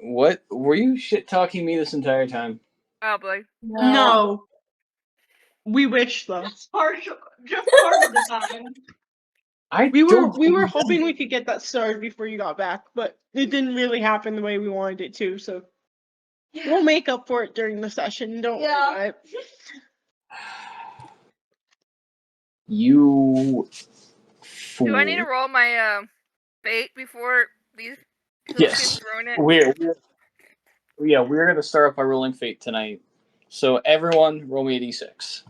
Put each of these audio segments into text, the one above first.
What? Were you shit-talking me this entire time? Probably. No. We wish, though. Just part of the time. We were hoping we could get that started before you got back, but it didn't really happen the way we wanted it to, so we'll make up for it during the session. Don't worry about it. You fool. Do I need to roll my fate before these Yes. thrown it? We're gonna start off by rolling fate tonight. So everyone, roll me a d6.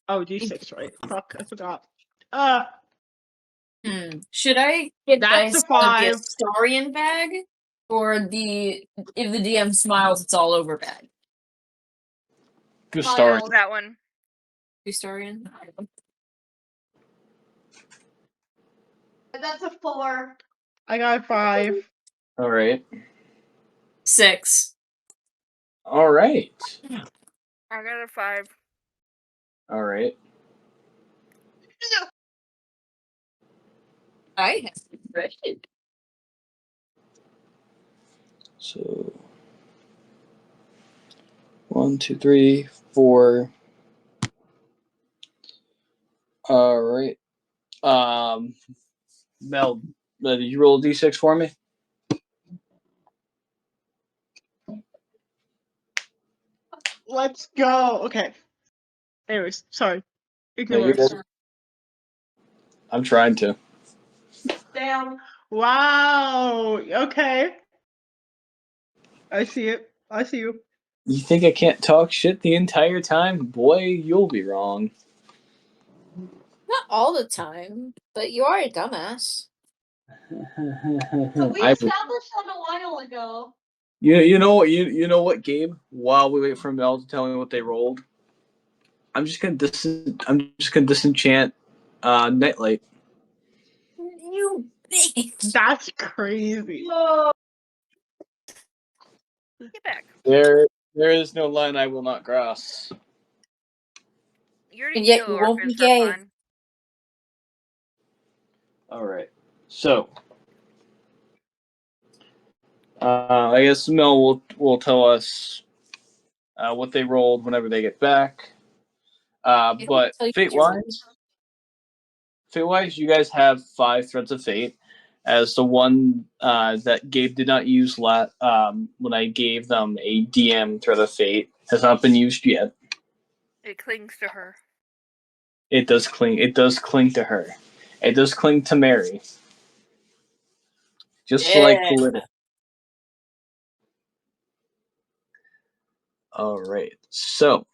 Oh, D6, right? Fuck, I forgot. Should I get That's dice a out of the 5. Astarian bag? Or the if the DM smiles, it's all over bag? Gustarian. That one. Astarian? That's a 4. I got a 5. All right. 6. All right. I got a 5. All right. I have read. So 1, 2, 3, 4. All right. Mel, did you roll a d6 for me? Let's go. Okay. Anyways, sorry. No, you're Ignore. good. I'm trying to. Damn. Wow. Okay. I see it. I see you. You think I can't talk shit the entire time? Boy, you'll be wrong. Not all the time, but you are a dumbass. But we established that a while ago. You know what, Gabe? While we wait for Mel to tell me what they rolled, I'm just gonna disenchant Nightlight. You bitch. That's crazy. Whoa. Get back. There is no line I will not cross. You already And yet kill you won't orphans be for gay. fun. All right, so I guess Mel will tell us what they rolled whenever they get back. But fate-wise, you guys have 5 threads of fate, as the one that Gabe did not use when I gave them a DM thread of fate has not been used yet. It clings to her. It does cling. It does cling to her. It does cling to Marri. Just like glitter. All right, so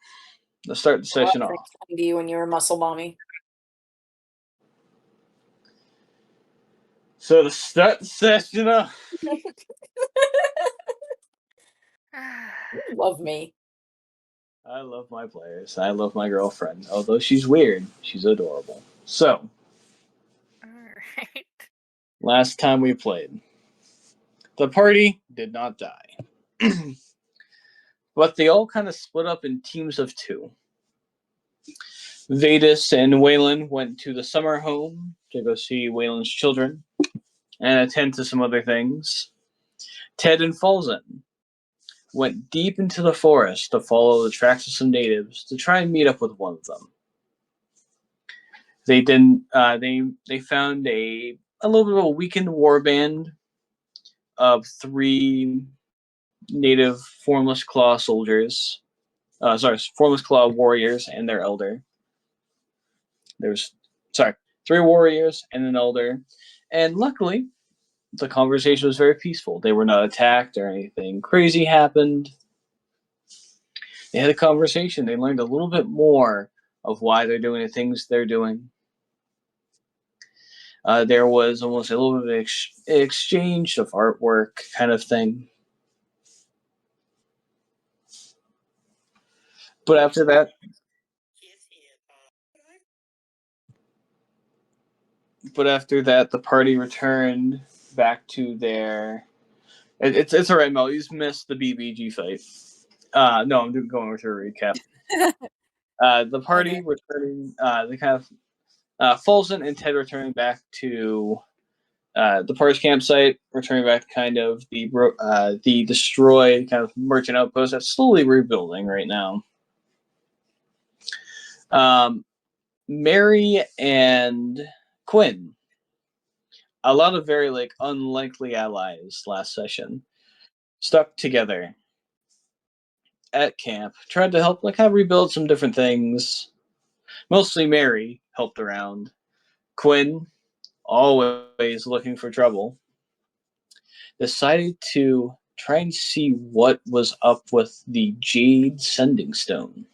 let's start the session off. To you when you were muscle mommy. So to start the session off. Love me. I love my players. I love my girlfriend. Although she's weird, she's adorable. So, Alright. last time we played, the party did not die. But they all kind of split up in teams of 2. Vetis and Wylan went to the summer home to go see Wylan's children and attend to some other things. Ted and Falzen went deep into the forest to follow the tracks of some natives to try and meet up with one of them. They found a little bit of a weakened warband of 3 native Formless Claw soldiers. Formless Claw warriors and their elder. There's 3 warriors and an elder. And luckily, the conversation was very peaceful. They were not attacked or anything crazy happened. They had a conversation. They learned a little bit more of why they're doing the things they're doing. There was almost a little bit of exchange of artwork kind of thing. But after that, the party returned back to their... It's all right, Mel. You just missed the BBG fight. No, I'm going with your recap. The party returning, Falzen and Ted returning back to the parts campsite, returning back to kind of the destroyed kind of merchant outpost that's slowly rebuilding right now. Marri and Quinn, a lot of very like unlikely allies last session, stuck together at camp, tried to help like kind of rebuild some different things. Mostly Marri helped around. Quinn, always looking for trouble, decided to try and see what was up with the Jade Sending Stone.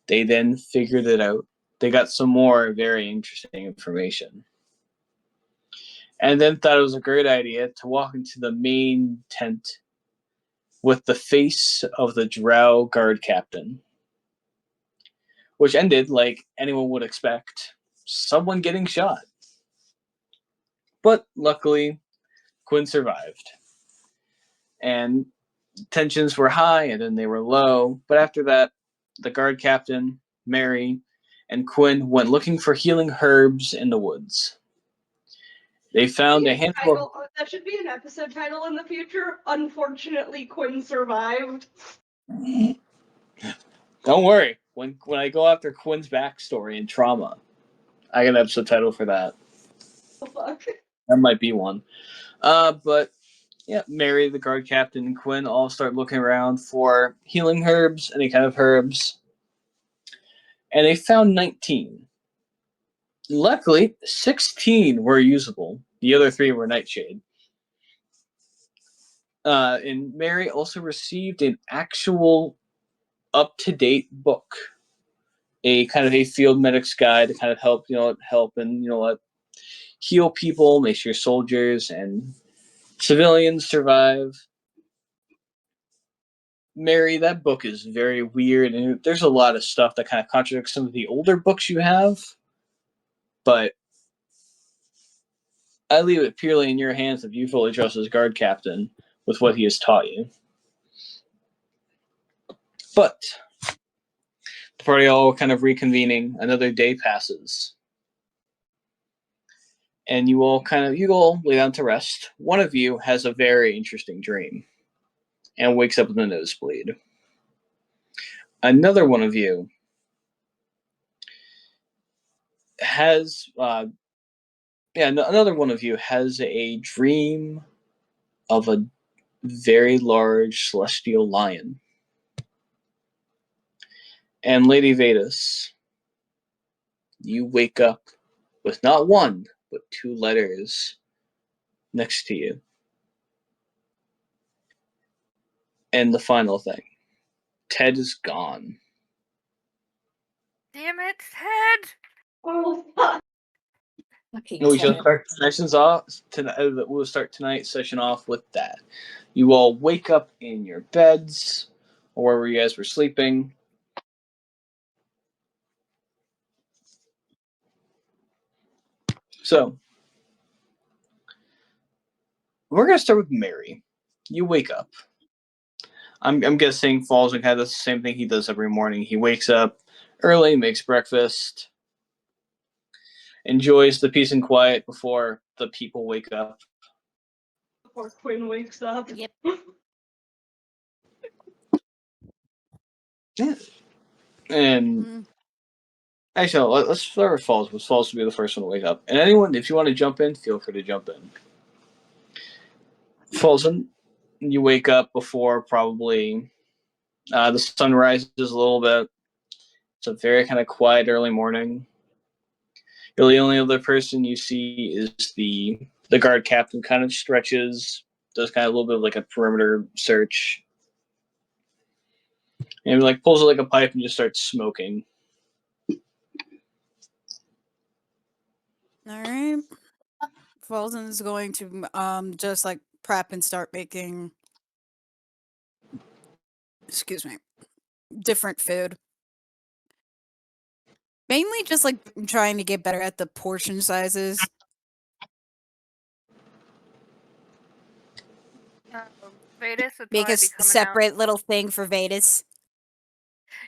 They then figured it out. They got some more very interesting information. And then thought it was a great idea to walk into the main tent with the face of the Drow guard captain, which ended like anyone would expect, someone getting shot. But luckily, Quinn survived. And tensions were high and then they were low. But after that, the guard captain, Marri, and Quinn went looking for healing herbs in the woods. They found a handful. That should be an episode title in the future. Unfortunately, Quinn survived. Don't worry. When I go after Quinn's backstory and trauma, I got an episode title for that. Oh, fuck. That might be one. But yeah, Marri, the guard captain, and Quinn all start looking around for healing herbs, any kind of herbs. And they found 19. Luckily, 16 were usable. The other 3 were nightshade. And Marri also received an actual up-to-date book, a kind of a field medic's guide to kind of help and heal people, make sure soldiers and civilians survive. Marri, that book is very weird, and there's a lot of stuff that kind of contradicts some of the older books you have, but I leave it purely in your hands if you fully trust as guard captain with what he has taught you. But the party all kind of reconvening. Another day passes. And you all lay down to rest. One of you has a very interesting dream and wakes up with a nosebleed. Another one of you has another one of you has a dream of a very large celestial lion. And Lady Vetis, you wake up with not one, but 2 letters next to you. And the final thing, Ted is gone. Damn it, Ted! Oh, fuck. We shall start sessions off tonight. We'll start tonight's session off with that. You all wake up in your beds, or wherever you guys were sleeping. So, we're gonna start with Marri. You wake up. I'm guessing Falzen kind of does the same thing he does every morning. He wakes up early, makes breakfast, enjoys the peace and quiet before the people wake up. Before Quinn wakes up. Yep. Yeah. And actually, let's start with Falls. Falls will be the first one to wake up. And anyone, if you want to jump in, feel free to jump in. Falzen, you wake up before probably the sun rises a little bit. It's a very kind of quiet early morning. You're the only other person you see is the guard captain. Kind of stretches, does kind of a little bit of like a perimeter search, and like pulls like a pipe and just starts smoking. All right. Falzen is going to just like prep and start making, excuse me, different food. Mainly just like trying to get better at the portion sizes. Vetis would Make probably a be coming separate little thing for Vetis.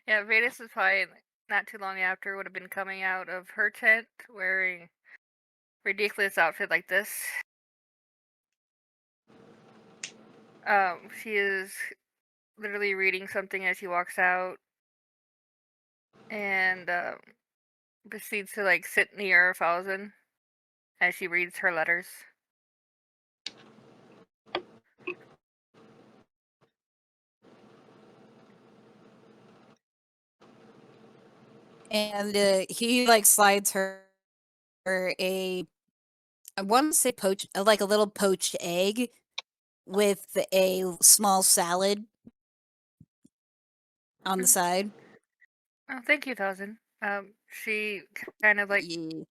Yeah, Vetis was probably not too long after would have been coming out of her tent wearing ridiculous outfit like this. She is literally reading something as she walks out, and proceeds to like sit near Falzen as she reads her letters. And he like slides her a, I want to say like a little poached egg with a small salad on the side. Oh, thank you, Falzen. She kind of like Yeah.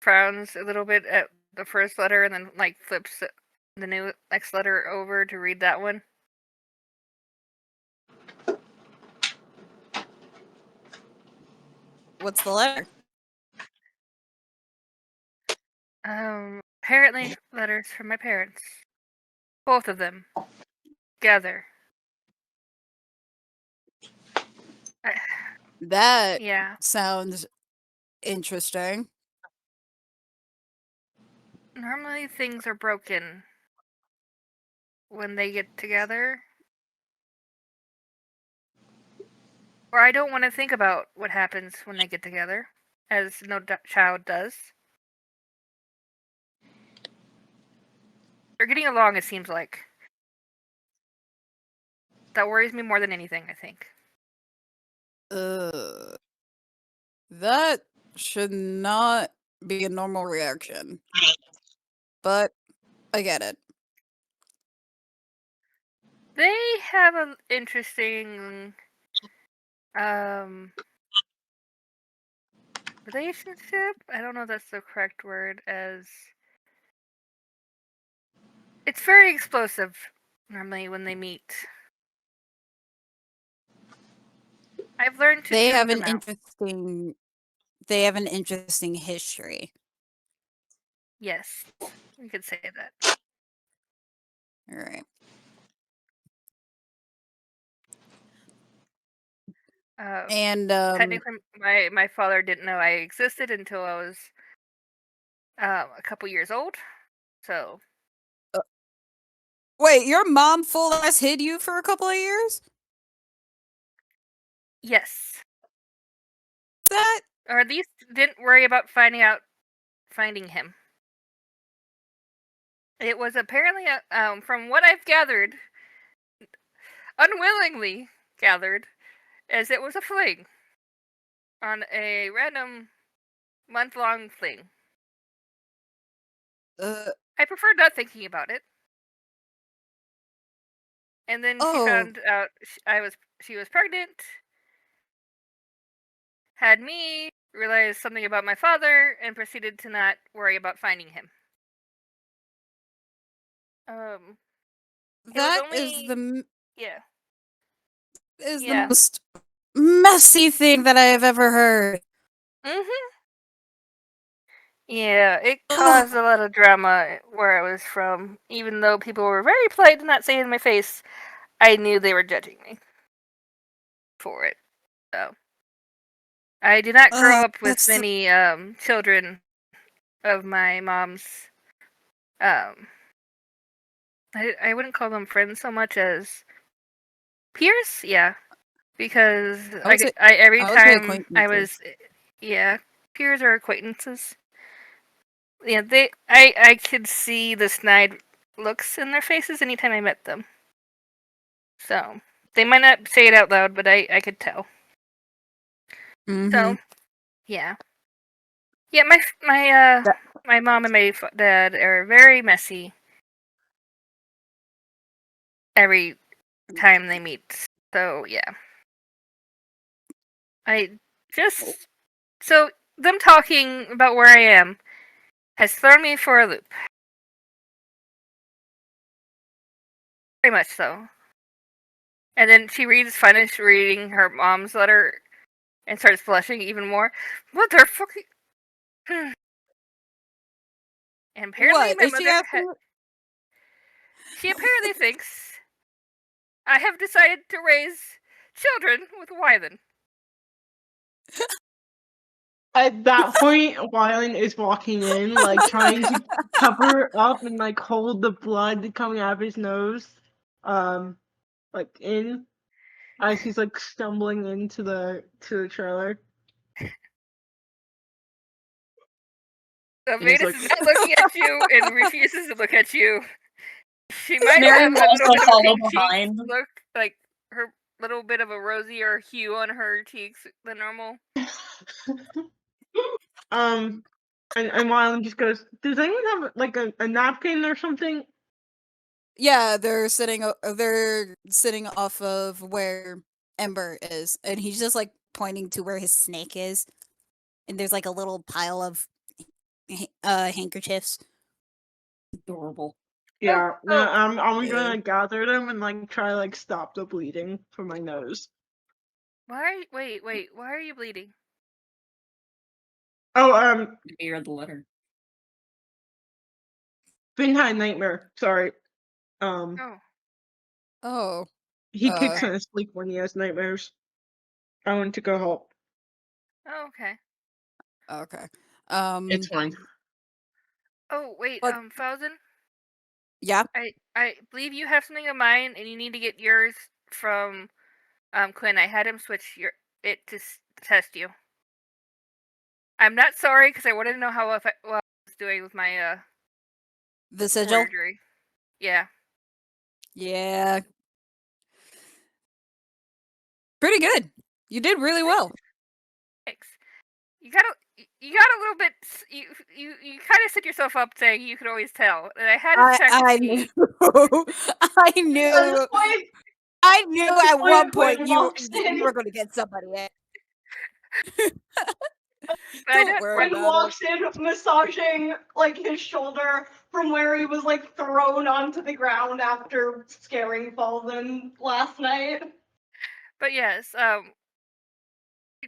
frowns a little bit at the first letter and then like flips the next letter over to read that one. What's the letter? Apparently letters from my parents. Both of them. Together. That Yeah. sounds interesting. Normally things are broken when they get together. Or I don't want to think about what happens when they get together, as no child does. They're getting along, it seems like. That worries me more than anything, I think. That should not be a normal reaction. But I get it. They have an interesting relationship. I don't know if that's the correct word, as it's very explosive normally when they meet. I've learned to They tune have them an out. interesting history. Yes, you could say that. All right. And technically, my father didn't know I existed until I was a couple years old. So wait, your mom full ass hid you for a couple of years? yes, That or at least didn't worry about finding him. It was apparently, from what I've gathered, unwillingly gathered, as it was a fling on a random month-long fling. I prefer not thinking about it. And then she found out she was pregnant, had me, realized something about my father, and proceeded to not worry about finding him. that yeah. is the Yeah. most messy thing that I have ever heard. Mhm. Yeah, it caused a lot of drama where I was from. Even though people were very polite to not say it in my face, I knew they were judging me for it. So I did not grow up with many children of my mom's. I wouldn't call them friends so much as peers. Yeah, because every time I was, yeah, peers or acquaintances. Yeah, I could see the snide looks in their faces anytime I met them. So they might not say it out loud, but I could tell. So yeah, yeah. My mom and my dad are very messy every time they meet. So yeah, so them talking about where I am has thrown me for a loop. Very much so. And then she finished reading her mom's letter and starts blushing even more. What the fuck? And apparently my mother she apparently thinks I have decided to raise children with Wylan. At that point, Wylan is walking in, like trying to cover up and like hold the blood coming out of his nose, like in as he's like stumbling into the trailer. So Vetis is not looking at you and refuses to look at you. She might Marri have a will little also bit of follow pink cheeks, behind. look like her little bit of a rosier hue on her cheeks than normal. And Wylan just goes, "Does anyone have like a napkin or something?" Yeah, they're sitting off of where Ember is, and he's just like pointing to where his snake is, and there's like a little pile of handkerchiefs. Adorable. Yeah, no, I'm Yeah. gonna gather them and like try to like stop the bleeding from my nose. Wait, why are you bleeding? Oh, You read the letter. Finn had a nightmare. Sorry. Oh. He kicks in his sleep when he has nightmares. I went to go help. Oh, okay. Okay. It's fine. Oh, wait, But- Falzen? Yeah. I believe you have something of mine, and you need to get yours from Quinn. I had him switch it to test you. I'm not sorry because I wanted to know how I was doing with my The sigil? surgery. Yeah. Yeah. Pretty good. You did really well. Thanks. You got a little bit. You kind of set yourself up saying you could always tell, and I had to check. I knew. I knew at one point you were going to get somebody. Don't worry Quinn about walks in, massaging like his shoulder from where he was like thrown onto the ground after scaring Falzen last night. But yes, and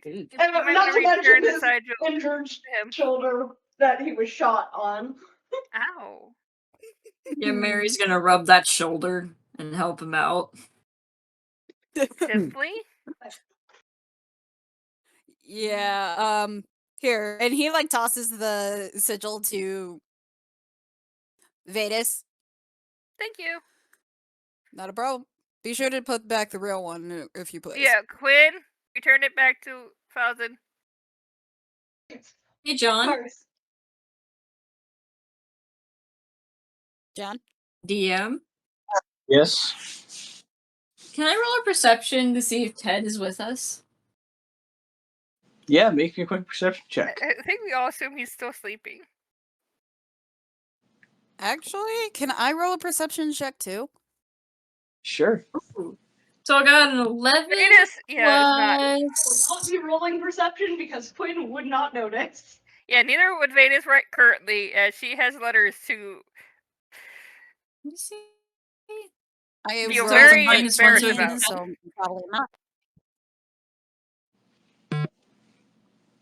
not to mention his injured shoulder that he was shot on. Ow. Yeah, Mary's gonna rub that shoulder and help him out. Simply? Yeah, here. And he like tosses the sigil to Vetis. Thank you. Not a problem. Be sure to put back the real one if you please. Yeah, Quinn, return it back to Falzen. Hey, John. John? DM? Yes. Can I roll a perception to see if Ted is with us? Yeah, make me a quick perception check. I think we all assume he's still sleeping. Actually, can I roll a perception check too? Sure. Ooh. So I got an 11 plus... I'll be rolling perception because Quinn would not notice. Yeah, neither would Vetis right currently, as she has letters to... Let me see. I feel rolled very a embarrassed 13, about. so probably not.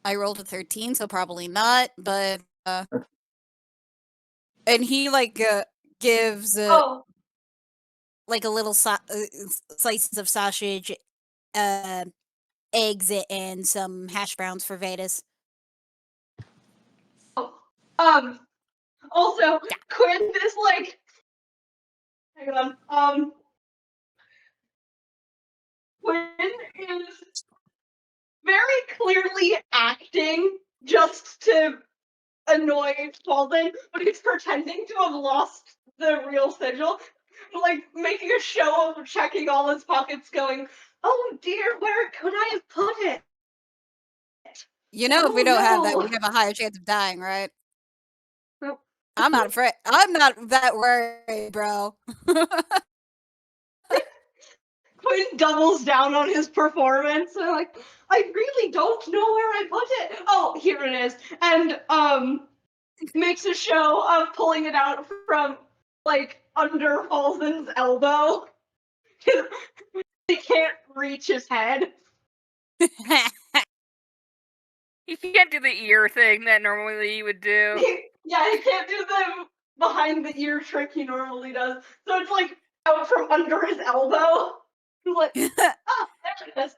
I rolled a 13, so probably not, but and he like gives like a little slices of sausage, eggs, and some hash browns for Vetis. Also, Quinn is like, hang on, Quinn is very clearly acting just to annoy Falzen, but he's pretending to have lost the real sigil, like making a show of checking all his pockets, going, "Oh dear, where could I have put it?" You know, if we don't have that, we have a higher chance of dying, right? Nope. I'm not afraid. I'm not that worried, bro. Quinn doubles down on his performance. And like, I really don't know where I put it. Oh, here it is. And makes a show of pulling it out from like under Falzen's elbow. He can't reach his head. He can't do the ear thing that normally you would do. He can't do the behind the ear trick he normally does. So it's like out from under his elbow. He's like, there it is.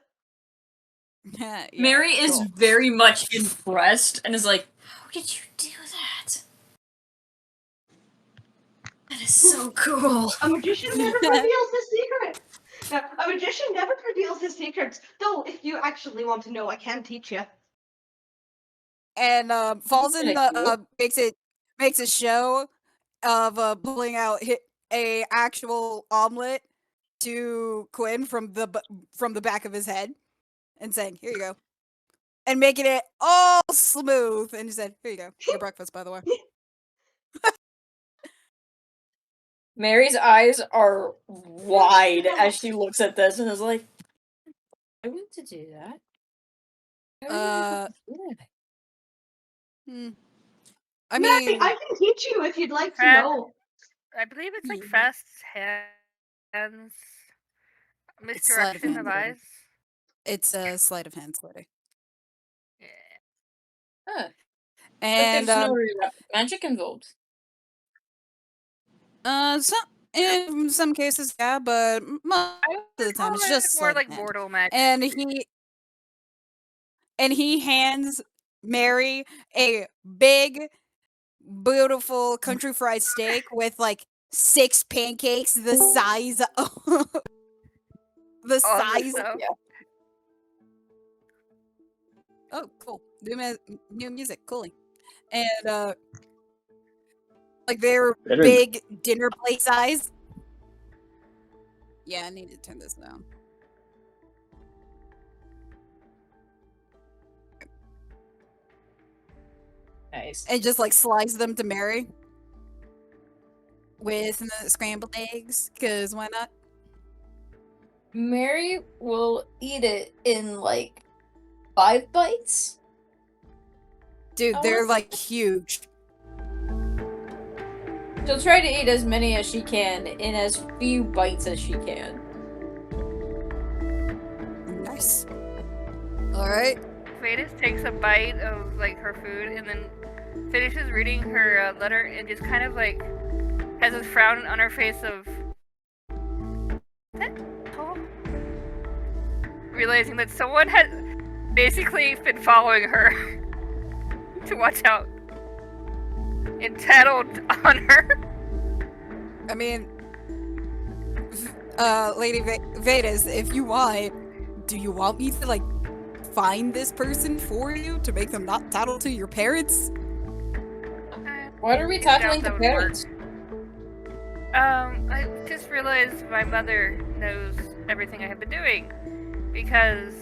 Yeah, Marri is cool. very much impressed and is like, "How did you do that? That is so cool." A magician never reveals his secrets. A magician never reveals his secrets. Though, if you actually want to know, I can teach you. And Falzen makes a show of pulling out a actual omelet to Quinn from the back of his head and saying, "Here you go," and making it all smooth. And he said, "Here you go, your breakfast, by the way." Mary's eyes are wide as she looks at this and is like, "I want to do that." I Marri, mean, I can teach you if you'd like to know. I believe it's like fast hands, misdirection of eyes. It's a sleight of hand, lady. Yeah. Huh. And but there's no magic involved. in some cases, yeah, but most of the time it's just more like mortal magic. And he hands Marri a big, beautiful country fried steak with like 6 pancakes the size of the size. Yeah. Oh, cool! New music, cooling, and like they're big dinner plate size. Yeah, I need to turn this down. Nice. And just like slice them to Marri with scrambled eggs, because why not? Marri will eat it in like 5 bites. Dude, they're like huge. She'll try to eat as many as she can in as few bites as she can. Nice. Alright. Vetis takes a bite of like her food and then finishes reading her letter and just kind of like has a frown on her face of that tall? Realizing that someone had basically been following her to watch out and tattled on her. I mean, Lady Vetis, if you want, do you want me to like find this person for you to make them not tattle to your parents? Why are we tattling the parents? I just realized my mother knows everything I have been doing because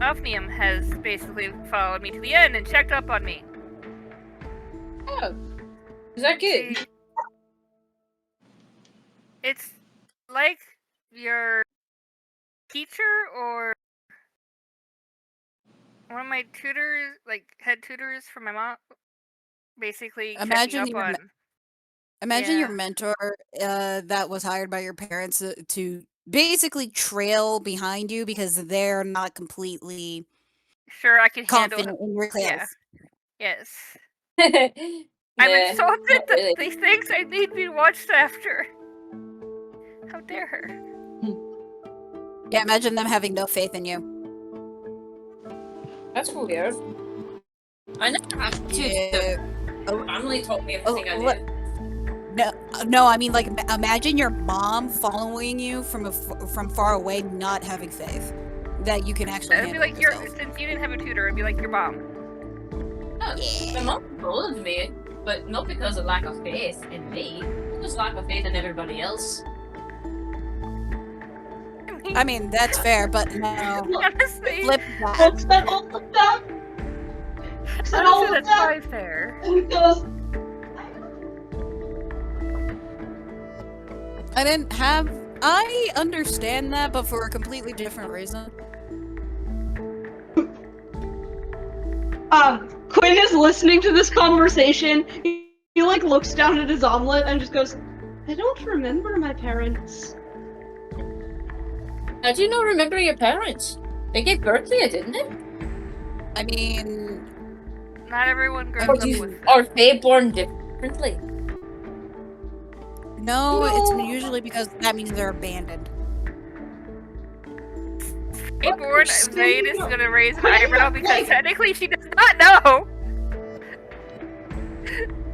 Ofnium has basically followed me to the end and checked up on me. Oh, is that good? It's like your teacher or one of my tutors, like head tutors for my mom, basically Imagine checking up on. Imagine your mentor that was hired by your parents to basically trail behind you because they're not completely sure I can confident handle in your class. Yeah. Yes. Yeah, I'm insulted that these things I need to be watched after. How dare her? Yeah, imagine them having no faith in you. That's weird. I never have to. Yeah. Family told me everything I did. No, I mean like imagine your mom following you from far away, not having faith that you can actually. It'd be like since you didn't have a tutor, it'd be like your mom. Oh, yeah. My mom followed me, but not because of lack of faith in me, just lack of faith in everybody else. I mean that's fair, but no. Honestly, flip that. What's that all of that? Is that all of that? That's probably fair. Because I understand that, but for a completely different reason. Quinn is listening to this conversation. He like looks down at his omelet and just goes, I don't remember my parents. How do you not remember your parents? They gave birth to you, didn't they? I mean, not everyone grows up with. Are they born differently? No, it's usually because that means they're abandoned. Keyboard, Vetis is gonna raise an eyebrow because technically she does not know.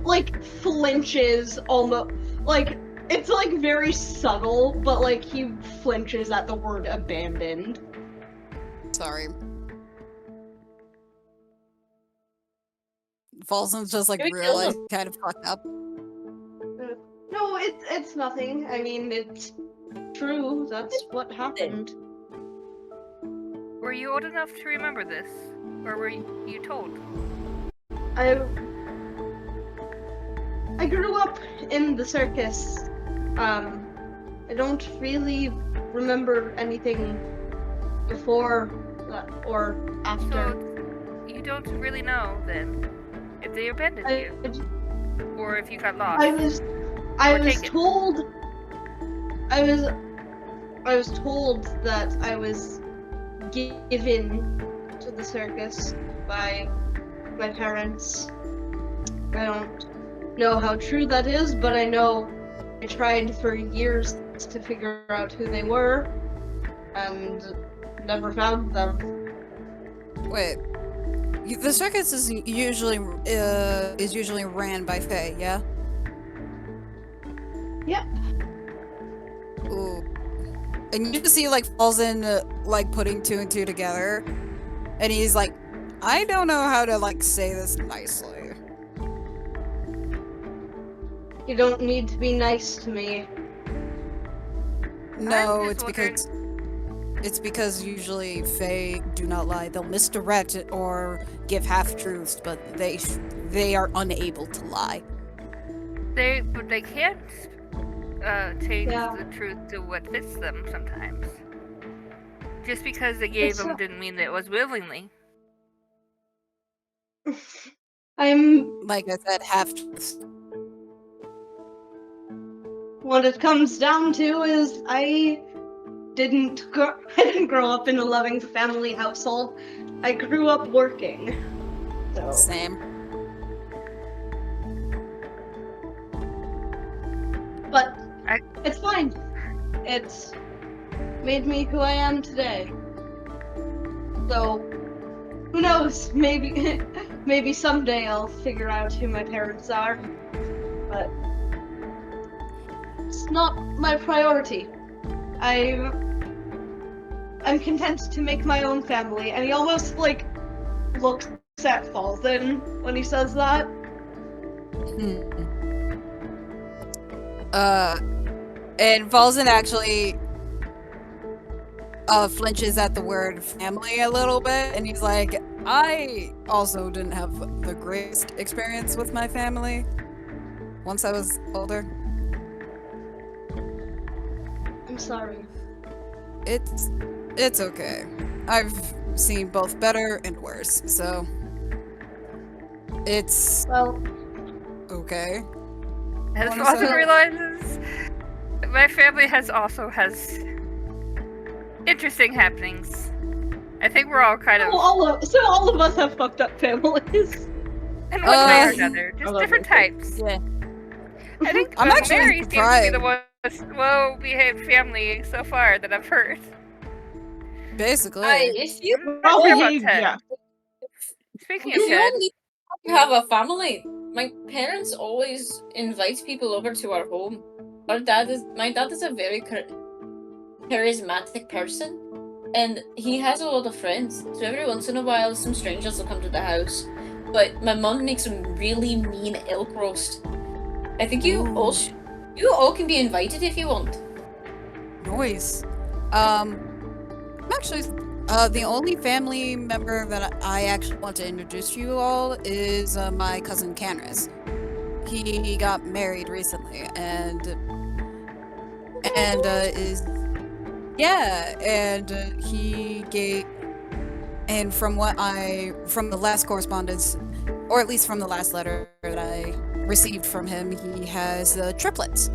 Like flinches almost, like it's like very subtle, but like he flinches at the word abandoned. Sorry. Falzen's just like really kind of fucked up. No, it's nothing. I mean, it's true. That's what happened. Were you old enough to remember this, or were you told? I grew up in the circus. I don't really remember anything before or after. So you don't really know then if they abandoned you, or if you got lost. I was told that I was given to the circus by my parents. I don't know how true that is, but I know I tried for years to figure out who they were and never found them. Wait. The circus is usually ran by Fae, yeah? Yeah. Ooh. And you just see like Falzen like putting 2 and 2 together, and he's like, I don't know how to like say this nicely. You don't need to be nice to me. No, it's because usually Fae do not lie. They'll misdirect it or give half-truths, but they are unable to lie. They can't change the truth to what fits them sometimes. Just because they gave them didn't mean that it was willingly. I'm... Like I said, half-truths. What it comes down to is I didn't grow up in a loving family household. I grew up working. So. Same. But it's fine. It's made me who I am today. So who knows? Maybe someday I'll figure out who my parents are. But it's not my priority. I'm content to make my own family, and he almost like looks at Falzen when he says that. And Falzen actually flinches at the word family a little bit, and he's like, I also didn't have the greatest experience with my family once I was older. I'm sorry. It's okay. I've seen both better and worse, so it's okay. As Falzen realizes, my family has interesting happenings. I think we're all kind of all of us have fucked up families. In one way or another, just different types. Yeah. I think I'm actually Marri surprised. seems to be the most well-behaved family so far that I've heard. Basically. If you Speaking of Ted, you have a family. My parents always invite people over to our home. My dad is a very charismatic person, and he has a lot of friends. So every once in a while, some strangers will come to the house. But my mum makes some really mean elk roast. I think you all can be invited if you want. Nice. Actually, the only family member that I actually want to introduce you all is my cousin Canris. He got married recently, and he gave, and from the last correspondence, or at least from the last letter that I received from him, he has triplets.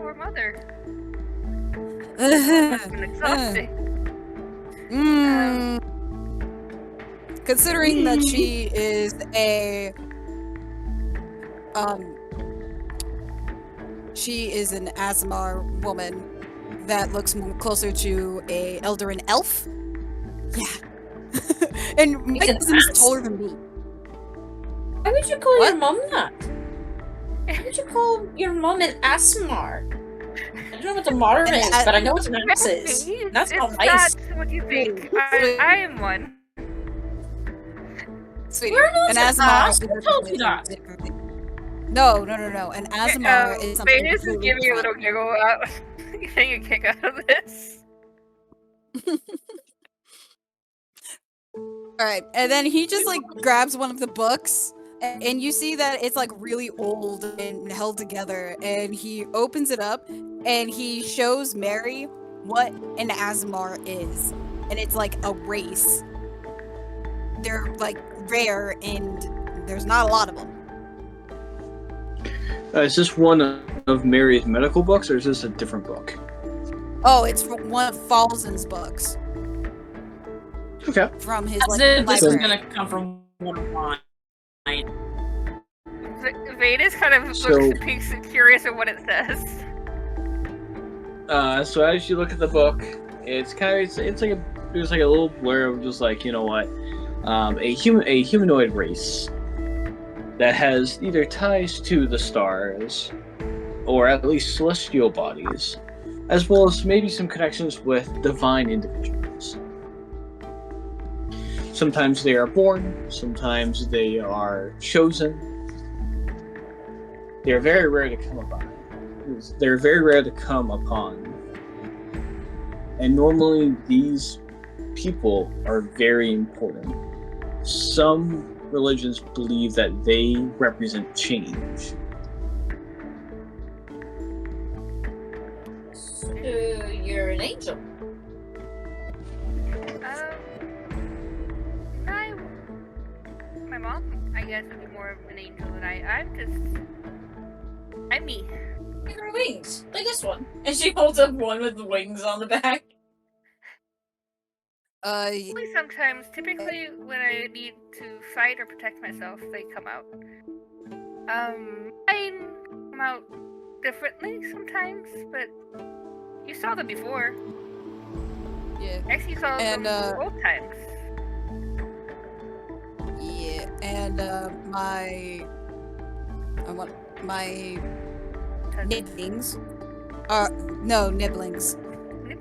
poor mother. Must have been exhausting. Considering that she is she is an Asmar woman, that looks closer to a Eldarin elf. Yeah. And my cousin is taller than me. Why would you call your mom that? Why would you call your mom an Asmar? I don't know what the Mar is, but I know what an ass is. That's not nice. That's what you think. I am one. Sweetie, Where knows an an Asmar ass? Who told you that? No. An Asmar is something. Vetis is giving you a little giggle out. Getting a kick out of this. Alright, and then he just like grabs one of the books, and you see that it's like really old and held together, and he opens it up and he shows Marri what an Asmar is. And it's like a race. They're like rare and there's not a lot of them. Is this one of Marri's medical books, or is this a different book? Oh, it's from one of Falzen's books. Okay. From his This is library. gonna come from one of mine. Vetis kind of looks curious at what it says. So as you look at the book, it's kind of it's like there's like a little blur of just like, you know what, a humanoid race that has either ties to the stars or at least celestial bodies, as well as maybe some connections with divine individuals. Sometimes they are born, sometimes they are chosen. They are very rare to come upon. They're very rare to come upon. And normally these people are very important. Some religions believe that they represent change. So you're an angel. My mom, I guess, would be more of an angel than I'm me. Your wings, like this one. And she holds up one with the wings on the back. Only sometimes. Typically, when I need to fight or protect myself, they come out. Mine come out differently sometimes, but you saw them before. Yeah. Actually, you saw them both times. Yeah, and my nibblings are nibblings,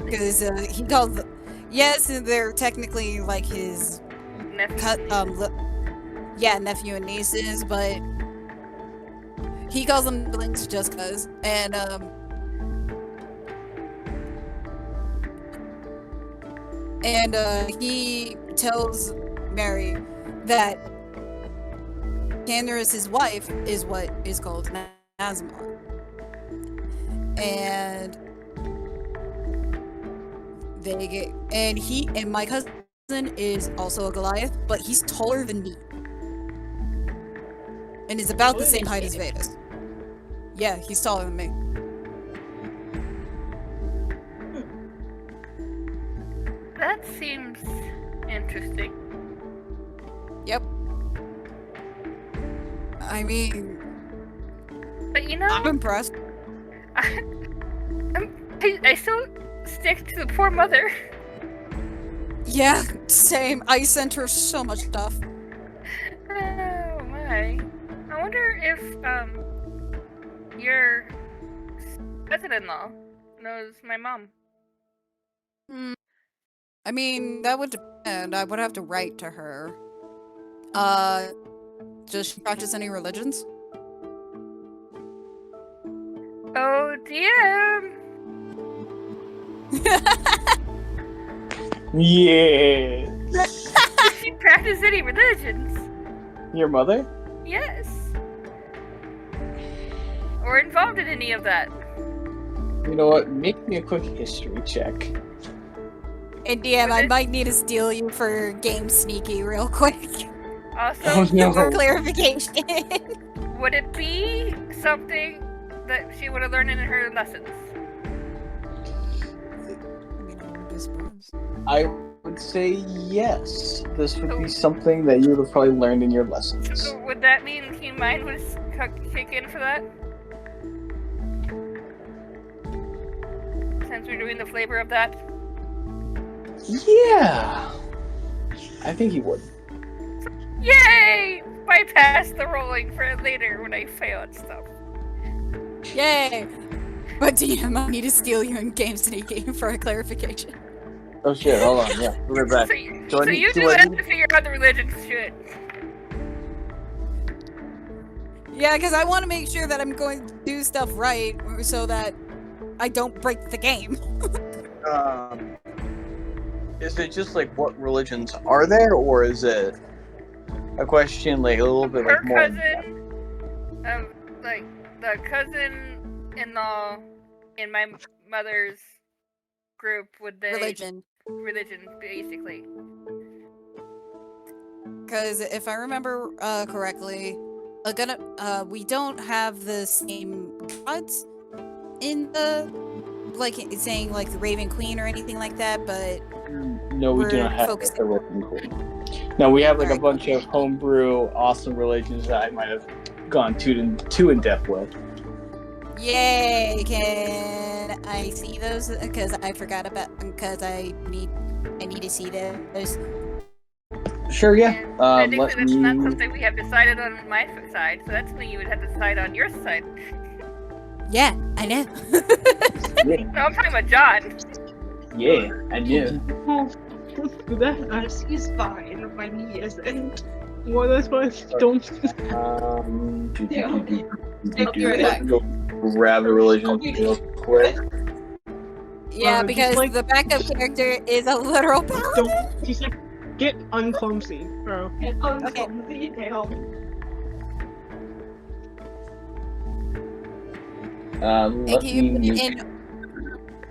because he calls them, yes, they're technically like his nephew and nieces, but he calls them nibblings just cause, and he tells Marri that Candaris' wife is what is called an Asmar. And my cousin is also a Goliath, but he's taller than me. And is about the same height as Vetis. Yeah, he's taller than me. That seems interesting. Yep. I mean, but you know, I'm impressed. I still stick to the poor mother. Yeah, same. I sent her so much stuff. Oh my. I wonder if your cousin-in-law knows my mom. I mean, that would depend. I would have to write to her. Does she practice any religions? Oh, DM! Yeah. Does she practice any religions? Your mother? Yes. Or involved in any of that? You know what? Make me a quick history check. And DM, I might need to steal you for game sneaky real quick. Also, for clarification. Would it be something that she would have learned in her lessons? I would say yes. This would be something that you would have probably learned in your lessons. So would that mean Keen Mind would kick in for that? since we're doing the flavor of that? Yeah. I think he would. Yay! Bypass the rolling for later when I fail at stuff. Yay! But DM, I need to steal you in game sneaking for a clarification. Oh shit, hold on, yeah, we're back. So you do have to figure out the religion shit. Yeah, because I want to make sure that I'm going to do stuff right so that I don't break the game. Is it just like what religions are there, or is it a question like a little bit like more? Her cousin, like the cousin-in-law in my mother's group with the religion, basically. Because if I remember correctly, we don't have the same gods in the saying like the Raven Queen or anything like that, but no, we do not have the Raven Queen. No, we have like a bunch of homebrew awesome religions that I might have gone too in depth with. Yay! Can I see those? Because I forgot about. Because I need to see those. Sure, yeah. Technically, that's not something we have decided on my side, so that's something you would have to decide on your side. Yeah, I know. Yeah. No, I'm talking about John. Yeah, I do. That he's fine when he isn't. Well, that's why I don't. Grab the religion real quick. Yeah, because like, the backup character is a literal paladin. He's like, get unclumsy, bro. Get unclumsy,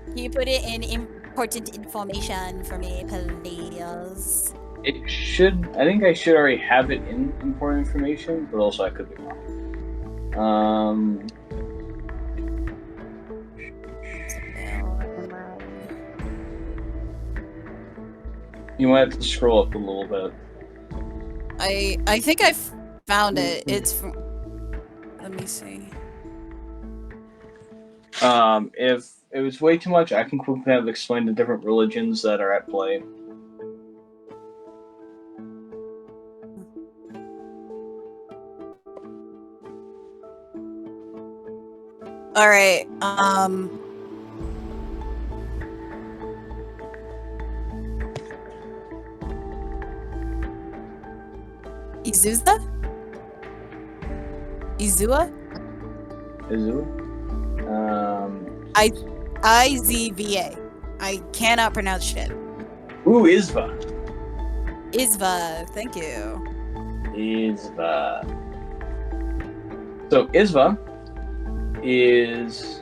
Can you put it in important information for me, please? It should. I think I should already have it in important information, but also I could be wrong. You might have to scroll up a little bit. I think I found it. It's from. Let me see. If it was way too much, I can quickly have explained the different religions that are at play. All right. Izua? IZVA. I cannot pronounce shit. Ooh, Izva. Izva, thank you. Izva. So Izva is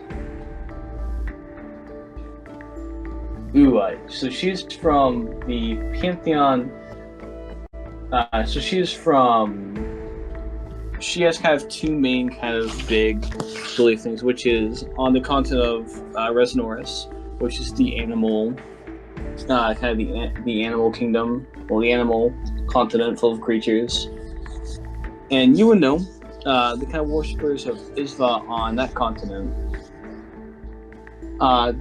so she's from the pantheon. She has kind of two main kind of big belief things, which is on the continent of Resnoris, which is the animal, kind of the animal kingdom, or the animal continent full of creatures. And you would know the kind of worshippers of Izva on that continent.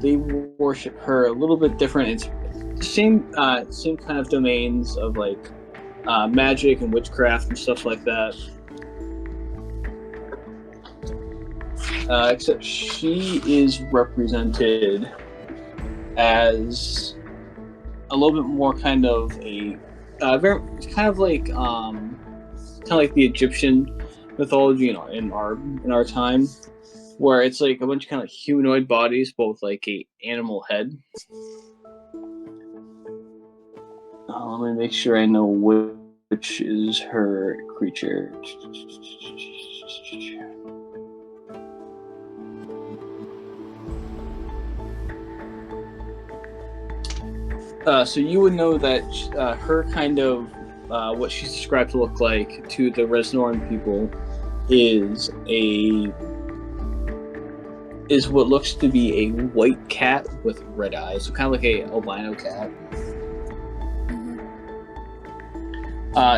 They worship her a little bit different. It's same kind of domains of like magic and witchcraft and stuff like that. Except she is represented as a little bit more kind of a very kind of like the Egyptian mythology in our time, where it's like a bunch of kind of humanoid bodies, but with like a animal head. Let me make sure I know which is her creature. So you would know that her kind of what she's described to look like to the Resnoran people is what looks to be a white cat with red eyes, so kind of like a albino cat.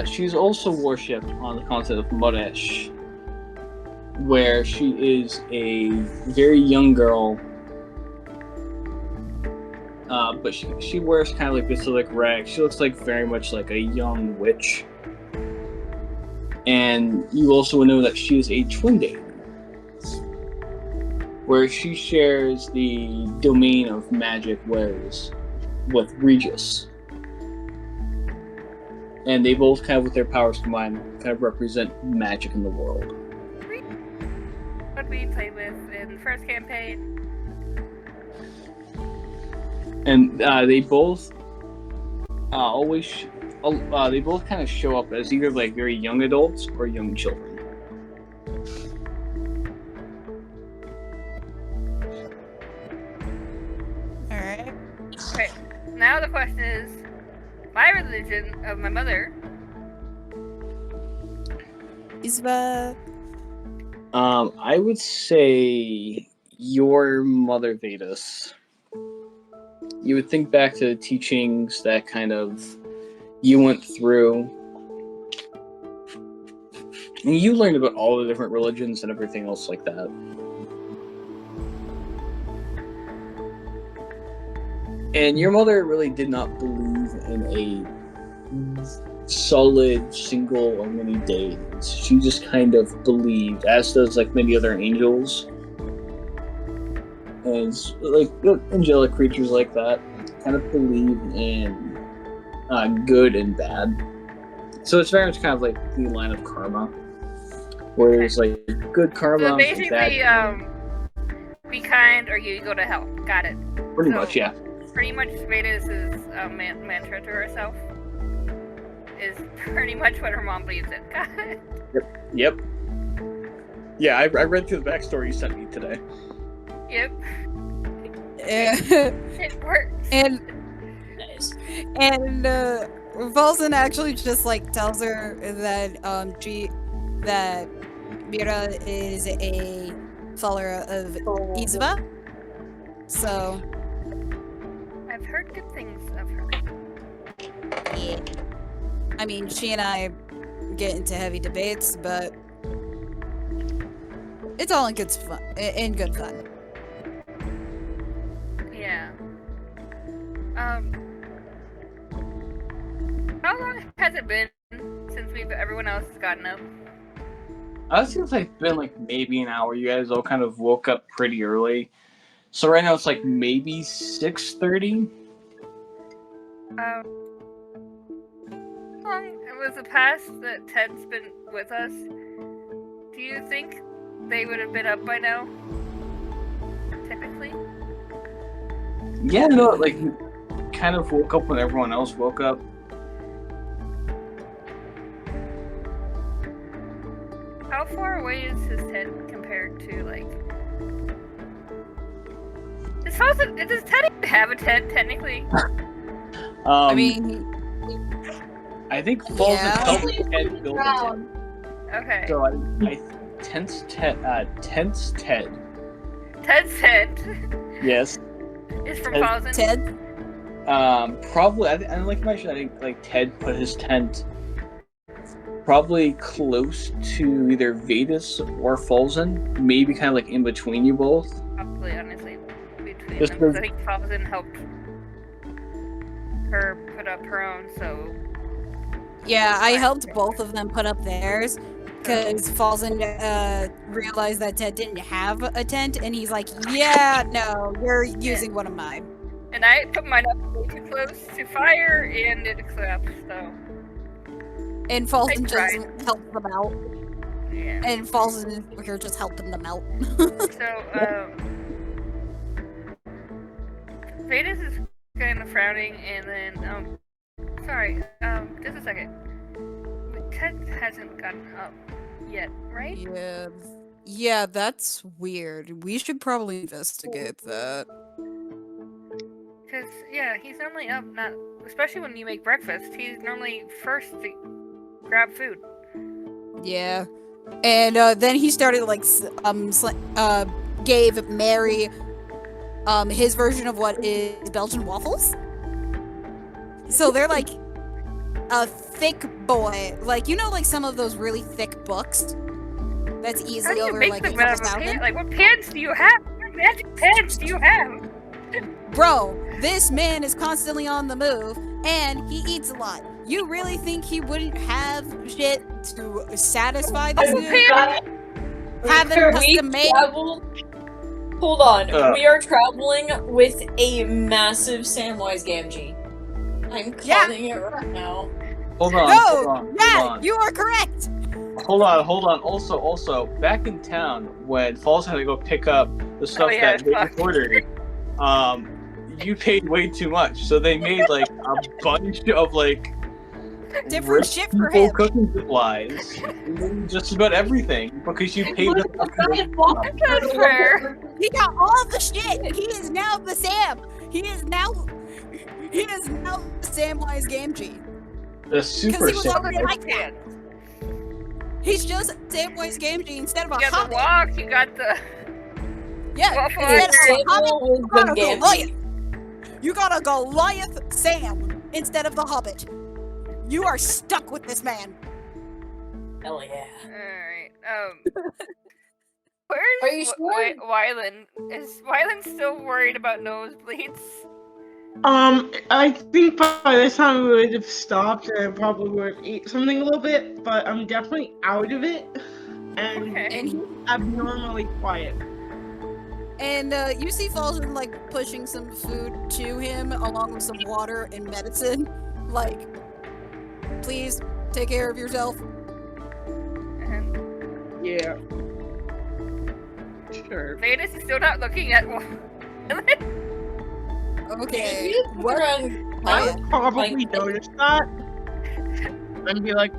She's also worshipped on the continent of Modesh, where she is a very young girl but she wears kind of like this like rag. She looks like very much like a young witch. And you also know that she is a twin date, where she shares the domain of magic wares with Regis. And they both kind of, with their powers combined, kind of represent magic in the world. What we played with in the first campaign. And they both they both kind of show up as either like very young adults or young children. Alright. Okay, now the question is, my religion of my mother. Isva. I would say your mother, Vetis. You would think back to the teachings that kind of you went through. And you learned about all the different religions and everything else like that. And your mother really did not believe in a solid single or many days. She just kind of believed, as does like many other angels, and like angelic creatures like that, kind of believe in good and bad. So it's very much kind of like the line of karma, where there's like good karma. So basically, bad karma. Be kind or you go to hell. Got it. Pretty much, yeah. Pretty much Vetis' mantra to herself is pretty much what her mom believes in. Got it. Yep. Yeah, I read through the backstory you sent me today. Yep. It works. And Nice. And Falzen actually just like tells her that that Mira is a follower of Isva. So I've heard good things of her. yeah. I mean, she and I get into heavy debates, but it's all in good fun. In good fun. Yeah. How long has it been since everyone else has gotten up? It seems like it's been like maybe an hour. You guys all kind of woke up pretty early. So right now it's like maybe 6:30. How long was the past that Ted's been with us? Do you think they would have been up by now? Typically? Yeah, no, like kind of woke up when everyone else woke up. How far away is his tent compared to like? Does Ted even have a tent technically? I mean, I think Falzen helped Ted build a tent. Okay. So I Ted's Ted. Ted's tent. Yes. Is from Falzen. Ted. Probably. I like to mention. I think like Ted put his tent probably close to either Vetis or Falzen. Maybe kind of like in between you both. Probably, honestly, between Just them. I think Falzen helped her put up her own. So. Yeah, I helped both of them put up theirs. Because Falzen realized that Ted didn't have a tent, and he's like, yeah, no, you're using one of mine. And I put mine up way too close to fire, and it collapsed, so... And Falzen just helped them out. Yeah. And Falzen is here just helping them out. So, Vetis is kind of frowning, and then, sorry, just a second. Ted hasn't gotten up yet, right? Yeah, that's weird. We should probably investigate that. Because, yeah, he's normally up, not... Especially when you make breakfast, he's normally first to grab food. Yeah. And then he started, like, gave Marri, his version of what is Belgian waffles. So they're, like, a thick boy. Like, you know, like, some of those really thick books? That's easily over, like, a couple thousand? Like, what pants do you have? What magic pants do you have? Bro, this man is constantly on the move, and he eats a lot. You really think he wouldn't have shit to satisfy this dude? Having custom made? Hold on, we are traveling with a massive Samwise Gamgee. I'm calling it right now. Hold on. You are correct. Hold on. Also, back in town when Falzen had to go pick up the stuff that they ordered, you paid way too much. So they made like a bunch of like different shit for him. Cooking supplies, just about everything because you paid them. That's fair. He got all the shit. He is now the Sam. He is now Samwise Gamgee. The super Samwise like that. He's just Samwise Gamgee instead of a hobbit. You got the walk. You got the instead of a hobbit, you got a Goliath. You got a Goliath Sam instead of the Hobbit. You are stuck with this man. Hell yeah. Alright, where's Wylan? Is Wylan still worried about nosebleeds? I think by this time we would have stopped and I probably would have eaten something a little bit, but I'm definitely out of it. And he's abnormally quiet. And you see Falzen like pushing some food to him along with some water and medicine. Like, please take care of yourself. Yeah. Sure. Vetis is still not looking at Okay. What? I would probably notice that and be like,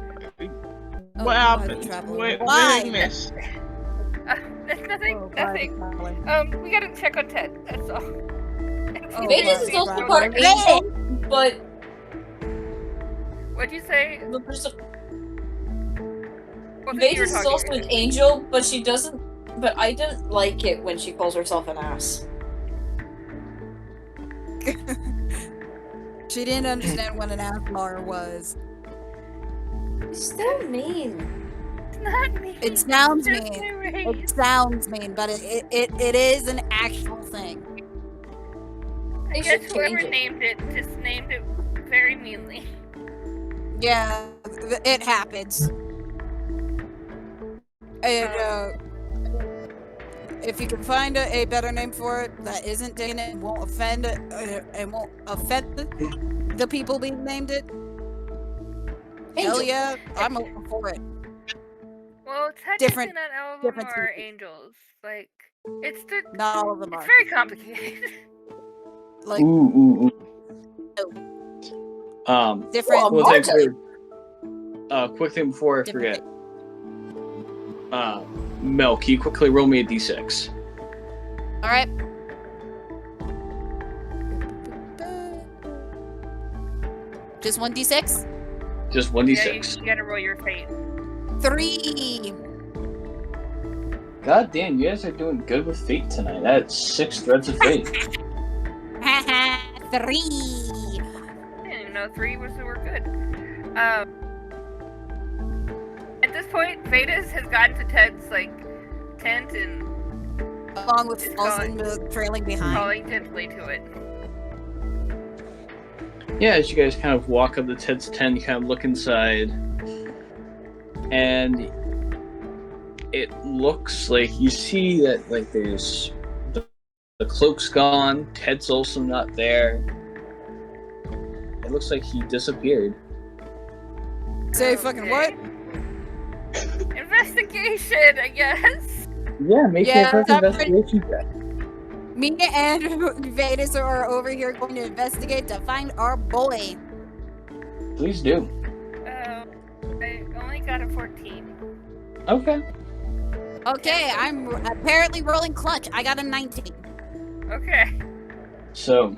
what happened? What did I miss? Nothing. We gotta check on Ted, that's all. Vetis is also part angel, but... What'd you say? Vetis is also an angel, but she doesn't... But I didn't like it when she calls herself an ass. She didn't understand what an Asmar was. It's still mean. It's not mean. It sounds mean. It sounds mean, but it is an actual thing. I guess whoever named it just named it very meanly. Yeah, it happens. And if you can find a better name for it that isn't Dana and won't offend the people being named it, hell yeah, I'm open for it. Well, technically not all of them are angels. Like, not all of them are. It's very complicated. Like, different. We'll take quick thing before I forget. Mel, can you quickly roll me a d6? Alright. Just 1d6? Just 1d6. Yeah, you gotta roll your fate. 3! God damn, you guys are doing good with fate tonight. That's 6 threads of fate. 3! I didn't even know 3 were good. At this point, Vetis has gotten to Ted's tent and along with Falzen trailing behind, calling gently to it. Yeah, as you guys kind of walk up to Ted's tent, you kind of look inside, and it looks like you see that there's the cloak's gone. Ted's also not there. It looks like he disappeared. Say fucking what? Investigation, I guess. Yeah, make a quick investigation check. Me and Vetis are over here going to investigate to find our boy. Please do. I only got a 14. Okay. Okay, I'm apparently rolling clutch. I got a 19. Okay. So,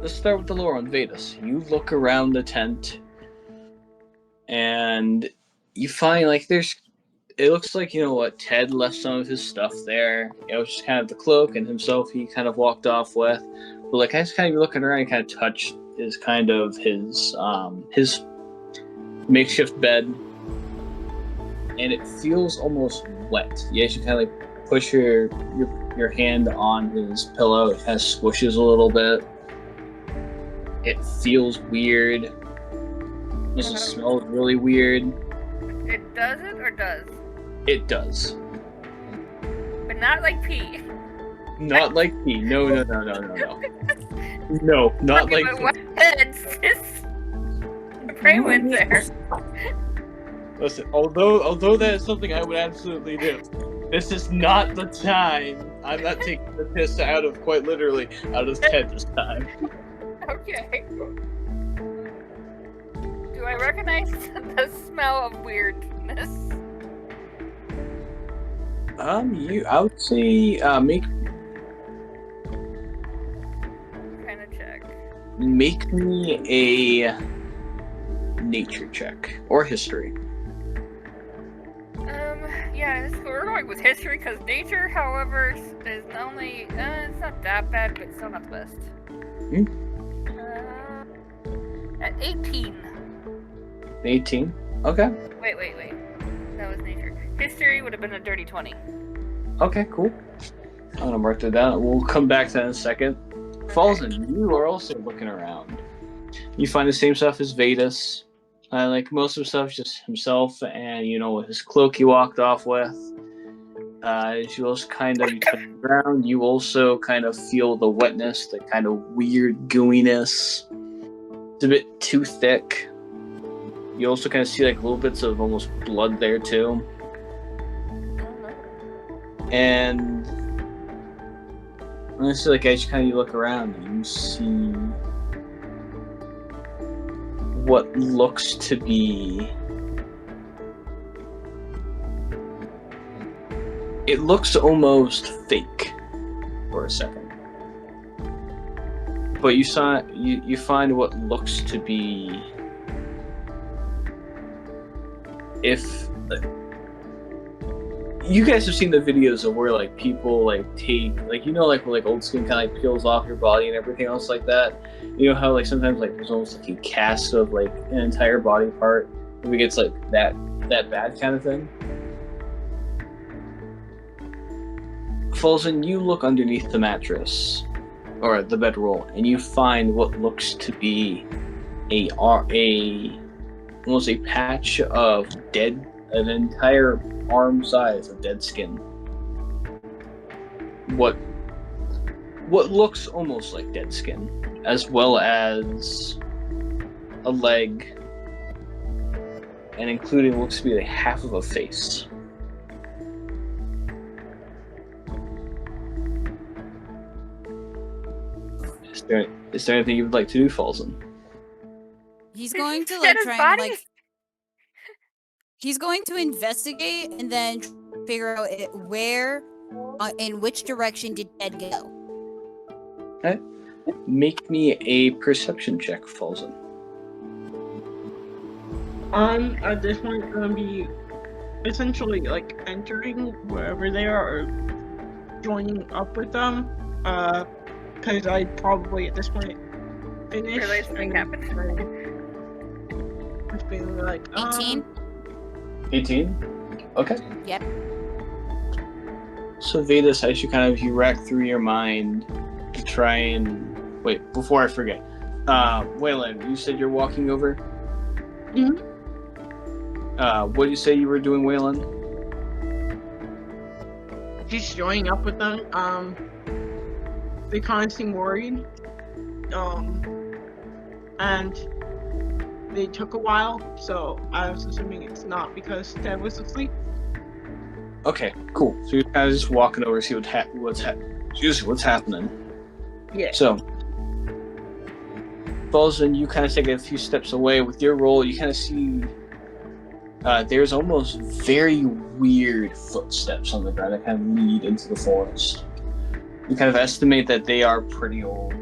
let's start with the lore on Vetis. You look around the tent, and you find it looks like, Ted left some of his stuff there. It was just kind of the cloak and himself he kind of walked off with. But I just kind of looking around and kind of touched his makeshift bed. And it feels almost wet. You actually kind of push your hand on his pillow, it kind of squishes a little bit. It feels weird. It smells really weird. It doesn't or does? It does. But not like pee. Not like pee. No. No, not like pee. What? Pray went there. Listen, although that is something I would absolutely do, this is not the time. I'm not taking the piss quite literally, out of Ted this time. Okay. Do I recognize the smell of weirdness? I would say, make kind of check. Make me a nature check or history. Yeah, we're going with history because nature, however, is only it's not that bad, but still not the best. At 18. 18. Okay. Wait. That was nature. History would have been a dirty 20. Okay, cool. I'm gonna mark that down. We'll come back to that in a second. Falzen, you are also looking around. You find the same stuff as Vetis. Like most of the stuff, just himself and his cloak he walked off with. As you also kind of touch the ground, you also kind of feel the wetness, the kind of weird gooiness. It's a bit too thick. You also kind of see like little bits of almost blood there too. And honestly, like as you look around, you see what looks to be. It looks almost fake for a second, but you find what looks to be. If you guys have seen the videos of where like people like take like where like old skin kind of like peels off your body and everything else like that. You know how like sometimes like there's almost like a cast of like an entire body part if it gets like that bad kind of thing. Falzen, you look underneath the mattress or the bedroll and you find what looks to be almost a patch of an entire arm size of dead skin. What looks almost like dead skin, as well as a leg, and including what looks to be like half of a face. Is there anything you would like to do, Falzen? He's going to like try and like. He's going to investigate and then figure out where, in which direction did Ted go. Okay. Make me a perception check, Falzen. I'm at this point gonna be essentially like entering wherever they are or joining up with them. Because I'd probably at this point finish. Realize something happened. Just being like 18. 18? Okay. Yep. So Vetis, as you rack through your mind to try and wait, before I forget. Wylan, you said you're walking over? Mm-hmm. What did you say you were doing, Wylan? Just joining up with them. They kind of seem worried. And they took a while, so I was assuming it's not because Ted was asleep. Okay, cool. So you're kind of just walking over to see what's happening. Yeah. So, Falzen, you kind of take a few steps away. With your roll, you kind of see there's almost very weird footsteps on the ground that kind of lead into the forest. You kind of estimate that they are pretty old.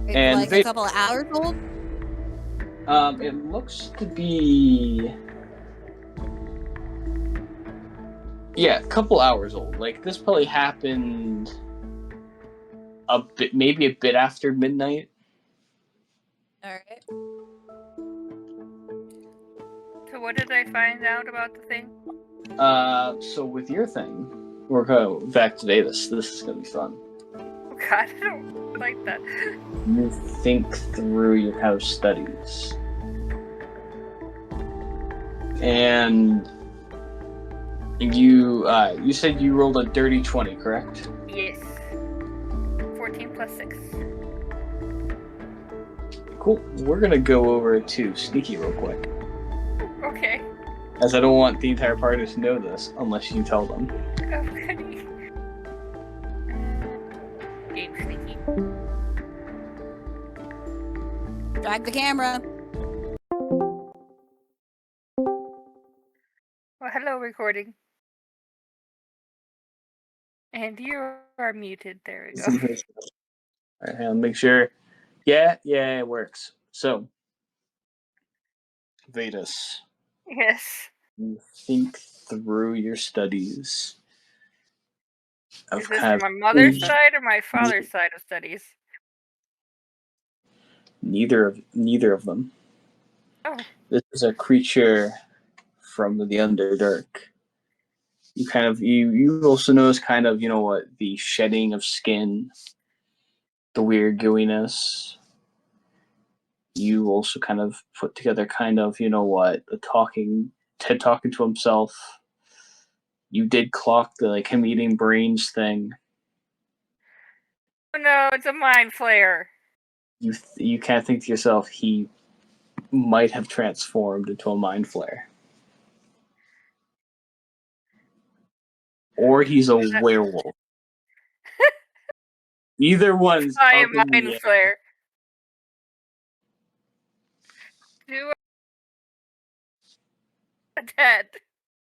And like a couple of hours old? It looks to be... Yeah, a couple hours old. Like, this probably happened maybe a bit after midnight. Alright. So what did I find out about the thing? So with your thing, we're going back to Vetis. This is gonna be fun. Oh God, I don't like that. You think through your kind of studies. And you said you rolled a dirty 20, correct? Yes. 14 plus 6. Cool. We're gonna go over to Sneaky real quick. Okay. As I don't want the entire party to know this unless you tell them. Oh, goody. Game Sneaky. Drag the camera. Well, hello, recording. And you are muted. There we go. Alright, I'll make sure. Yeah, it works. So, Vetis, Yes. you think through your studies of Is this kind from of my mother's side or my father's side of studies? neither of them. Oh. This is a creature from the Underdark. You also notice kind of, the shedding of skin, the weird gooiness. You also kind of put together kind of, Ted talking to himself. You did clock the him eating brains thing. Oh no, it's a mind flayer. You can't think to yourself he might have transformed into a mind flayer. Or he's a werewolf. Either one's I up am in the mind air. flayer. Do a Ted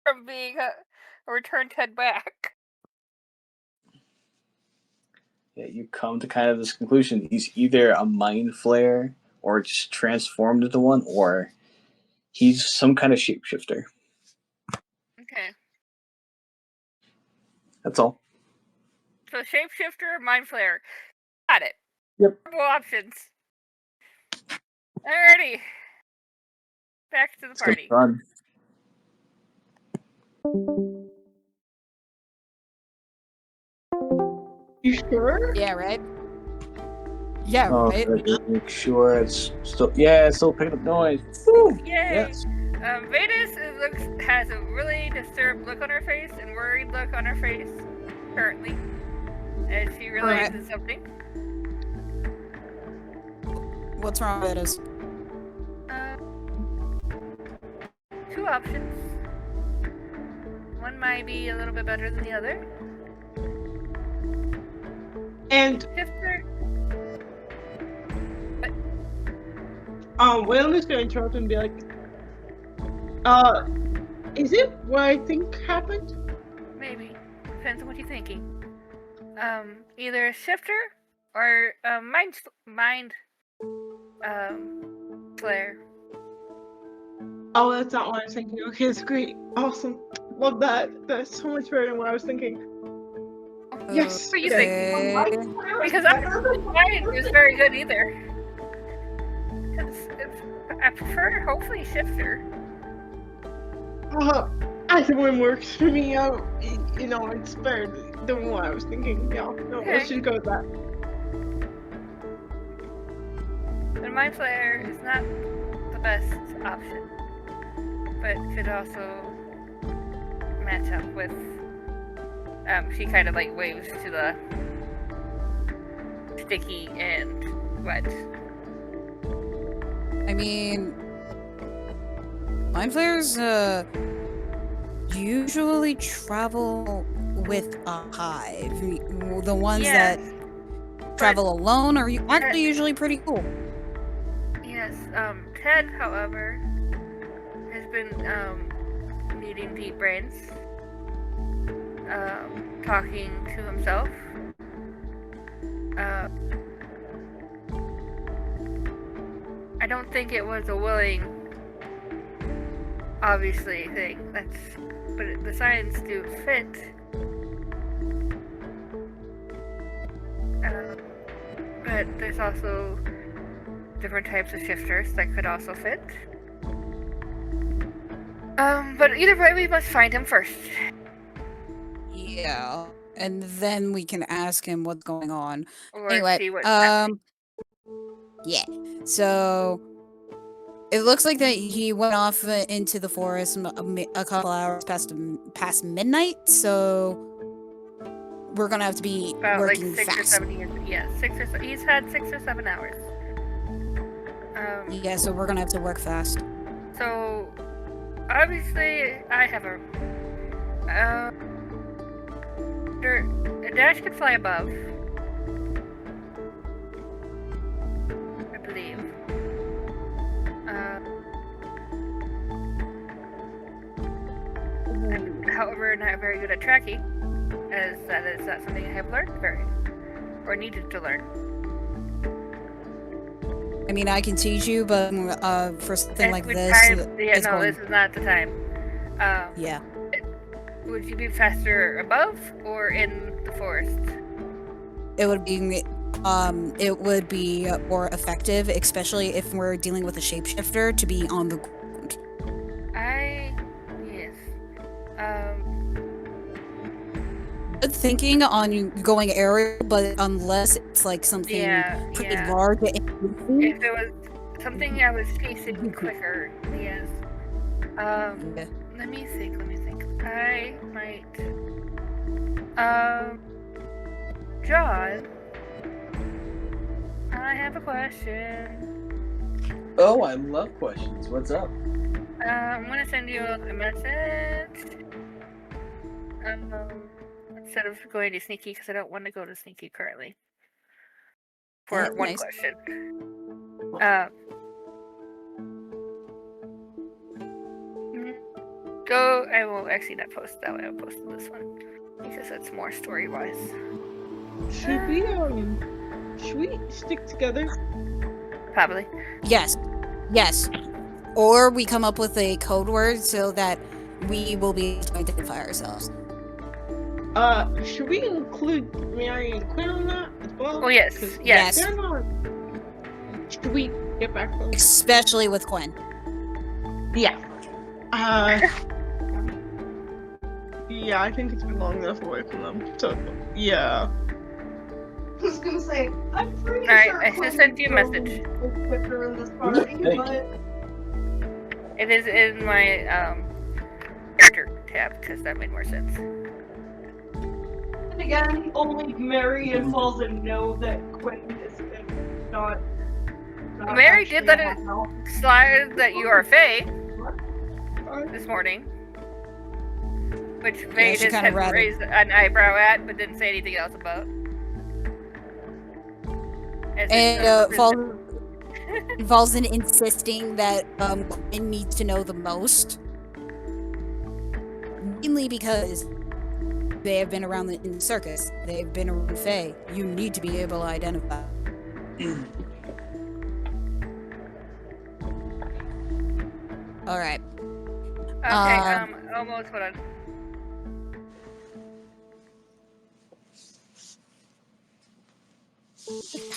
from being a return Ted back. Yeah, you come to kind of this conclusion. He's either a mind flayer or just transformed into one, or he's some kind of shapeshifter. Okay. That's all. So shapeshifter or mind flayer. Got it. Yep. Multiple options. Alrighty. Back to the It's gonna be party. fun. You sure? Yeah, right? Yeah, Oh, right? make sure it's still. Yeah, it's still picking up noise. Woo! Yay! Yes. Vetis has a really disturbed look on her face and worried look on her face currently, as she realizes something. What's wrong with Vetis? Two options. One might be a little bit better than the other. And Shifter. Wylan is gonna interrupt and be like, is it what I think happened? Maybe. Depends on what you're thinking. Either a shifter or a mind flare. Oh, that's not what I was thinking. Okay, that's great. Awesome. Love that. That's so much better than what I was thinking. Yes. What do you Okay. think? Because I don't think mine was very good either. I prefer hopefully shifter. Either one works for me. It's better than what I was thinking. Yeah, no, Okay. let's just go with that. The mind flare is not the best option, but could also match up with. She kind of waves to the sticky and wet. I mean, mind flayers usually travel with a hive. The ones that travel alone are actually usually pretty cool. Yes, Ted, however, has been needing deep brains, talking to himself. I don't think it was a willing, obviously, thing. But the signs do fit. But there's also different types of shifters that could also fit. But either way, we must find him first. Yeah, and then we can ask him what's going on. Or Anyway, see what's happening. yeah. So it looks like that he went off into the forest a couple hours past midnight. So we're gonna have to be About like working 6 fast. or 7 years. Yeah, 6 or 7. He's had 6 or 7 hours. Yeah, so we're gonna have to work fast. So obviously, I have a. A dash could fly above. I believe. However, not very good at tracking, as that is not something I have learned or needed to learn. I mean, I can teach you, but for something like this, this is not the time. Yeah. Would you be faster above or in the forest? It would be more effective, especially if we're dealing with a shapeshifter, to be on the ground. Yes. Good thinking on going aerial, but unless it's like something pretty large. If it was something I was chasing quicker, yes. Let me think. I might. John, I have a question. Oh, I love questions. What's up? I'm gonna send you a message. Instead of going to sneaky, because I don't want to go to sneaky currently. For one question. I will actually not post that one. I'll post this one because that's more story-wise. Should we stick together? Probably. Yes. Or we come up with a code word so that we will be able to identify ourselves. Should we include Marri and Quinn on that as well? Oh yes. Should we get back to them? Especially with Quinn. Yeah. Yeah, I think it's been long enough away from them. So, yeah. I was gonna say, I'm pretty sure. I just sent you a message. Quicker in this party, but it is in my character tab because that made more sense. And again, only Marri and Falzen know that Quinn is not Marri did let it slide that you are Faye this morning. Which Faye just had raised an eyebrow at, but didn't say anything else about. And Falzen insisting that Quinn needs to know the most. Mainly because they have been around in the circus. They've been around Faye. You need to be able to identify. Alright. Okay, almost, hold on.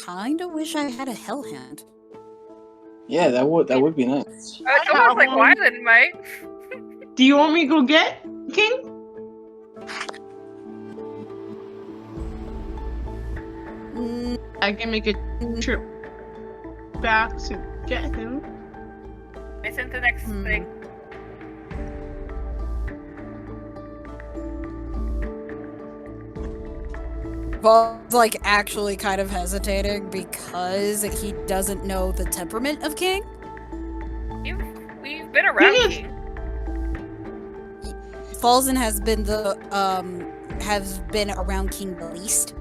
I kinda wish I had a hell hand. Yeah, that would be nice. It's almost like Wylan, right? Do you want me to go get King? I can make a trip back to get him. I sent the next thing. Paul's like actually kind of hesitating because he doesn't know the temperament of King. We've been around King. Falzen has been around King the least.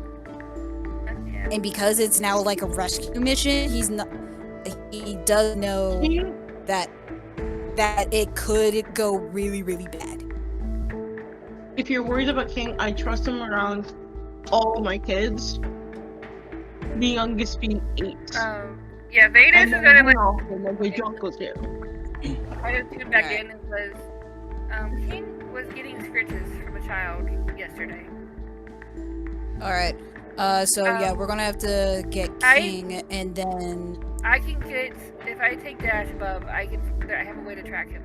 Yeah. And because it's now like a rescue mission, he does know that it could go really, really bad. If you're worried about King, I trust him around all my kids. The youngest being 8. Yeah, Vetis is gonna the junk was here. I just tuned back in and says, King was getting scritches from a child yesterday. Alright. Yeah, we're gonna have to get King and then I can get, if I take dash above, I have a way to track him.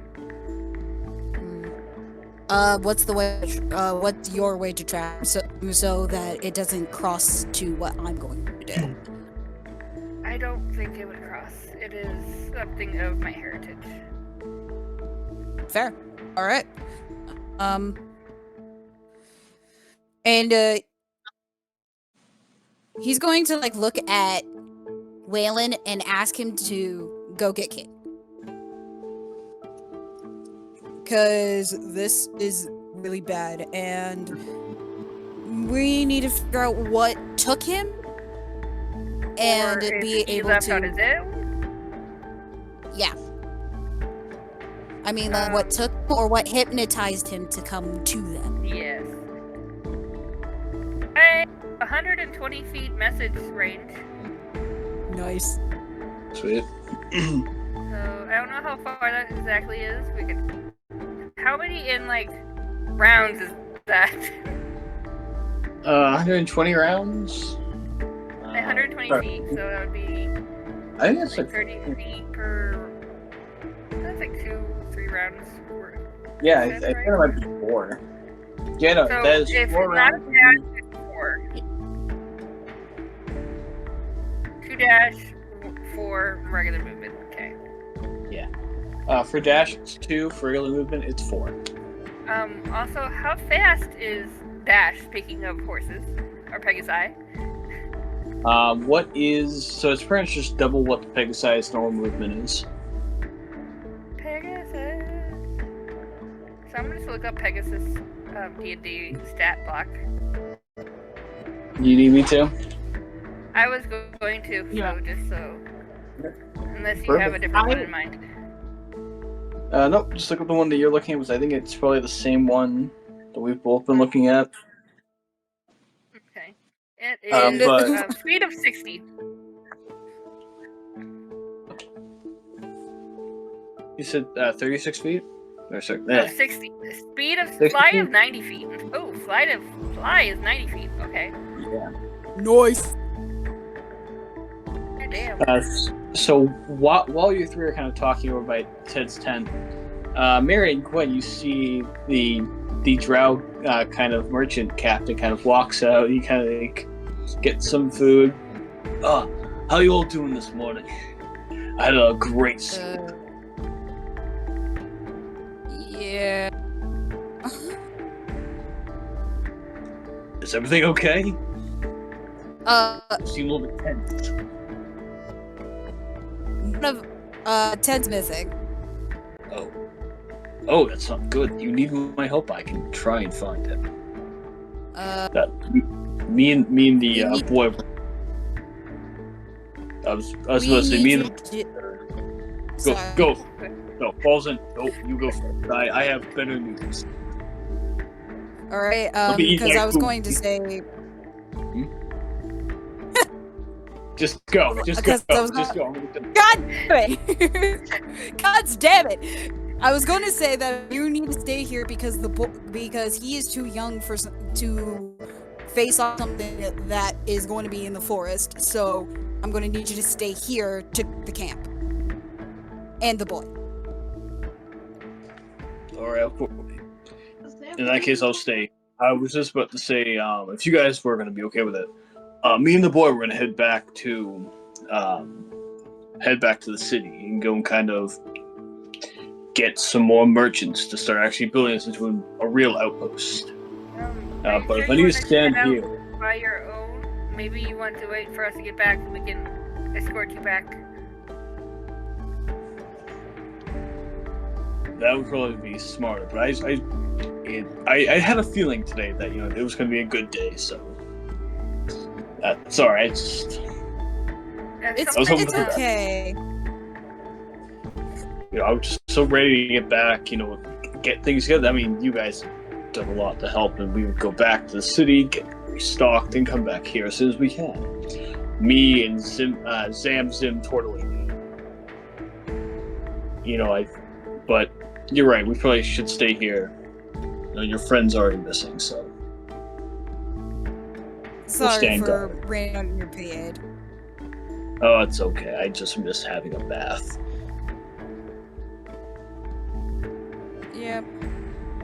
What's your way to track so that it doesn't cross to what I'm going to do? I don't think it would cross. It is something of my heritage. Fair. All right. And he's going to like look at Wylan and ask him to go get Kit. Because this is really bad, and we need to figure out what took him, and or be he able left to. On his own? Yeah. I mean, what took or what hypnotized him to come to them. Yes. 120 feet message range. Nice. Sweet. So I don't know how far that exactly is. We could. How many in like rounds is that? 120 rounds. 120 feet, so that would be. I think that's like 30 feet per. That's like 2-3 rounds. Yeah, I think it might be 4. Yeah, no, so that is if 4 not rounds. a dash, it's 4. 2 dash, 4 regular movement. Okay. Yeah. For dash, it's 2. For regular movement, it's 4. Also, how fast is Dash, speaking of horses, or Pegasi? So it's pretty much just double what the Pegasi's normal movement is. Pegasus. So I'm just look up Pegasus D&D stat block. You need me to? I was going to, Yeah. so just so. Unless you Perfect. have a different one in mind. Nope, just look at the one that you're looking at, because I think it's probably the same one that we've both been looking at. Okay. It is but- speed of 60. You said 36 feet? Or sorry, No, 60. Speed of 60 fly feet? of 90 feet. Oh, fly is 90 feet. Okay. Yeah. Nice. God damn. So while you three are kind of talking over by Ted's tent, Marri and Quinn, you see the drow kind of merchant captain kind of walks out. He kind of like gets some food. Oh, how you all doing this morning? I had a great sleep. Yeah. Is everything okay? You seem a little bit tense. One of Ted's missing. Oh, that's not good. You need my help. I can try and find it. Me and the boy. I was supposed to say me and the go. No, Falzen. No, you go first. I have better news. All right. Because I was going to say. Just go. Just go. Just go. God damn it! God damn it! I was going to say that you need to stay here because because he is too young to face off something that is going to be in the forest. So I'm going to need you to stay here to the camp and the boy. All right. In that case, I'll stay. I was just about to say, if you guys were going to be okay with it, me and the boy were going to head back to the city and go and kind of get some more merchants to start actually building this into a real outpost. But if I need to stand here by your own, maybe you want to wait for us to get back and we can escort you back. That would probably be smarter. But I had a feeling today that it was going to be a good day. So sorry. It's okay. okay. I was just so ready to get back, get things together. I mean, you guys have done a lot to help, and we would go back to the city, get restocked, and come back here as soon as we can. Me and Zim Tortellini. But you're right, we probably should stay here. Your friend's already missing, so. Sorry for raining on your parade. Oh, it's okay. I just miss having a bath. Yep.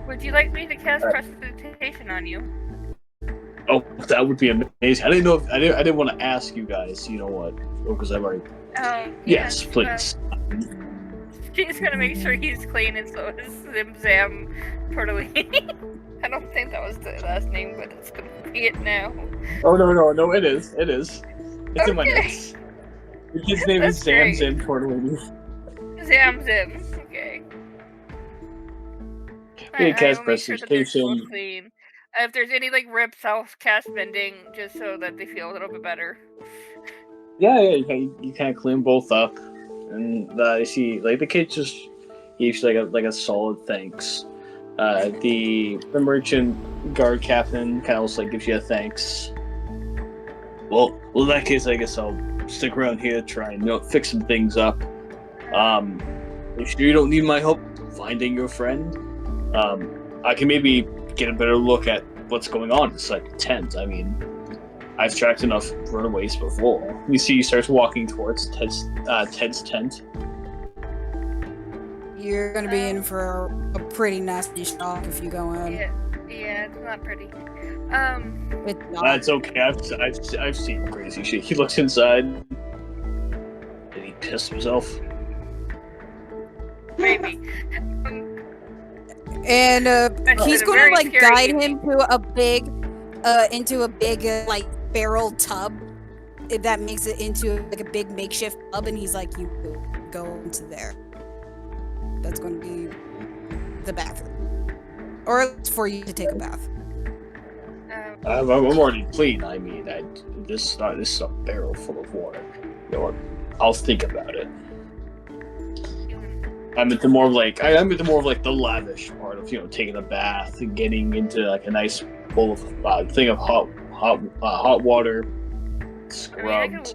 Would you like me to cast prestidigitation on you? Oh, that would be amazing. I didn't know. I didn't want to ask you guys. You know what? Because I've already. Yes, please. She's gonna make sure he's clean, and so is Zim Zam Tortellini. I don't think that was the last name, but it's gonna be it now. Oh no! It is. It's in my notes. Your kid's name is Zam Zim Tortellini. Zam Zim. Okay. We cast I will make sure that they're prestidigitation. both clean. If there's any like rips, I'll cast mending just so that they feel a little bit better. Yeah, you kind of clean both up, and you see, like, the kid just gives you like a solid thanks. The merchant guard captain kind of also gives you a thanks. Well, in that case, I guess I'll stick around here to try and fix some things up. You sure you don't need my help finding your friend? I can maybe get a better look at what's going on inside the tent. I mean, I've tracked enough runaways before. You see, he starts walking towards Ted's tent. You're gonna be in for a pretty nasty shock if you go in. Yeah, it's not pretty. It's not. That's okay. I've seen crazy shit. He looks inside. Did he piss himself? Maybe. And he's gonna like guide him to into a big like barrel tub. If that makes it into like a big makeshift tub, and he's like, you go into there. That's going to be the bathroom, or it's for you to take a bath. I'm already clean. I mean, this is a barrel full of water. You know what? I'll think about it. I'm into more of like the lavish part of taking a bath and getting into like a nice bowl of thing of hot water, scrubbed.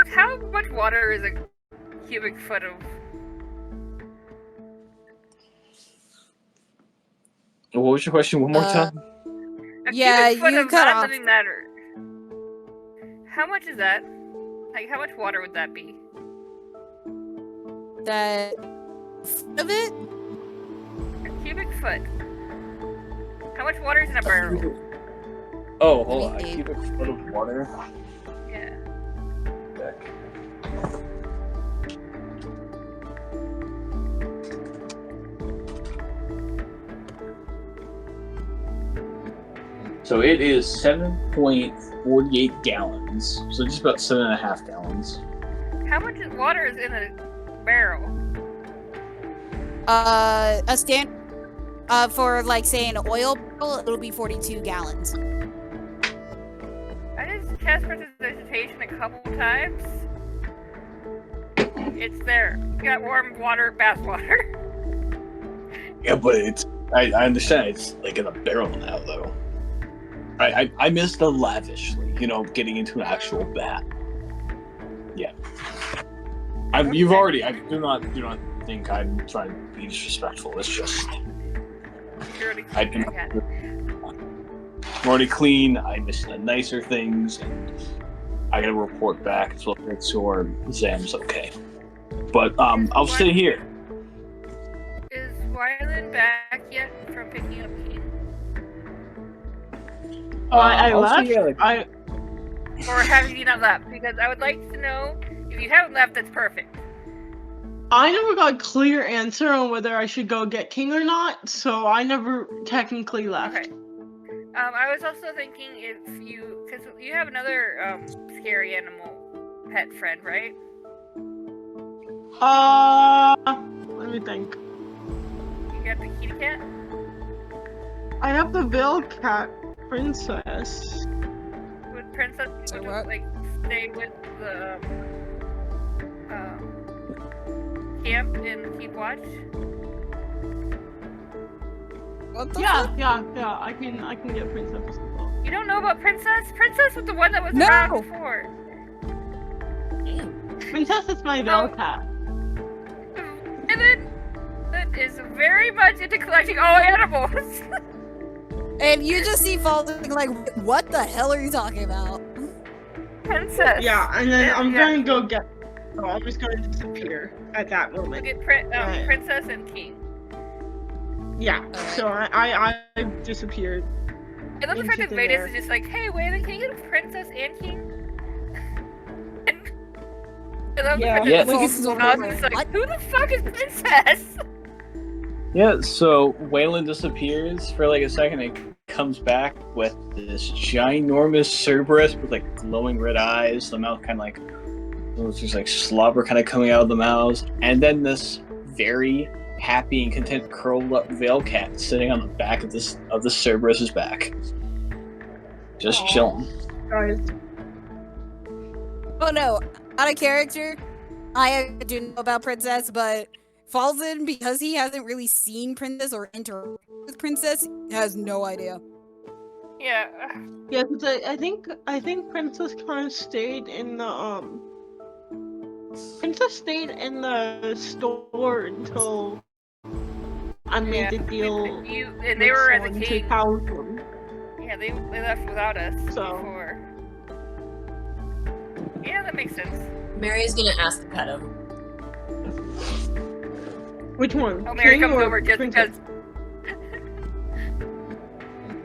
How much water is a cubic foot of? What was your question? One more time. Yeah, you cut off. Matter. How much is that? Like, how much water would that be? That of it? A cubic foot. How much water is in a barrel? Oh, hold on. A cubic foot of water? Yeah. So it is 7.48 gallons. So just about 7.5 gallons. How much water is in a barrel? A stand for like say an oil barrel, it'll be 42 gallons. I just cast prestidigitation a couple times. It's there. You got warm water, bath water. Yeah, but I understand it's like in a barrel now though. I missed the lavishly, getting into an actual bath. Yeah. I do not think I'm trying to be disrespectful. It's just I'm already clean. I missed the nicer things, and I gotta report back to make sure Zam's okay. But I'll stay here. Is Wylan back yet from picking up King? I left. Or have you not left? Because I would like to know if you haven't left. That's perfect. I never got a clear answer on whether I should go get King or not, so I never technically left. Okay. I was also thinking because you have another scary animal pet friend, right? Let me think. You got the kitty cat? I have the Veil Cat Princess. Would Princess stay with the camp and keep watch? Yeah. I can get Princess as well. You don't know about Princess? Princess was the one that was around before. Princess is my Veil Cat. And then that is very much into collecting all animals. And you just see Falzen like, what the hell are you talking about? Princess. Yeah, and then I'm going to go get. Oh, I'm just going to disappear at that moment. Look at Princess and King. Yeah. So I disappeared. I love the fact that Vetis is just like, hey, Wylan, can you get a princess and king? I love the fact that Falzen's like, who the fuck is princess? Yeah, so Wylan disappears for like a second and comes back with this ginormous Cerberus with like glowing red eyes, the mouth kind of like, there's like slobber kind of coming out of the mouth, and then this very happy and content curled up Veil cat sitting on the back of the Cerberus's back. Just chilling. Guys. Oh no, out of character, I do know about Princess, but Falzen, because he hasn't really seen Princess or interacted with Princess, has no idea. Yeah. Yeah, because I think Princess kind of stayed in the Princess stayed in the store until I made the deal. And they were at the king. Yeah, they left without us before. Yeah, that makes sense. Mary's gonna ask to pet him. Which one? Oh, Mary comes over just because.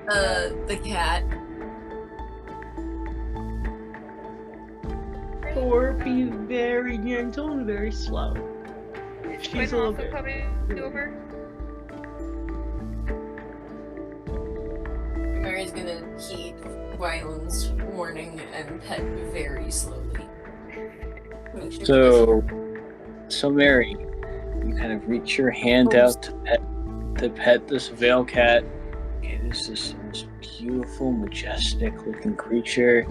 The cat. Or be very gentle and very slow. She's a little bit. Over? Mary's gonna heed Wylan's warning and pet very slowly. So Mary, you kind of reach your hand out to pet this Veil cat. Okay, this is the most beautiful, majestic looking creature.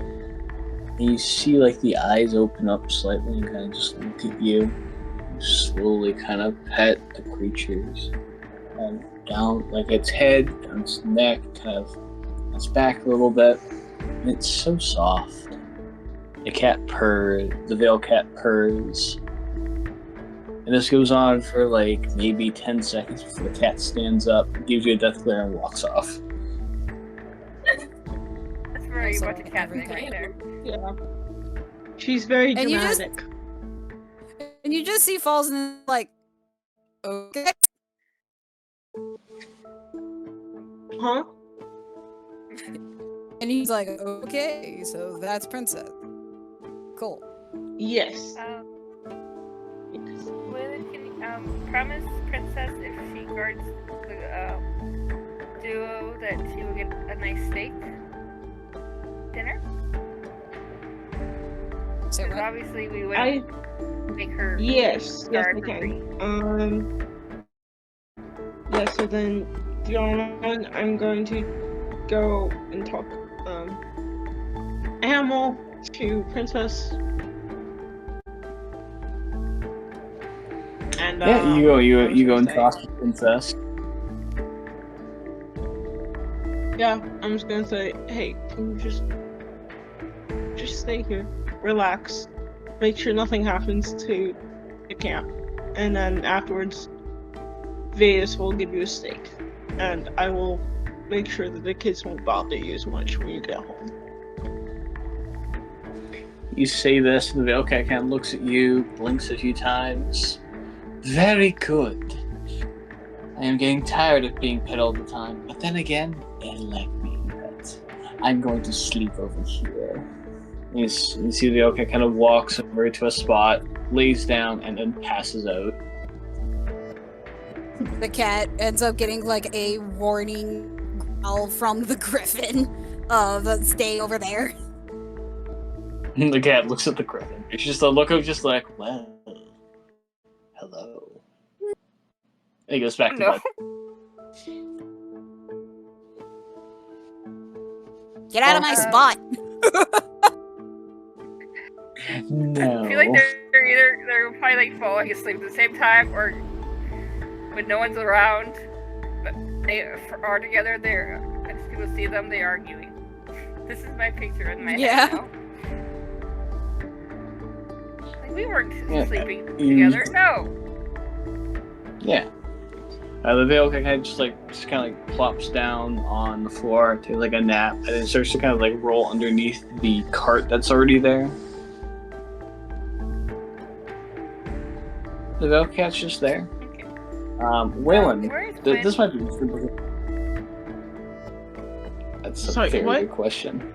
And you see like the eyes open up slightly and kind of just look at you. You slowly kind of pet the creatures. And down like its head, down its neck, kind of its back a little bit. And it's so soft. The Veil cat purrs. And this goes on for like maybe 10 seconds before the cat stands up, gives you a death glare, and walks off. That's where you watch a cat thing right there. Yeah. She's very dramatic. And you just see Falzen like, okay. Huh? And he's like, okay, so that's Princess. Cool. Yes. Yes. Wylan can promise Princess if she guards the duo that she will get a nice steak dinner. So obviously we wouldn't make her. Yes, I can. Yeah. So then, John, I'm going to go and talk animal to Princess. And you go and talk to Princess. Yeah, I'm just gonna say, hey, can you just stay here, relax, make sure nothing happens to the camp, and then afterwards, Vetis will give you a steak, and I will make sure that the kids won't bother you as much when you get home. You say this, and the Veil cat kind of looks at you, blinks a few times. Very good. I am getting tired of being pet all the time, but then again, they like being pet. I'm going to sleep over here. You see the Veil cat kind of walks over to a spot, lays down, and then passes out. The cat ends up getting like a warning growl from the griffin of stay over there. The cat looks at the griffin. It's just a look of just like, well, hello. And he goes back to bed. Get out of my spot! No. I feel like they're probably like falling asleep at the same time, or when no one's around, but they are together. As people see them, they're arguing. This is my picture in my head now. Like, we weren't sleeping together. No. Yeah. The Veil kind of just kind of plops down on the floor, takes like a nap, and then starts to kind of like roll underneath the cart that's already there. The Veil cat's just there. Okay. Wylan, this might be. That's a very good question.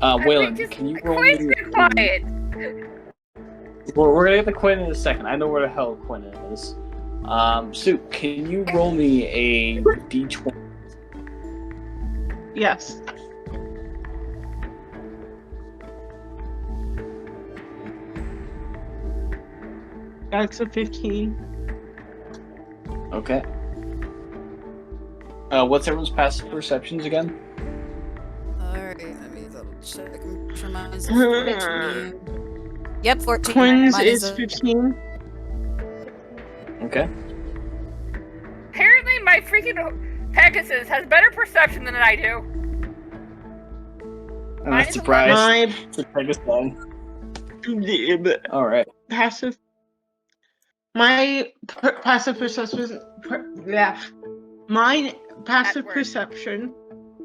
Wylan, can you roll me? Quiet. We're gonna get the Quinn in a second. I know where the hell Quinn is. Sue, can you roll me a d20? Yes. That's a 15. Okay. What's everyone's passive perceptions again? Alright, let me double check. Mine's 14. Yep, 14. Quinn's is 15. Okay. Apparently, my freaking Pegasus has better perception than I do. I'm not surprised. All right. Passive. My passive perception. My passive perception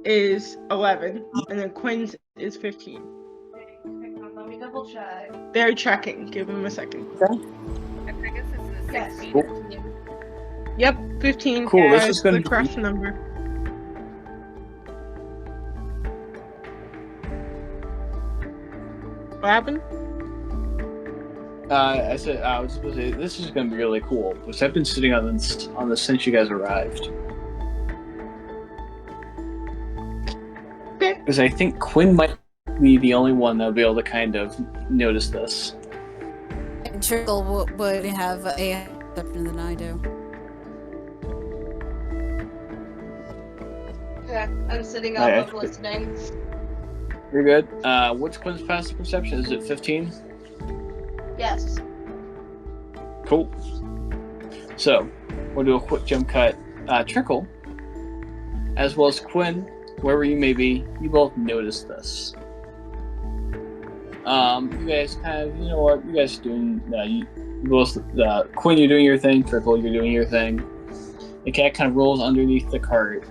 is 11, and then Quinn's is 15. Let me double check. They're checking. Give them a second. Okay. My Pegasus is 16. Cool. Yep, 15. Cool. This is the going correct number. What happened? I said I was supposed to say this is going to be really cool because I've been sitting on this since you guys arrived. Okay. Because I think Quinn might be the only one that'll be able to kind of notice this. And Trickle would have a perception than I do. Yeah, I'm sitting up, I'm listening. You're good. What's Quinn's passive perception? Is it 15? Yes. Cool. So, we'll do a quick jump cut. Trickle, as well as Quinn, wherever you may be, you both notice this. You guys kind of, you know what, you guys are doing, you both, Quinn, you're doing your thing, Trickle, you're doing your thing. The cat kind of rolls underneath the cart.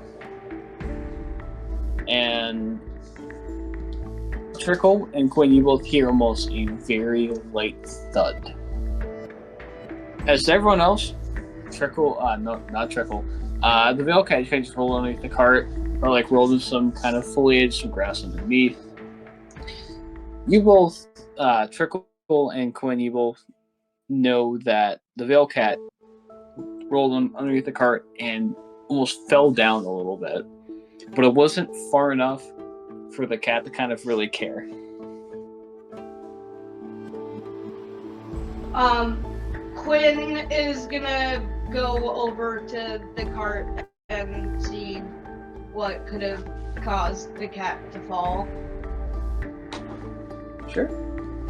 And Trickle and Quinn, you both hear almost a very light thud. As to everyone else, Trickle, no, not Trickle, the Veil Cat kind of just rolled underneath the cart, or like rolled in some kind of foliage, some grass underneath. You both, Trickle and Quinn, you both know that the Veil Cat rolled underneath the cart and almost fell down a little bit. But it wasn't far enough for the cat to kind of really care. Quinn is gonna go over to the cart and see what could have caused the cat to fall. Sure.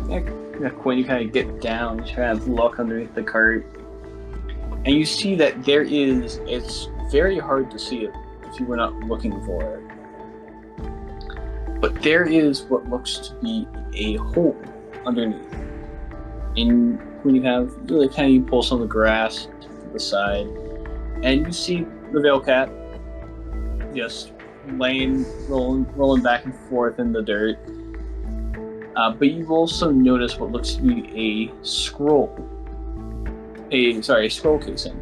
Yeah, Quinn, you kind of get down, you kind of look underneath the cart, and you see that it's very hard to see it if you were not looking for it. But there is what looks to be a hole underneath. And when you pull some of the grass to the side, and you see the Veil Cat just rolling back and forth in the dirt. But you've also noticed what looks to be a scroll casing.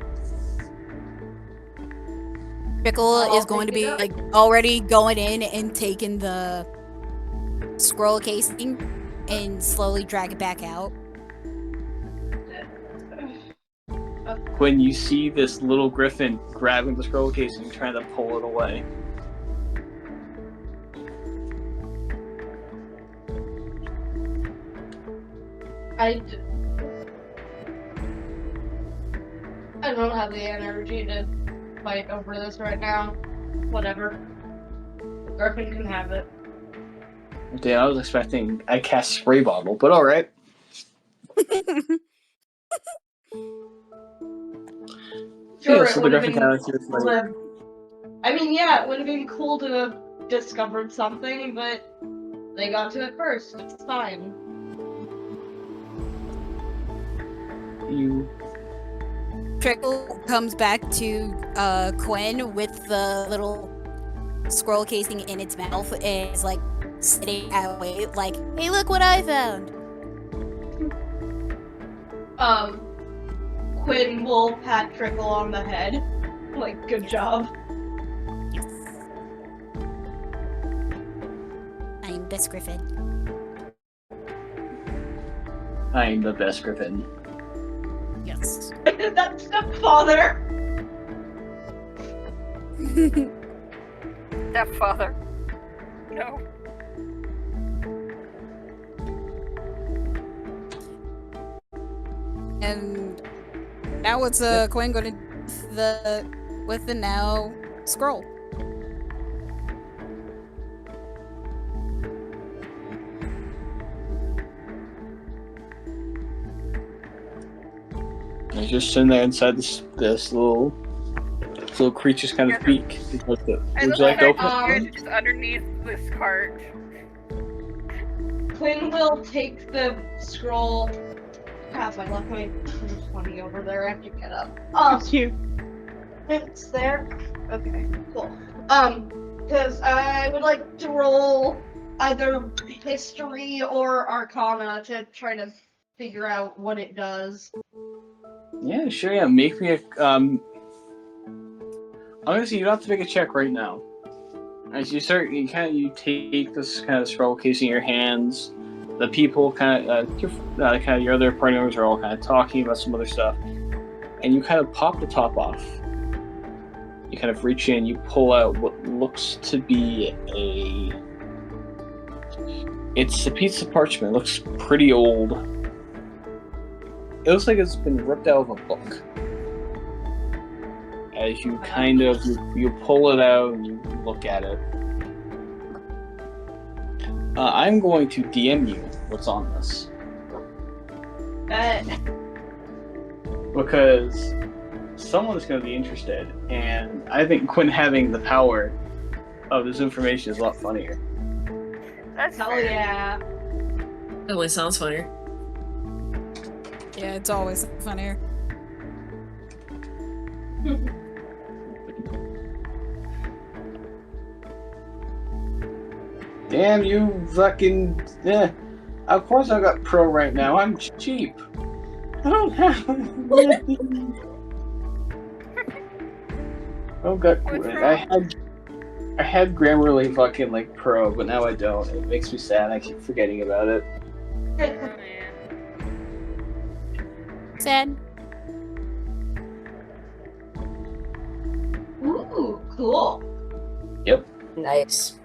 Trickle is going to be like already going in and taking the scroll casing and slowly drag it back out. When you see this little griffin grabbing the scroll casing, trying to pull it away. I don't have the energy to fight over this right now. Whatever. Griffin can have it. Okay, I was expecting I cast spray bottle, but alright. Sure, yeah, so it would have been cool. I mean, yeah, it would have been cool to have discovered something, but they got to it first. It's fine. Trickle comes back to Quinn with the little scroll casing in its mouth and is like sitting at a wait, like, hey, look what I found. Quinn will pat Trickle on the head. Like, good job. Yes. I'm best Griffin. I'm the best Griffin. Yes. That's stepfather. Stepfather. No. And now it's Quinn going with the now scroll. I was just sitting there inside this little creature's kind of beak. Would you like to open it? Just underneath this cart. Quinn will take the scroll. Crap, I left my money over there. I have to get up. It's you. It's there. Okay, cool. Because I would like to roll either history or arcana to try to figure out what it does. Yeah, sure. Yeah, make me a. Honestly, you don't have to make a check right now. As you start, you take this kind of scroll case in your hands. The people kind of your other party members are all kind of talking about some other stuff, and you kind of pop the top off. You kind of reach in, you pull out what looks to be it's a piece of parchment. It looks pretty old. It looks like it's been ripped out of a book. As you kind of you pull it out and you look at it. I'm going to DM you what's on this. Because someone's going to be interested, and I think Quinn having the power of this information is a lot funnier. That's Hell fair. yeah. It only sounds funnier. Yeah, it's always funnier. Damn you fucking... Yeah. Of course I got pro right now. I'm cheap. I don't have... Oh god, I had Grammarly fucking like pro, but now I don't. It makes me sad. I keep forgetting about it. Oh, man. Sad. Ooh, cool. Yep. Nice.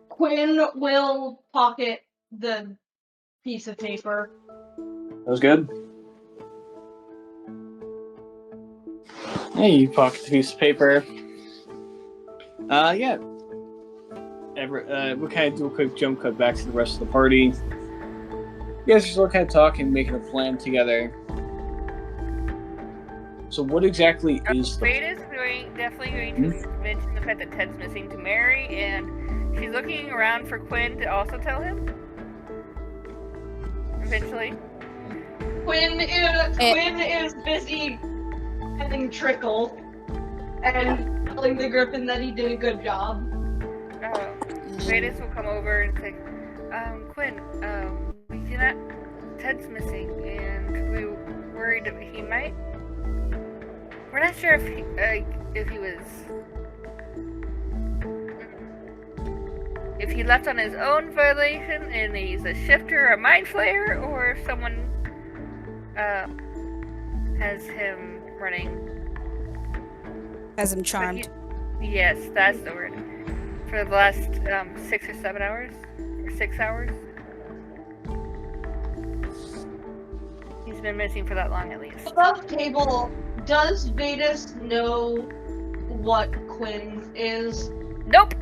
Quinn will pocket the piece of paper. That was good. Hey, you pocket the piece of paper. Yeah. We'll kind of do a quick jump cut back to the rest of the party. You guys are still kind of talking, making a plan together. So what exactly is the... Vetis is definitely going to mention the fact that Ted's missing to Marri, and she's looking around for Quinn to also tell him. Eventually. Quinn is busy having Trickle and telling the Griffin that he did a good job. Vetis will come over and say, Quinn, we see that Ted's missing, and we were worried that he might. We're not sure if he left on his own violation and he's a shifter or a mind flayer, or if someone has him running. Has him charmed. Yes, that's the word. For the last 6 or 7 hours, or 6 hours. He's been missing for that long, at least. Above table, does Vetis know what Quinn is? Nope.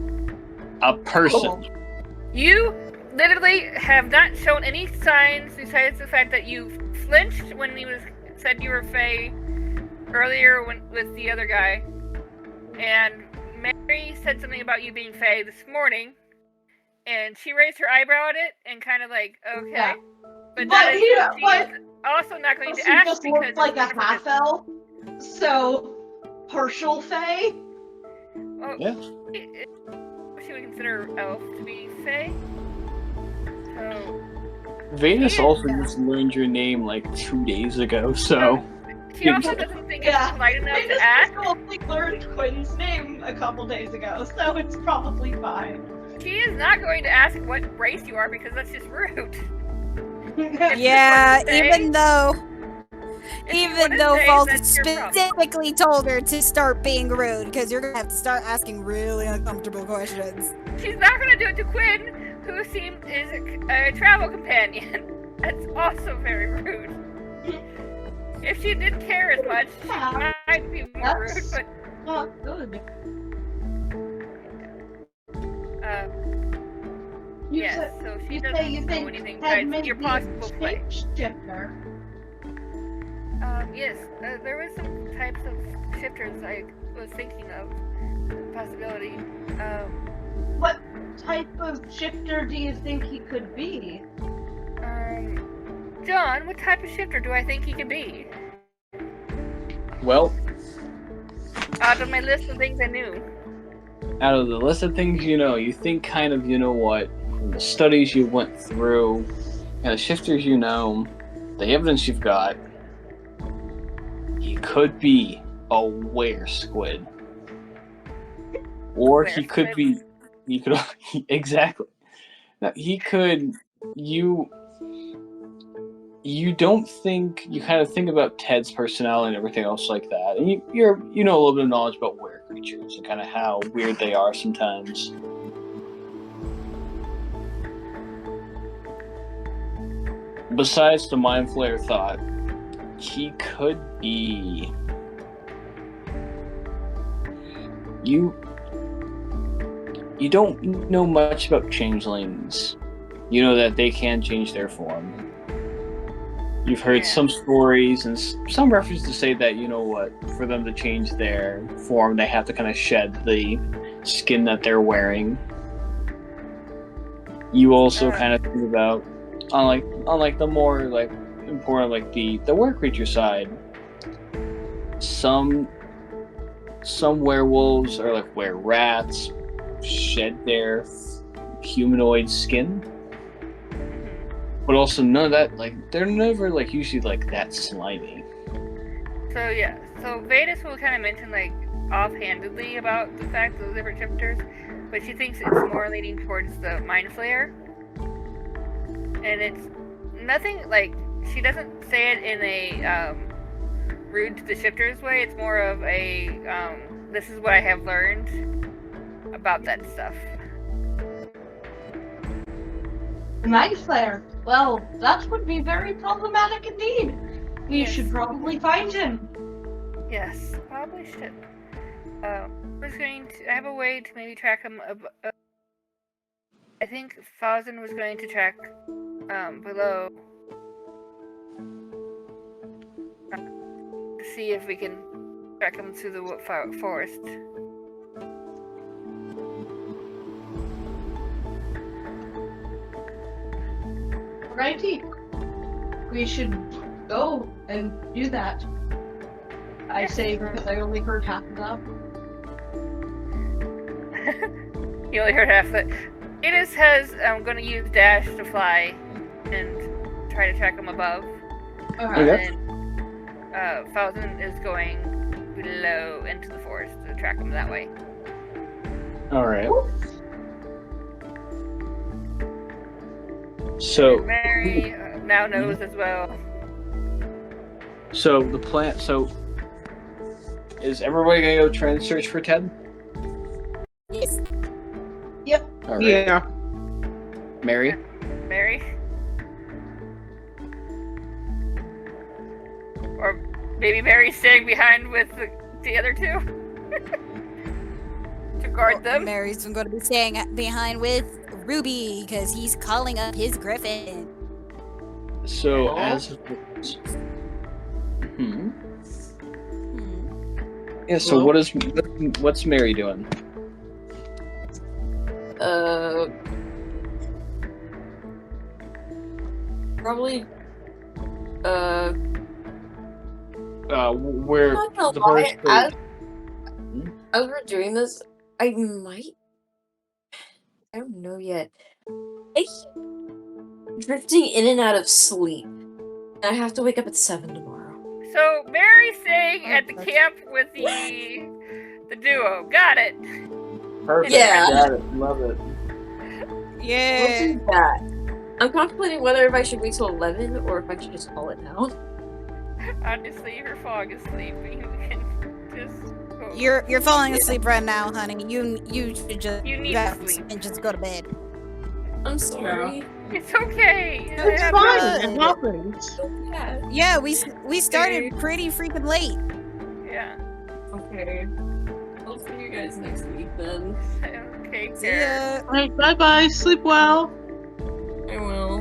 A person. Cool. You literally have not shown any signs besides the fact that you flinched when he said you were Fae earlier with the other guy, and Marri said something about you being Fae this morning, and she raised her eyebrow at it and kind of like, okay, Yeah. but But also not going to she ask just because looks like a it's none of her half-elf, so partial Fae. business. Well, Yeah. She would consider elf to be Fae, so Vetis also just learned your name like 2 days ago, so. She also doesn't think it's polite enough to ask. Vetis only learned Quinn's name a couple days ago, so it's probably fine. She is not going to ask what race you are because that's just rude. Yeah, even though Falzen specifically told her to start being rude, because you're gonna have to start asking really uncomfortable questions. She's not gonna do it to Quinn, who is a travel companion. That's also very rude. If she didn't care as much, she might be more rude, but not good. Yes, so she doesn't know anything besides your possible play. Shapeshifter. Yes, there was some types of shifters I was thinking of. Possibility. What type of shifter do you think he could be? John, what type of shifter do I think he could be? Well, out of my list of things I knew. Out of the list of things you know, you think kind of, you know what, from the studies you went through, and the shifters you know, the evidence you've got, he could be a were-squid. Or he could be, exactly. Now, he could, you don't think, you kind of think about Ted's personality and everything else like that, and you know a little bit of knowledge about were creatures and kind of how weird they are sometimes. Besides the mind flare thought, he could be, you don't know much about changelings. You know that they can change their form. You've heard some stories and some references to say that, you know what, for them to change their form, they have to kind of shed the skin that they're wearing. You also kind of think about, unlike the more like important, like the were creature side, some werewolves or like were rats shed their humanoid skin. But also none of that, like, they're never, like, usually, like, that slimy. So, yeah. So, Vetis will kind of mention, like, offhandedly about the fact of those different shifters, but she thinks it's more leaning towards the Mind Flayer. And it's nothing, like, she doesn't say it in a, rude to the shifters way. It's more of a, this is what I have learned about that stuff. Mind Flayer. Well, that would be very problematic indeed. We should probably find him. Yes, probably should. I have a way to maybe track him. I think Falzen was going to track below to see if we can track him through the forest. Righty. We should go and do that. I say because I only heard half of that. You only heard half of it. Vetis has going to use Dash to fly and try to track him above. Okay. And then Falzen is going below into the forest to track him that way. Alright. So Marri now knows as well. So the plan. So is everybody gonna go try and search for Ted? Yes. Yep. All right. Yeah. Marri. Marri. Or maybe Marri's staying behind with the other two to guard them. Marri's going to be staying behind with Ruby because he's calling up his griffin. So as yeah, so what's Marri doing? Probably where the birds as we're doing this, I might, I don't know yet. drifting in and out of sleep. And I have to wake up at 7 tomorrow. So Marri's staying at the camp with the duo. Got it. Perfect. Yeah. Got it. Love it. Yeah. We'll do that. I'm contemplating whether if I should wait till 11 or if I should just call it now. Honestly, her fog is sleeping. You can just go. You're falling asleep right now, honey. You should just You need to sleep. and just go to bed. I'm sorry. It's okay. It's fine. It happens. Yeah, we started pretty freaking late. Yeah. Okay. I'll see you guys next week then. Okay, See ya. Alright, bye-bye. Sleep well. I will.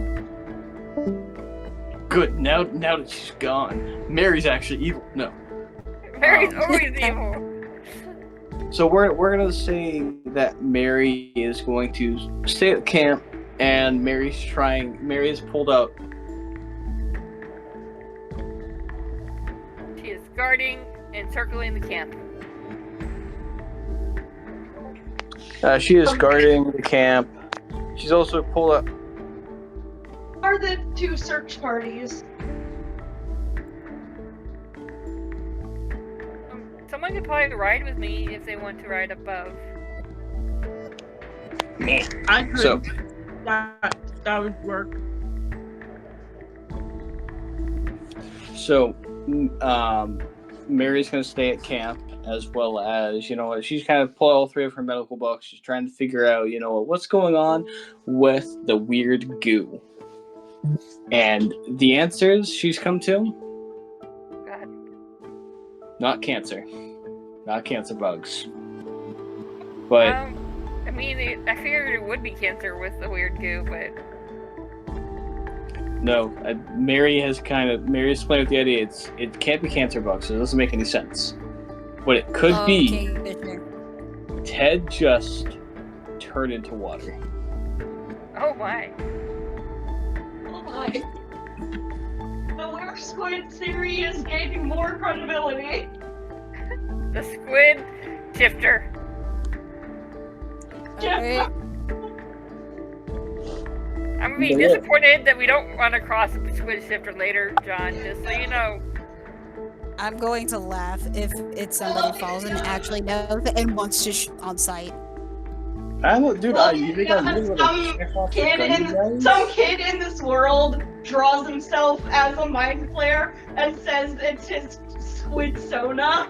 Good. Now that she's gone, Mary's actually evil. No. Mary's always evil. So we're gonna say that Marri is going to stay at camp, and Marri has pulled out. She is guarding and circling the camp. She is guarding the camp. She's also pulled out. Are the two search parties? Someone could probably ride with me if they want to ride above. I could. So That would work. So, Mary's going to stay at camp, as well as, she's kind of pulled all three of her medical books. She's trying to figure out, what's going on with the weird goo. And the answers she's come to, God. not cancer. Not cancer bugs. But, I figured it would be cancer with the weird goo, but no, Marri explained with the idea it can't be cancer bugs, so it doesn't make any sense. What it could be, Ted just turned into water. oh my. Oh my. The We're Squid theory is gaining more credibility. The squid shifter. Alright. I'm gonna be disappointed that we don't run across a squid shifter later, John, just so you know. I'm going to laugh if it's somebody Falzen actually knows and wants to shoot on site. I don't, dude. You think I'm Some kid in this world draws himself as a mind flayer and says it's his squid sona.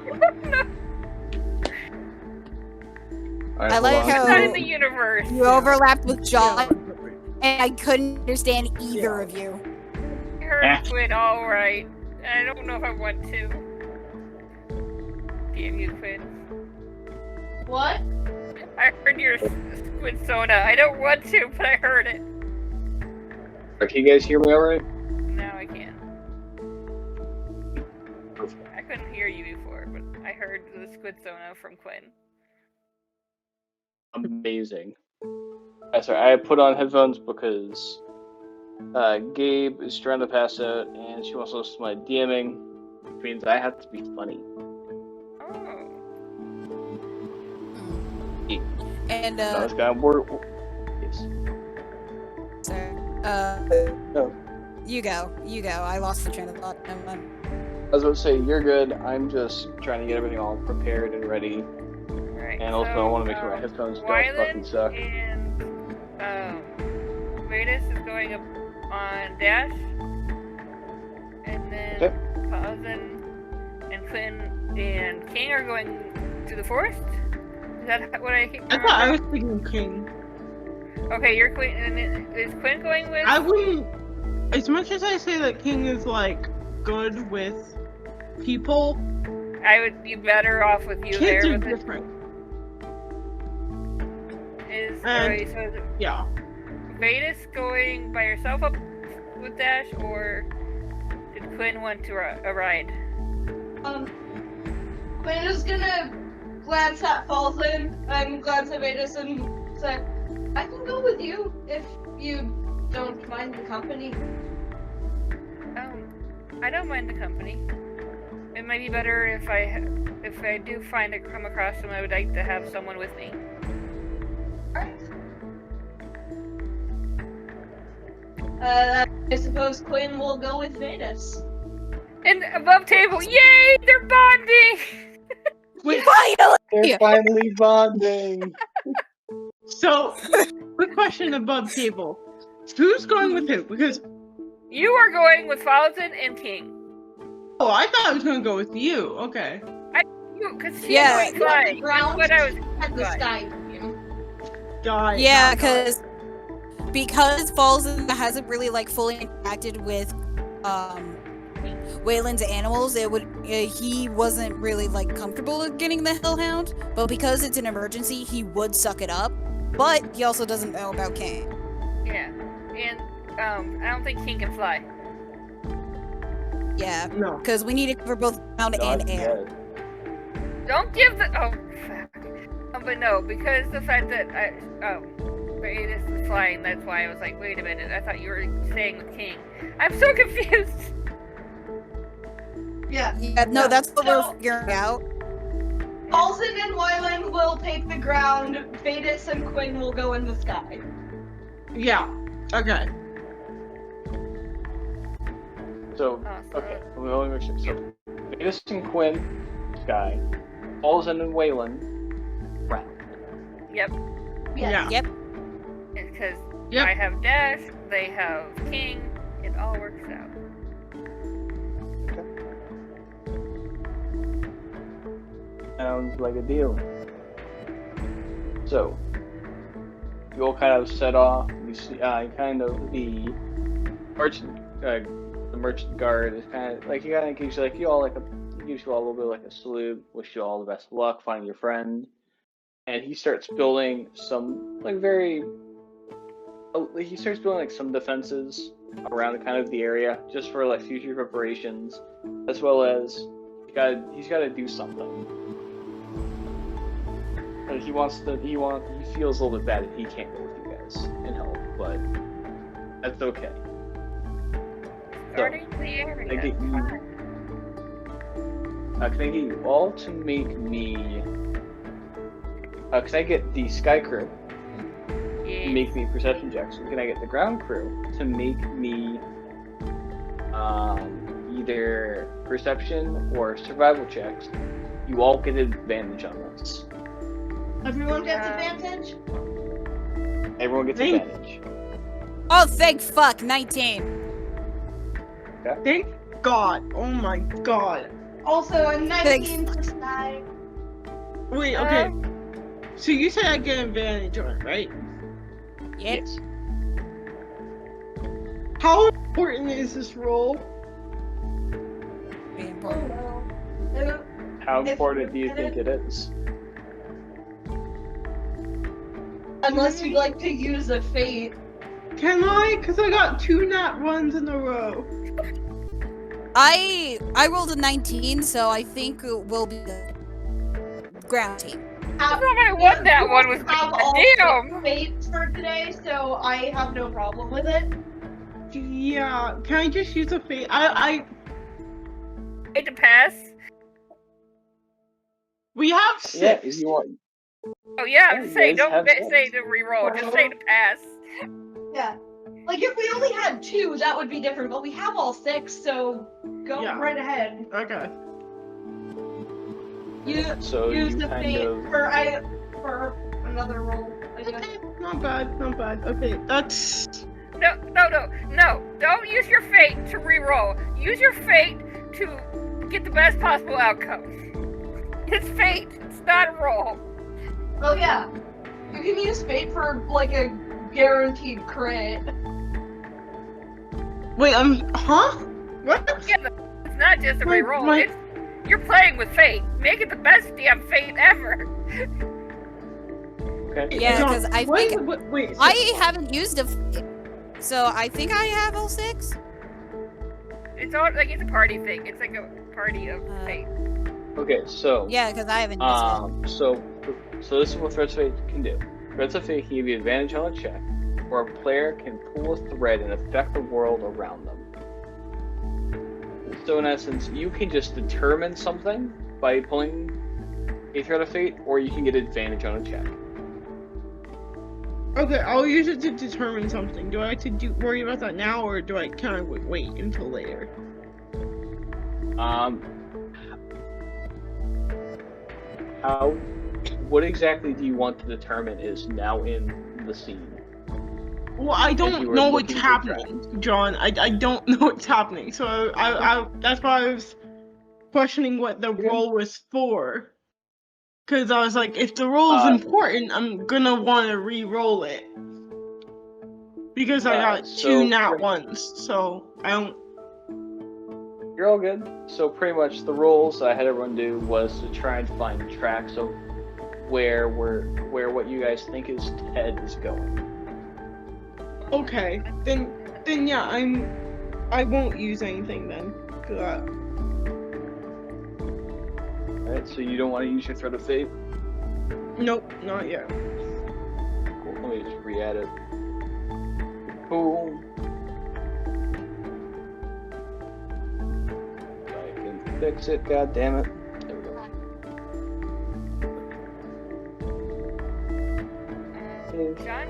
Right, I like how Not in the universe. you overlapped with John, and I couldn't understand either of you. You're squid, alright. I don't know if I want to. Damn you, Quinn. What? I heard your squid soda. I don't want to, but I heard it. Can you guys hear me alright? Now I can. I couldn't hear you before, but I heard the squid soda from Quinn. Amazing. Sorry, I put on headphones because Gabe is trying to pass out, and she wants to listen to my DMing, which means I have to be funny. Oh. And So it's kind of yes. sorry. No. You go. I lost the train of thought. Never mind. I was about to say, you're good. I'm just trying to get everything all prepared and ready. Right, And also, I want to make sure my headphones don't Wylan fucking suck. and Vetis is going up on Dash, and then Falzen and Quinn and King are going to the forest. Is that what I hear? I thought I was thinking King. Okay, you're Quinn. And is Quinn going with? I wouldn't. As much as I say that King is like good with people, I would be better off with you kids there. are With different. Yeah. Vetis going by herself up with Dash, or did Quinn want to a ride? Quinn is gonna glance at Falzen and glance at Vetis and say, I can go with you if you don't mind the company. I don't mind the company. It might be better if I do come across someone, I would like to have someone with me. Alright. I suppose Quinn will go with Vetis. And above table, yay! They're bonding. Wait, They're finally bonding. so, quick question above table. Who's going with who? Because you are going with Falzen and King. Oh, I thought I was going to go with you. Okay. Because she's going flying. Ground What I was at the sky. Yeah, because Falzen hasn't really like fully interacted with Wylan's animals, he wasn't really like comfortable with getting the Hellhound, but because it's an emergency, he would suck it up. But he also doesn't know about King. Yeah, and I don't think King can fly. Yeah, no, because we need it for both ground and air. Don't give the but no, because the fact that Vetis is flying, that's why I was like, wait a minute, I thought you were staying with King. I'm so confused. Yeah. No, that's what we're figuring out. Falzen and Wylan will take the ground. Vetis and Quinn will go in the sky. Yeah. Okay. So, okay, let me make sure. So, Vetis and Quinn, sky. Falzen and Wylan, ground. Yep. Yeah. Yep. Because I have Dash, they have King, it all works out. Sounds like a deal. So, you all kind of set off. You see, kind of the merchant guard is kind of like he kind of gives you like you all like gives you all a little bit like a salute, wish you all the best of luck finding your friend, and he starts building some some defenses around kind of the area just for like future preparations, as well as he's got to do something. But he feels a little bit bad that he can't go with you guys and help, but that's okay. Starting the area. Can I get you all to make me? Can I get the sky crew to make me perception checks? Can I get the ground crew to make me either perception or survival checks? You all get advantage on this. Everyone gets advantage? Everyone gets advantage. Oh, thank fuck, 19. Okay. Thank God. Oh my God. Also, a 19 plus 9. Wait, okay. So you said I get advantage on it, right? Yes. How important is this roll? Very important. How important do you think it is? Unless you'd like to use a fate. Can I? Because I got 2 nat ones in a row. I rolled a 19, so I think it will be the ground team. I thought I won that one with damn fates for today, so I have no problem with it. Yeah, can I just use a fate? Hate to pass. We have 6. Yeah, if you want. Oh yeah, I'm saying don't say to reroll, just say to pass. Yeah. Like if we only had 2, that would be different, but we have all 6, so go right ahead. Okay. Use the fate for another roll. Okay, not bad. Okay, that's... No, don't use your fate to reroll. Use your fate to get the best possible outcome. It's fate, it's not a roll. Oh yeah. You can use fate for like a guaranteed crit. Wait, huh? What? Yeah, it's not just a reroll. You're playing with fate. Make it the best damn fate ever. Okay. Yeah, because I think I haven't used a fate, so I think I have all 6. It's all like it's a party thing. It's like a party of fate. Okay, so yeah, because I haven't used it. So this is what Threats of Fate can do. Threats of Fate can give you advantage on a check, or a player can pull a thread and affect the world around them. So in essence, you can just determine something by pulling a thread of fate, or you can get advantage on a check. Okay, I'll use it to determine something. Do I have to worry about that now, or do I kind of wait until later? What exactly do you want to determine is now in the scene? Well, I don't know what's happening, John. I don't know what's happening, so I that's why I was questioning what the roll was for. Because I was like, if the roll is important, I'm gonna want to re-roll it. Because I got two nat ones, so I don't... You're all good. So pretty much the rolls I had everyone do was to try and find tracks of where what you guys think is Ted is going. Okay, then yeah, I won't use anything then for that. Alright, so you don't want to use your Thread of Fate? Nope, not yet. Cool, let me just re-add it. Cool. I can fix it, god damn it. There we go. John,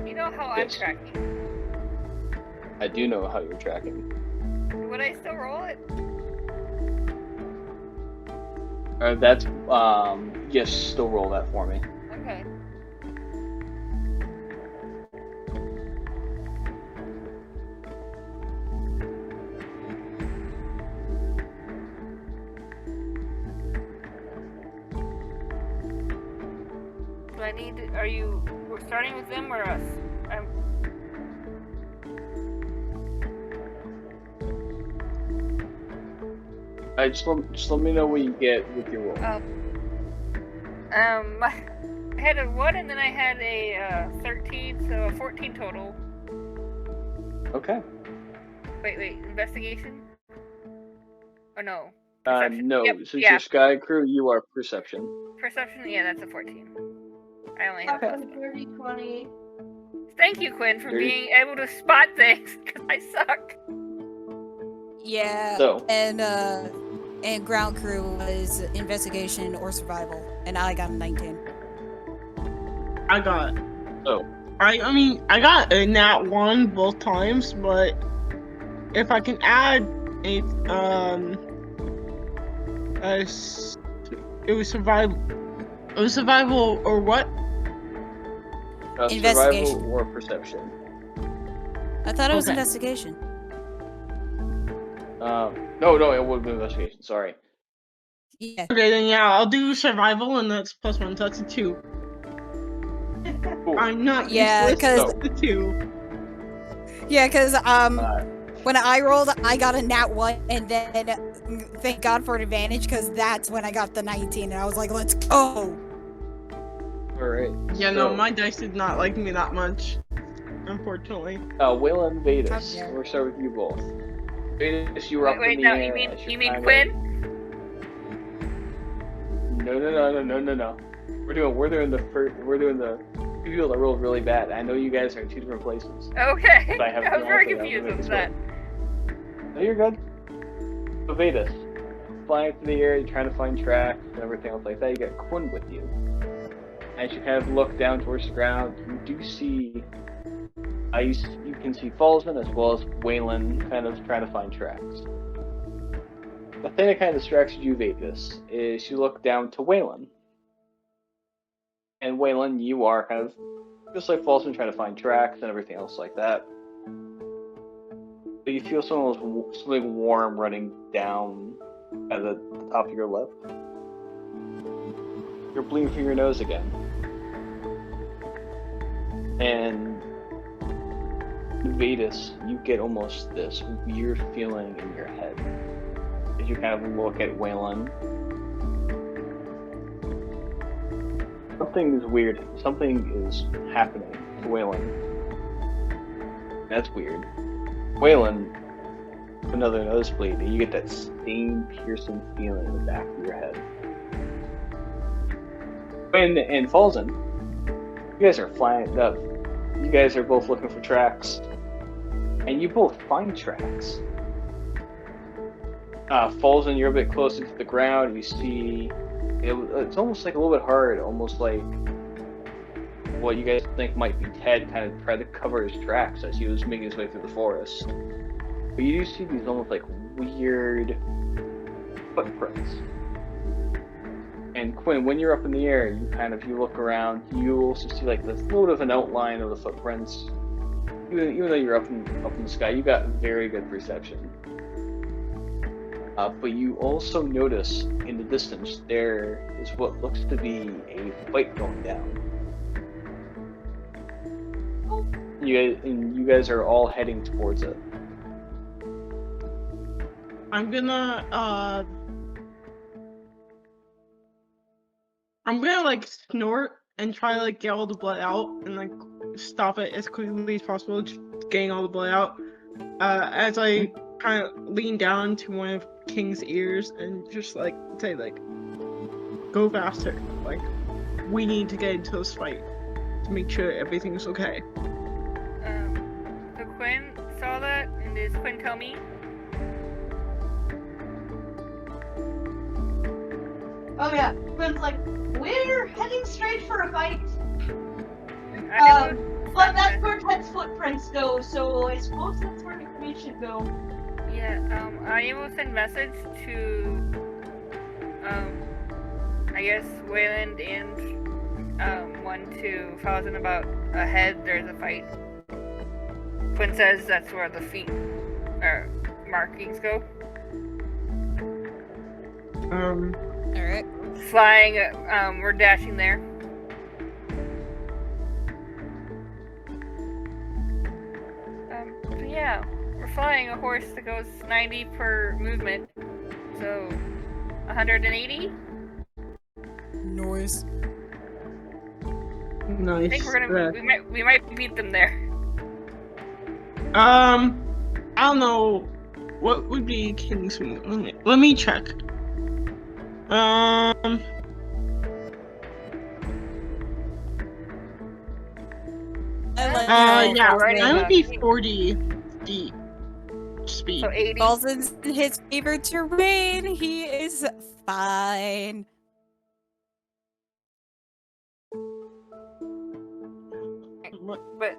you know how I'm tracking? I do know how you're tracking. Would I still roll it? That's, yes, still roll that for me. Okay. Do I need, we're starting with them or us? Just let me know what you get with your roll. I had a 1 and then I had a 13, so a 14 total. Okay. Wait, investigation? Oh no. No, yep, since you're Sky Crew, you are Perception. Perception? Yeah, that's a 14. I only have 30, 20. Thank you, Quinn, for being able to spot things, because I suck. Yeah, so. And ground crew was investigation or survival, and I got a 19. I got... Oh. I mean, I got a nat 1 both times, but if I can add a, it was survival. It was survival or what? Investigation. Survival or perception. I thought it was investigation. No, it would be investigation, sorry. Yeah. Okay, then yeah, I'll do survival, and that's +1, so that's a 2. Cool. I'm not useless, because the 2. Yeah, because, when I rolled, I got a nat 1, and then, thank God for an advantage, because that's when I got the 19, and I was like, let's go! Alright. Yeah, no, my dice did not like me that much, unfortunately. Wylan, Vetis, we'll start with you both. Vetis, you were up in the air. You mean Quinn? No. We're doing the two people that rolled really bad. I know you guys are in 2 different places. Okay. I was very confused with that. No, you're good. So Vetis, flying through the air, you're trying to find tracks and everything else like that. You got Quinn with you. As you kind of look down towards the ground, you do see ice. You can see Falzen as well as Wylan kind of trying to find tracks. The thing that kind of distracts you, Vetis, is you look down to Wylan. And Wylan, you are kind of just like Falzen trying to find tracks and everything else like that. But you feel something warm running down at the top of your lip. You're bleeding from your nose again. And Vetis, you get almost this weird feeling in your head as you kind of look at Wylan. Something is weird. Something is happening to Wylan. That's weird. Wylan, another nosebleed, and you get that same piercing feeling in the back of your head. And Falzen, you guys are flying up. You guys are both looking for tracks. And you both find tracks. Falzen, you're a bit closer to the ground. You see, it's almost like a little bit hard, almost like what you guys think might be Ted kind of tried to cover his tracks as he was making his way through the forest. But you do see these almost like weird footprints. And Quinn, when you're up in the air, you look around, you also see like this little bit of an outline of the footprints. Even though you're up in the sky, you got very good perception. But you also notice in the distance there is what looks to be a fight going down. You guys are all heading towards it. I'm gonna like snort and try to like get all the blood out and like stop it as quickly as possible, just getting all the blood out. As I kind of lean down to one of King's ears and just like say like, go faster. Like, we need to get into this fight to make sure everything's okay. So Quinn saw that, and does Quinn tell me? Oh yeah, Quinn's like, we're heading straight for a fight. But that's where Ted's footprints go, so I suppose that's where we should go. Yeah, I will send message to, I guess Wylan and, one to Falzen about ahead there's a fight. Quinn says that's where the feet, markings go. Alright. Flying, we're dashing there. So yeah, we're flying a horse that goes 90 per movement, so 180? Noise. Nice. I think we're gonna, we might beat them there. I don't know. What would be King's movement? Let me check. Yeah, that would be 40 feet speed. So 80. Falzen's in his favorite terrain. He is fine. But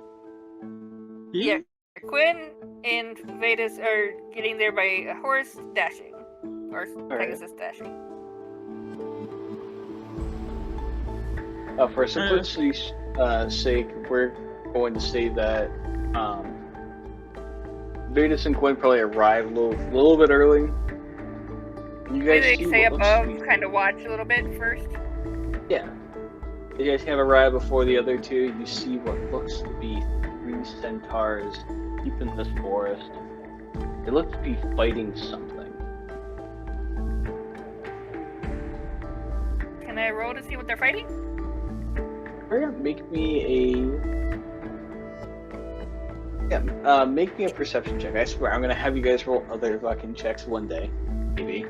yeah, Quinn and Vetis are getting there by a horse dashing, or Pegasus dashing. For simplicity's sake, we're going to say that Vetis and Quinn probably arrived a little bit early. You guys Maybe they stay above, kind of watch a little bit first. Yeah. You guys kind of arrive before the other two. You see what looks to be 3 centaurs deep in this forest. They look to be fighting something. Can I roll to see what they're fighting? Make me a perception check. I swear, I'm gonna have you guys roll other fucking checks one day, maybe.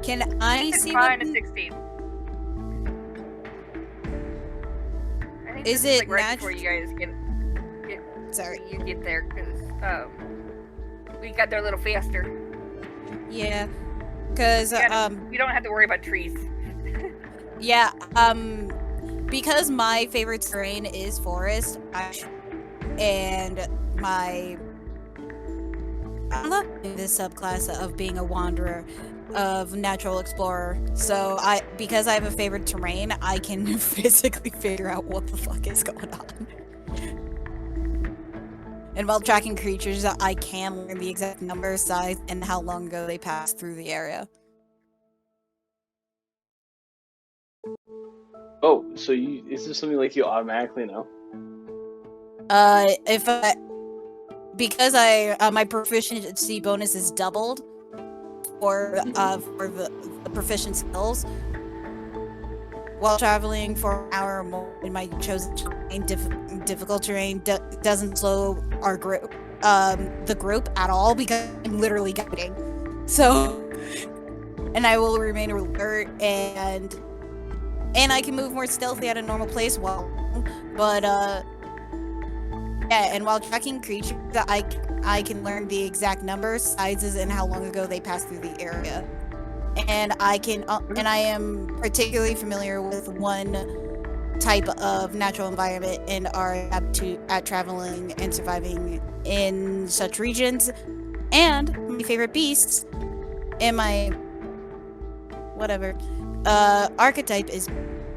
Can I see what? 16. Is it like right before you guys get sorry, you get there, because we got there a little faster. Yeah, because we don't have to worry about trees. Yeah, because my favorite terrain is forest, and I love this subclass of being a wanderer, of natural explorer. So because I have a favorite terrain, I can physically figure out what the fuck is going on. And while tracking creatures, I can learn the exact number, size, and how long ago they passed through the area. Oh, so is this something like you automatically know? Because my proficiency bonus is doubled for the proficient skills. While traveling for an hour or more in my chosen terrain, difficult terrain doesn't slow our group, the group at all, because I'm literally guiding. So, and I will remain alert, and I can move more stealthy at a normal pace yeah, and while tracking creatures, I can learn the exact numbers, sizes, and how long ago they passed through the area. And I am particularly familiar with one type of natural environment and are apt at traveling and surviving in such regions. And my favorite beasts and my whatever archetype is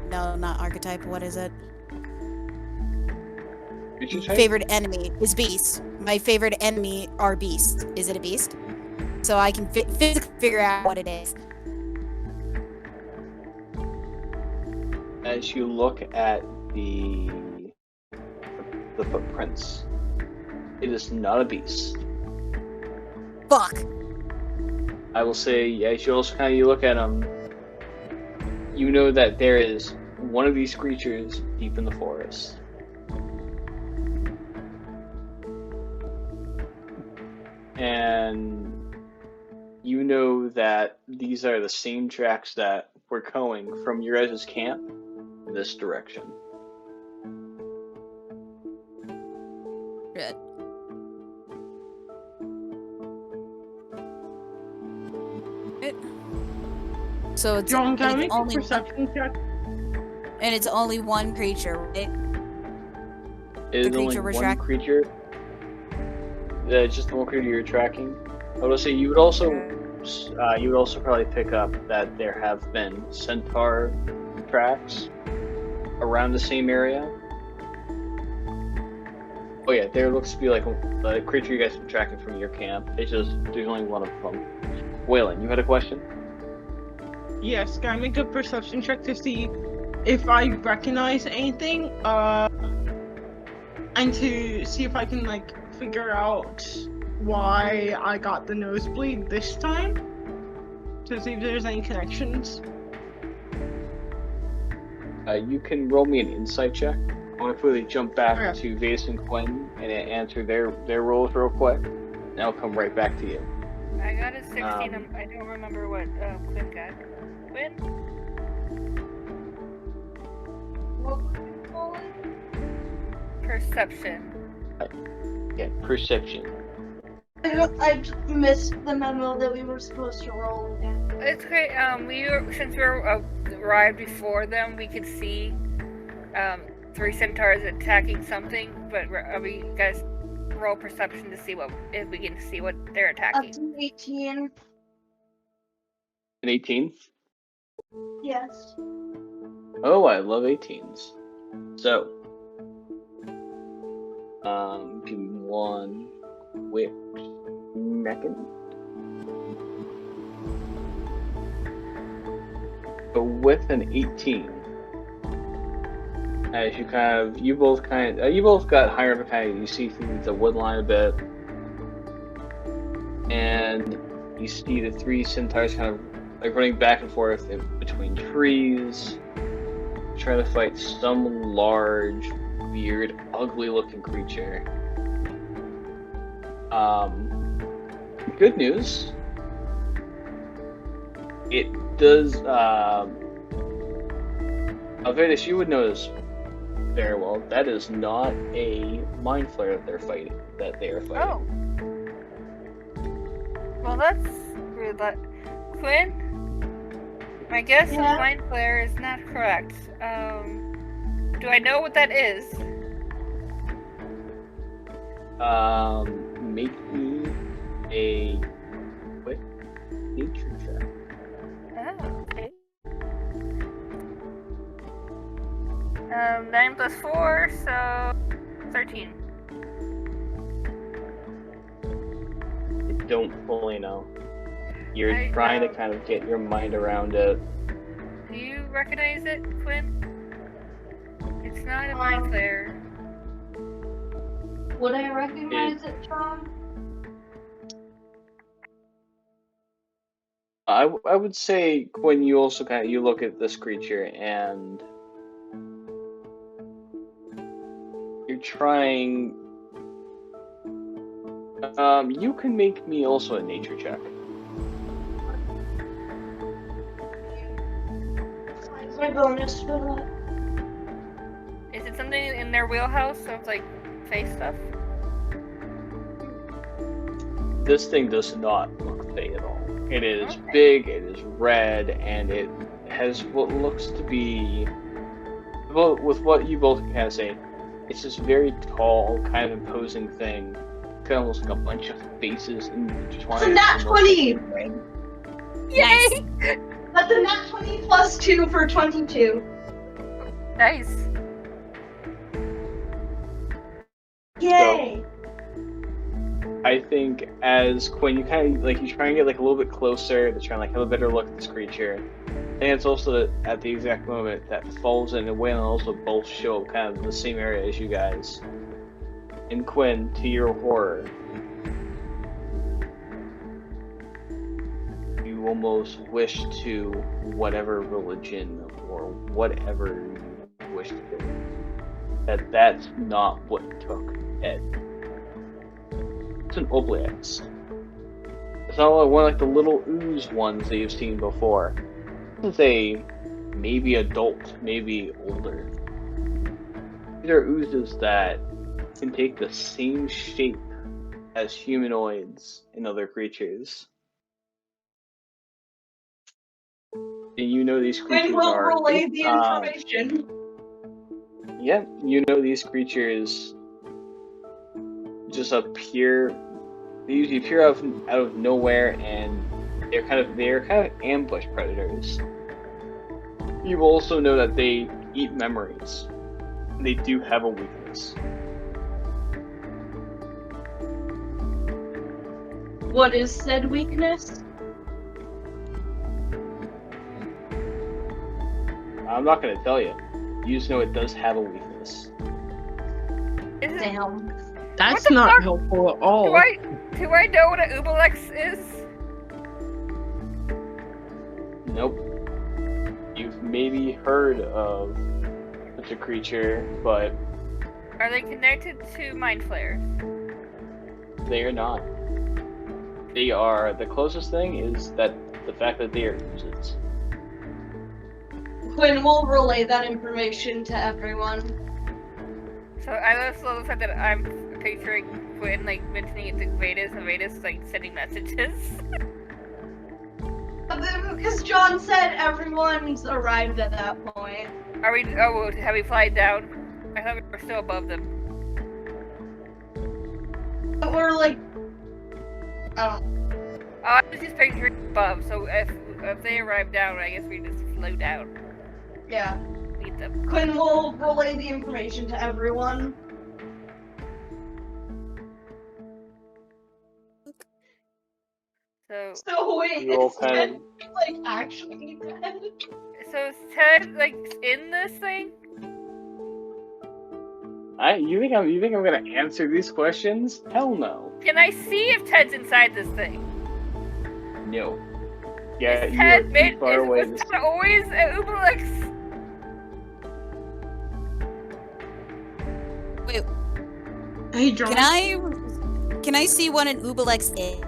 not archetype. What is it? Favorite enemy is beast. My favorite enemy are beasts. Is it a beast? So I can physically figure out what it is. As you look at the footprints, it is not a beast. Fuck. I will say, as you also you look at them, you know that there is one of these creatures deep in the forest. And you know that these are the same tracks that were going from your guys' camp in this direction. Good. So it's, John, can I make only a perception check? And it's only one creature, right? It is only one creature. Just the one creature you're tracking. I would say you would also probably pick up that there have been centaur tracks around the same area. Oh yeah, there looks to be like the creature you guys have been tracking from your camp. It's just there's only one of them. Wylan, you had a question? Yes, can I make a perception check to see if I recognize anything? And to see if I can figure out why I got the nosebleed this time. To see if there's any connections. You can roll me an insight check. I want to quickly jump back to Vetis and Quinn and answer their roles real quick, and I'll come right back to you. I got a 16. I don't remember what Quinn got. Quinn? What would you call it? Perception. Yeah, perception. I just missed the memo that we were supposed to roll again. It's great. Since we arrived before them, we could see 3 centaurs attacking something. But we guys roll perception to see if we can see what they're attacking. Up to 18. An 18? Yes. Oh, I love 18s. So, give me one quick second. So with an 18, as you both got higher up, you see through the wood line a bit, and you see the 3 centaurs running back and forth between trees, trying to fight some large, weird, ugly-looking creature. Good news. It does. Vetis, you would know this very well. That is not a mind flare that they are fighting. Oh. Well, that's weird. Quinn, my guess of mind flare is not correct. Do I know what that is? Make me a quick nature check. Oh, okay. 9 plus 4, so 13. I don't fully know. You're trying to kind of get your mind around it. Do you recognize it, Quinn? It's not a mind flare. Would I recognize it, John? I would say, Quinn, you also you look at this creature and you're trying. You can make me also a nature check. What's my bonus for that? Is it something in their wheelhouse of face stuff? This thing does not look fey at all. It is big, it is red, and it has what looks to be with what you both kind of say, it's this very tall, kind of imposing thing. Kind of almost like a bunch of faces intertwined. It's a nat 20! Yay! That's a nat 20 plus 2 for 22. Nice. Yay! So, I think as Quinn, you kind of you try and get a little bit closer to try and have a better look at this creature. And it's also at the exact moment that Falzen and Wylan also both show up kind of in the same area as you guys. And Quinn, to your horror, you almost wish to whatever religion or whatever you wish to, that's not what took Ed. It's an obelisk. It's not like one of the little ooze ones that you've seen before. It's a maybe adult, maybe older. These are oozes that can take the same shape as humanoids and other creatures. And you know these creatures Quinn will are relay the information. Yeah, you know these creatures just appear. They usually appear out of nowhere, and they're kind of ambush predators. You also know that they eat memories. And they do have a weakness. What is said weakness? I'm not going to tell you. You just know it does have a weakness. Damn. That's not fuck? helpful at all. Do I know what an Ubelex is? Nope. You've maybe heard of such a creature, but Are they connected to mind flayers? they are not. They are, the closest thing is that the fact that they are oozes. Quinn will relay that information to everyone. So I also the fact that I'm picturing Quinn mentioning it to Vetis, and Vetis sending messages. Because John said everyone's arrived at that point. Are we? Oh, have we flied down? I thought we were still above them. But we're I was just picturing above. So if they arrive down, I guess we just flow down. Yeah. Meet them. Quinn will relay the information to everyone. So wait, is Ted actually dead? So is Ted in this thing? You think I'm gonna answer these questions? Hell no. Can I see if Ted's inside this thing? No. Yeah, Is you Ted are too far away. Was Ted always an Ubelex? Wait. Hey, John. Can I see what an Ubelex is?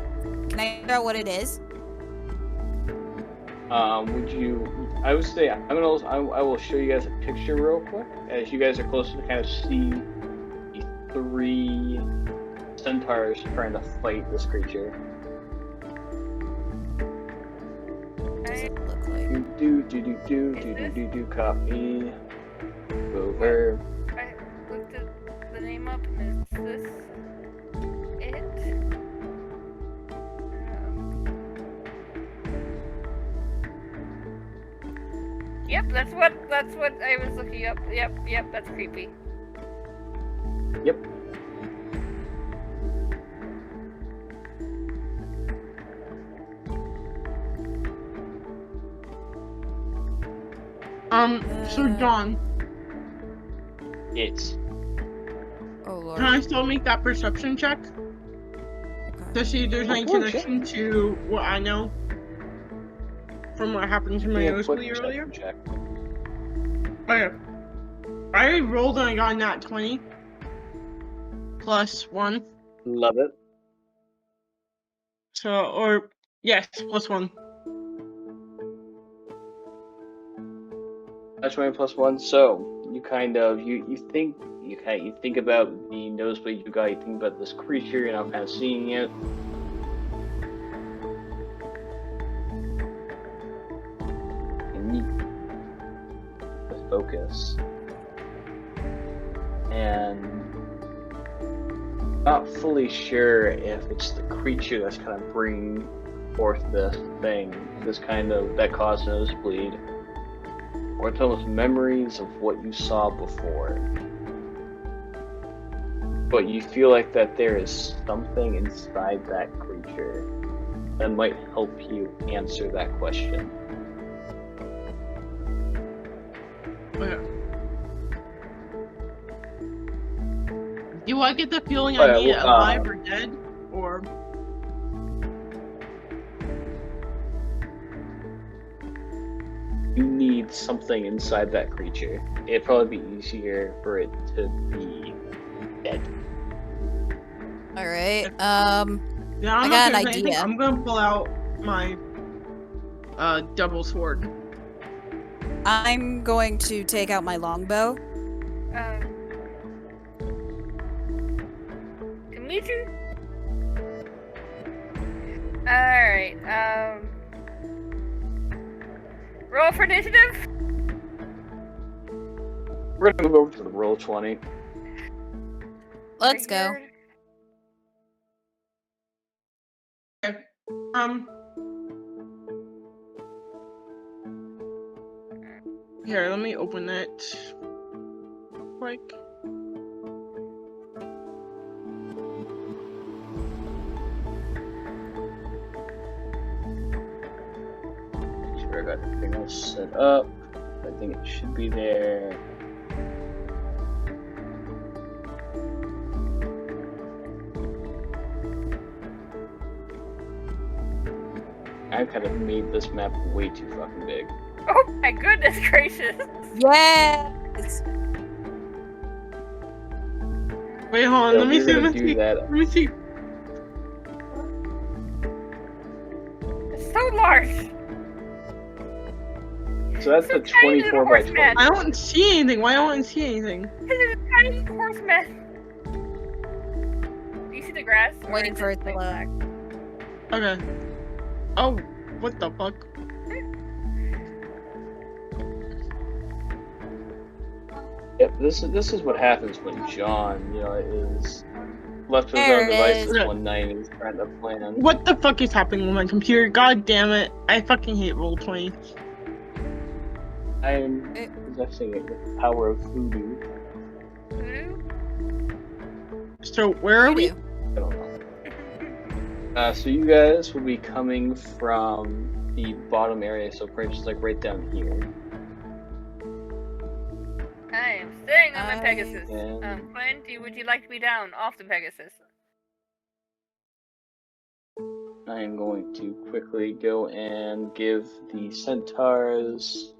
Can I figure out what it is? Would you? I would say I will show you guys a picture real quick, as you guys are closer to kind of see the 3 centaurs trying to fight this creature. What does it look like? Do copy. Over. I looked at the name up, and is this it? Yep, that's what I was looking up. Yep, that's creepy. Yep. So John. It's. Oh lord. Can I still make that perception check? To see if there's any connection to what I know from what happened to my nosebleed earlier? Check. Okay. I rolled and I got a nat 20. Plus 1. Love it. So, yes, plus 1. That's 20 plus 1. So you kind of you think about the nosebleed you got. You think about this creature. You're now kind of seeing it. And you focus. and not fully sure if it's the creature that's kind of bringing forth this thing, that caused nosebleed, or it's almost memories of what you saw before. But you feel like that there is something inside that creature that might help you answer that question. Okay. Do I get the feeling I need it alive or dead? Or... You need something inside that creature. It'd probably be easier for it to be dead. Alright, yeah, I got an idea. I'm gonna pull out my double sword. I'm going to take out my longbow. Dimitri? Alright, roll for initiative? We're gonna move over to the roll 20. Let's go. Okay. Here, let me open it. Quick. Sure, I got everything else set up. I think it should be there. I kind of made this map way too fucking big. Oh my goodness gracious! Yes! Wait, hold on. So Let me see. we're Let gonna me do see. that. Let me see. It's so large! So that's So the tiny 24 by horse 20. man. I don't see anything. Why don't I see anything? This is a tiny horse mess! Do you see the grass? I'm waiting for it to black? Okay. Oh, what the fuck? Yep, this is what happens when John, is left with his There own it devices is. one night and he's trying to plan. What the fuck is happening with my computer? God damn it. I fucking hate Roll20. I am possessing it with the power of voodoo. So, where are we? I don't know. So you guys will be coming from the bottom area, so pretty much like right down here. I am staying on my Pegasus. And- Quinn, would you like to be down off the Pegasus? I am going to quickly go and give the centaurs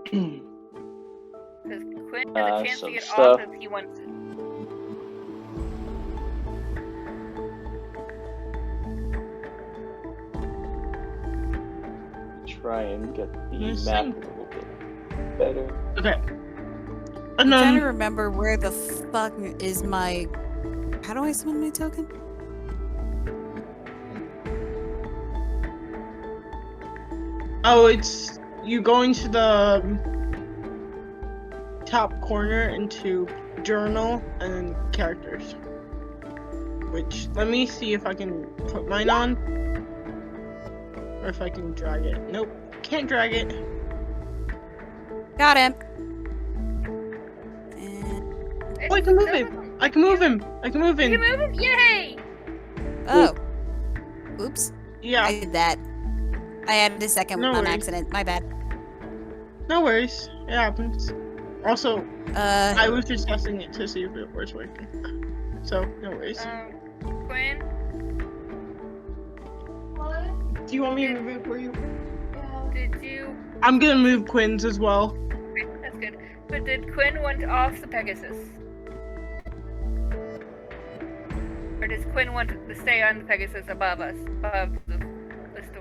Because Quinn has a chance to some get stuff. off if he wants to. Try and get the Yes, map a thank- little bit better. Okay. I'm And trying to remember where the fuck is my... How do I summon my token? oh, it's you go into the top corner into journal and then characters. Which, let me see if I can put mine on. Or if I can drag it. Nope, can't drag it. Got him. Oh, I can move him. I can move him. I can move him. You can move him? Yay! Oh. Oops. Yeah. I did that. I added a second No on worries. accident. My bad. No worries. It happens. Also, I Uh, was just testing it to see if it was working. So, no worries. Quinn? What? Do you want me to move it for you? Yeah. Did you... I'm gonna move Quinn's as well. Okay, that's good. But did Quinn want off the Pegasus? Or does Quinn want to stay on the Pegasus above us? Above the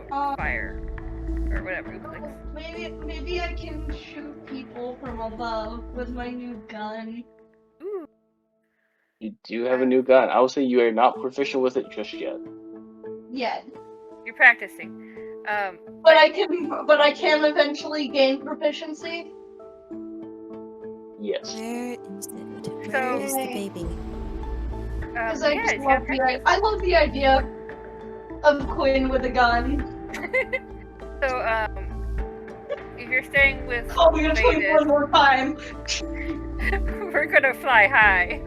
fire? Or whatever you clicks. Maybe I can shoot people from above with my new gun. Ooh. You do have a new gun. I will say you are not proficient with it just yet. Yet. You're practicing. But I can eventually gain proficiency. Yes. Where is it? So- Where is the baby? Because yeah, I love the idea of Quinn with a gun. So, if you're staying with Call me a twink Vetis, one more time. we're gonna fly high.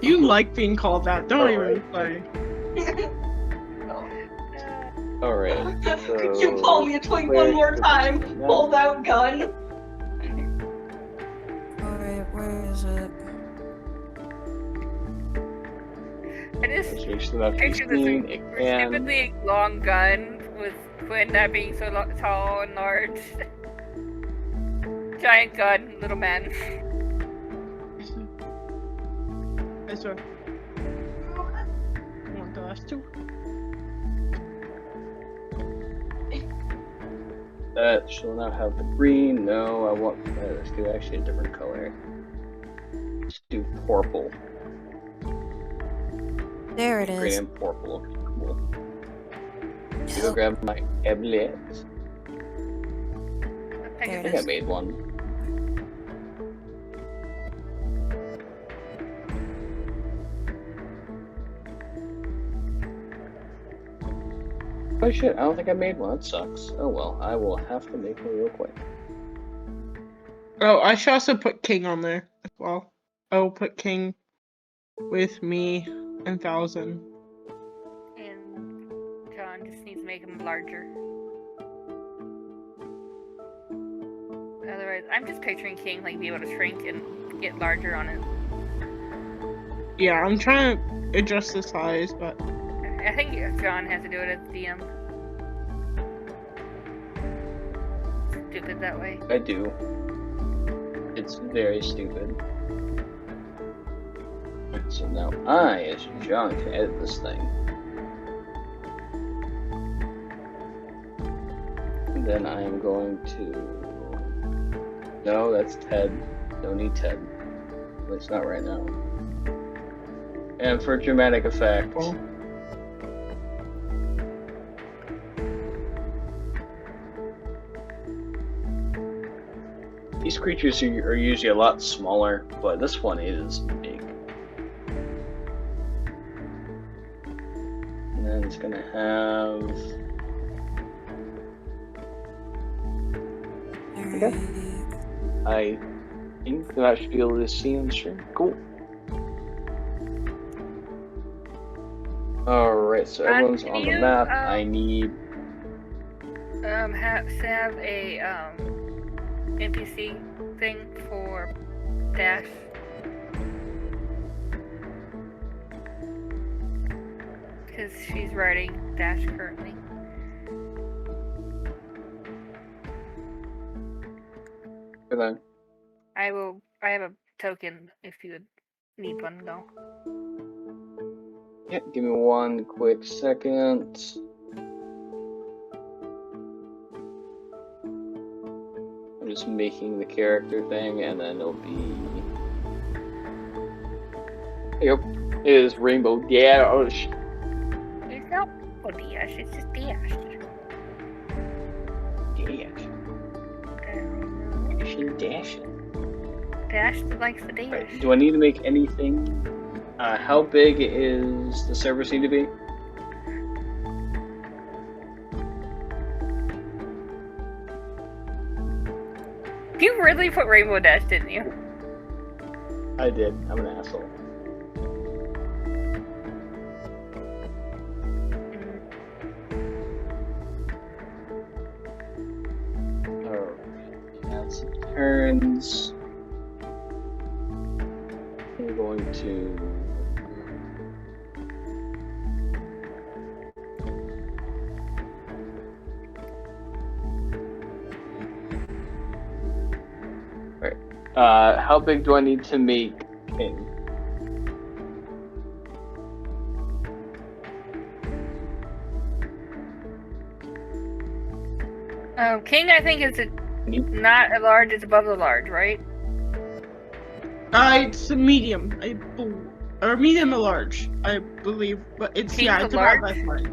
You like being called that, don't Alright. even play. Alright. So You call me a twink one more time. Pulled out gun. Alright, where is it? I just Picture picture this this stupidly stupidly long gun with Quinn not being so tall and large. Giant gun, little man. Ezra. Want the last two? That shall not have the green. No, I want. Let's do actually a different color. Let's do purple. There it Green is. and purple. Cool. Go grab my Elliot. I There guess it I think I is. made one. Oh shit, I don't think I made one. That sucks. Oh well, I will have to make one real quick. Oh, I should also put King on there as well. I'll put King with me and Falzen. And John just needs to make him larger. Otherwise, I'm just picturing King like be able to shrink and get larger on it. Yeah, I'm trying to adjust the size, but I think John has to do it as DM. Stupid that way. I do. It's very stupid. So now I, as John, can edit this thing. And then I am going to... No, that's Ted. Don't need Ted. At least not right now. And for dramatic effect... Oh. These creatures are usually a lot smaller, but this one is big. And then it's gonna have... Okay. I think that I should be able to see on the stream. Cool. Alright, so everyone's can on the you, map. I need... have a NPC thing for Dash. Because she's writing Dash currently. Good then. I have a token if you would need one though. Yeah, give me one quick second. I'm just making the character thing, and then it'll be... Yep, it is Rainbow Dash. It's not for Dash, it's just Dash. Dash. Dashing, dashing. Dash likes the Dash. Right, do I need to make anything? How big is the server need to be? You really put Rainbow Dash, didn't you? I did. I'm an asshole. Alright. Add some turns. We're going to... how big do I need to make King? King, I think, is not a large, it's above the large, right? it's a medium, or medium or large, I believe, but it's King's yeah, a it's about large? that large.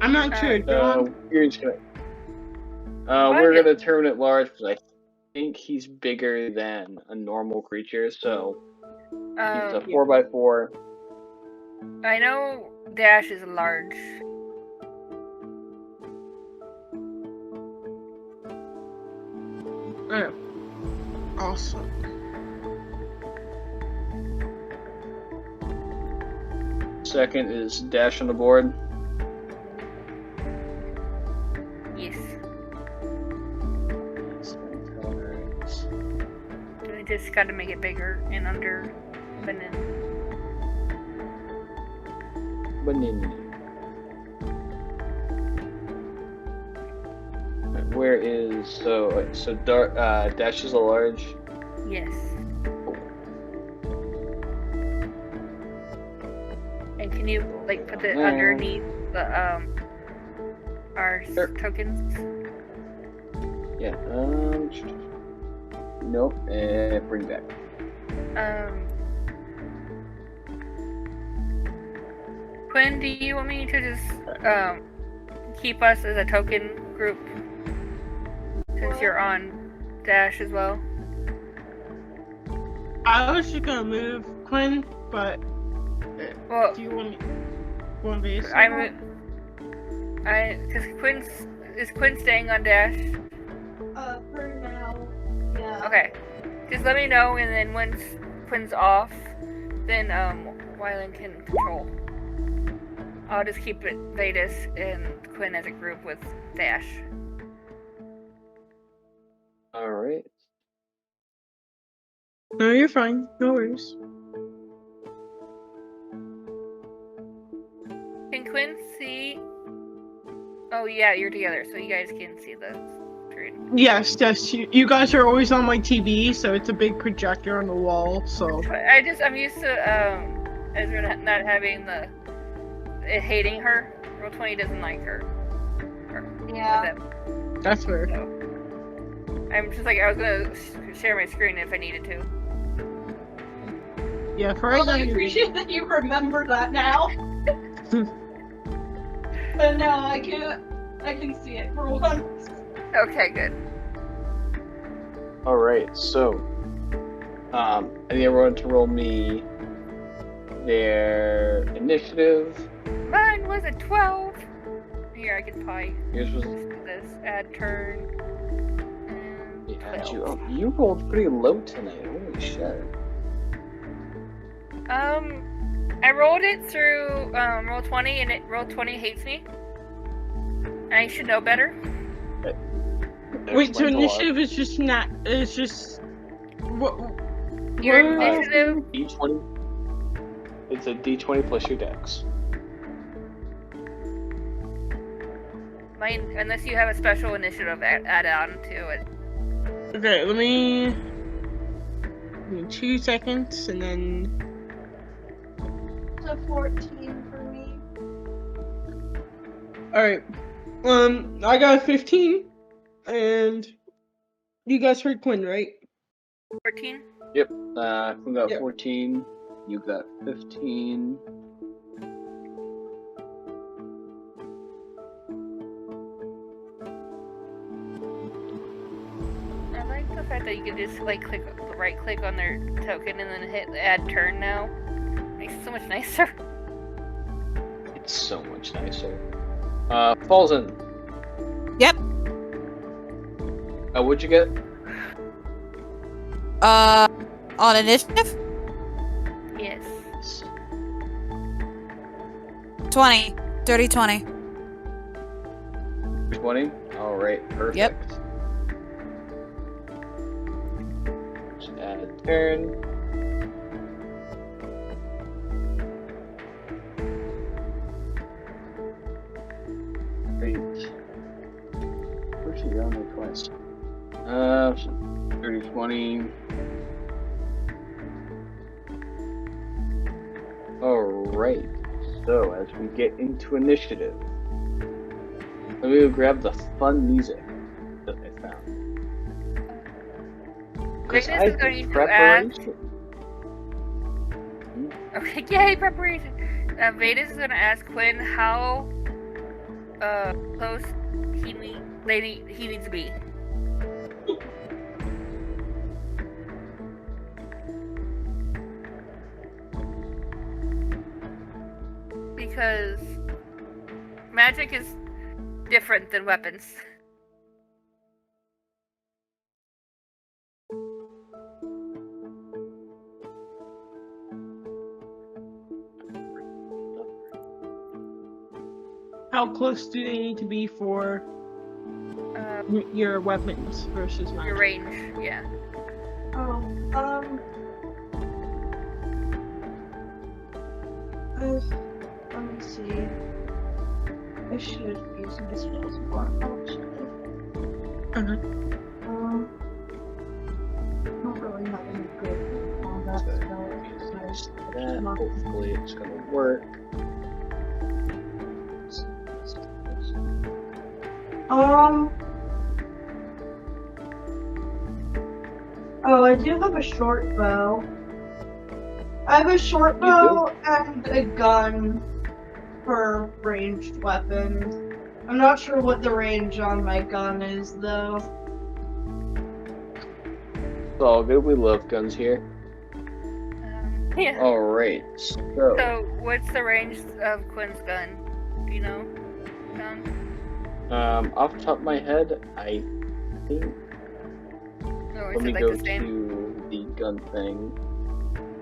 I'm not sure. We're just gonna... we're gonna determine it large because think he's bigger than a normal creature, so he's a Yeah. 4x4. I know Dash is large. Yeah. Awesome. Second is Dash on the board. Yes. We just gotta make it bigger and under banana. Where is so Dash is a large? Yes. And can you like put it underneath the our tokens? Yeah. Nope. Bring back. Quinn, do you want me to just keep us as a token group since you're on Dash as well? I was just gonna move Quinn, but well, do you want me? Because is Quinn staying on Dash? For now, yeah. Okay, just let me know, and then once Quinn's off, then Wylan can control. I'll just keep it Vetis and Quinn as a group with Dash. All right. No, you're fine. No worries. Can Quinn see? Oh yeah, you're together, so you guys can see the screen. Yes. You guys are always on my TV, so it's a big projector on the wall. So I'm used to Ezra not having it hating her. Roll20 doesn't like her. Yeah. That's fair. So, I'm just like I was gonna share my screen if I needed to. Yeah, for right now. I appreciate that you remember that now. But no, I can see it for once. Okay, good. Alright, so I need everyone to roll me their initiative. Mine was a 12. Here, I can probably Yours was just do this. Add turn. And 12. you rolled pretty low tonight, holy shit. I rolled it through Roll20 and Roll20 hates me. I should know better. Wait, so initiative is just not. It's just. What? Your initiative. D20. It's a D20 plus your dex. Mine, unless you have a special initiative add on to it. Okay, let me 2 seconds and then. It's a 14 for me. Alright. I got a 15. And you guys heard Quinn, right? 14? Yep. Quinn got 14. You got 15. I like the fact that you can just like right click on their token and then hit add turn now. Makes it so much nicer. It's so much nicer. Falzen. Yep. What'd you get? On initiative? Yes. 20. Dirty 20. 20? Alright, perfect. Yep. Just add turn. Great. Where's she on the twice? 30, 20. Alright, so as we get into initiative, let me go grab the fun music that I found. Vetis I is going did to preparation. Okay, yay, preparation! Vetis is going to ask Quinn how close he needs to be. because magic is different than weapons. How close do they need to be for your weapons versus magic? Your range, yeah. Let me see. I should be using this spells more actually. Don't really have any good combat spells. Hopefully it's gonna work. Oh, I do have a short bow. I have a short bow and a gun for ranged weapons. I'm not sure what the range on my gun is, though. It's all good. We love guns here. Yeah. Alright, so... So, what's the range of Quinn's gun? Do you know? Off the top of my head, I think... Or Let me like go the same? to the gun thing.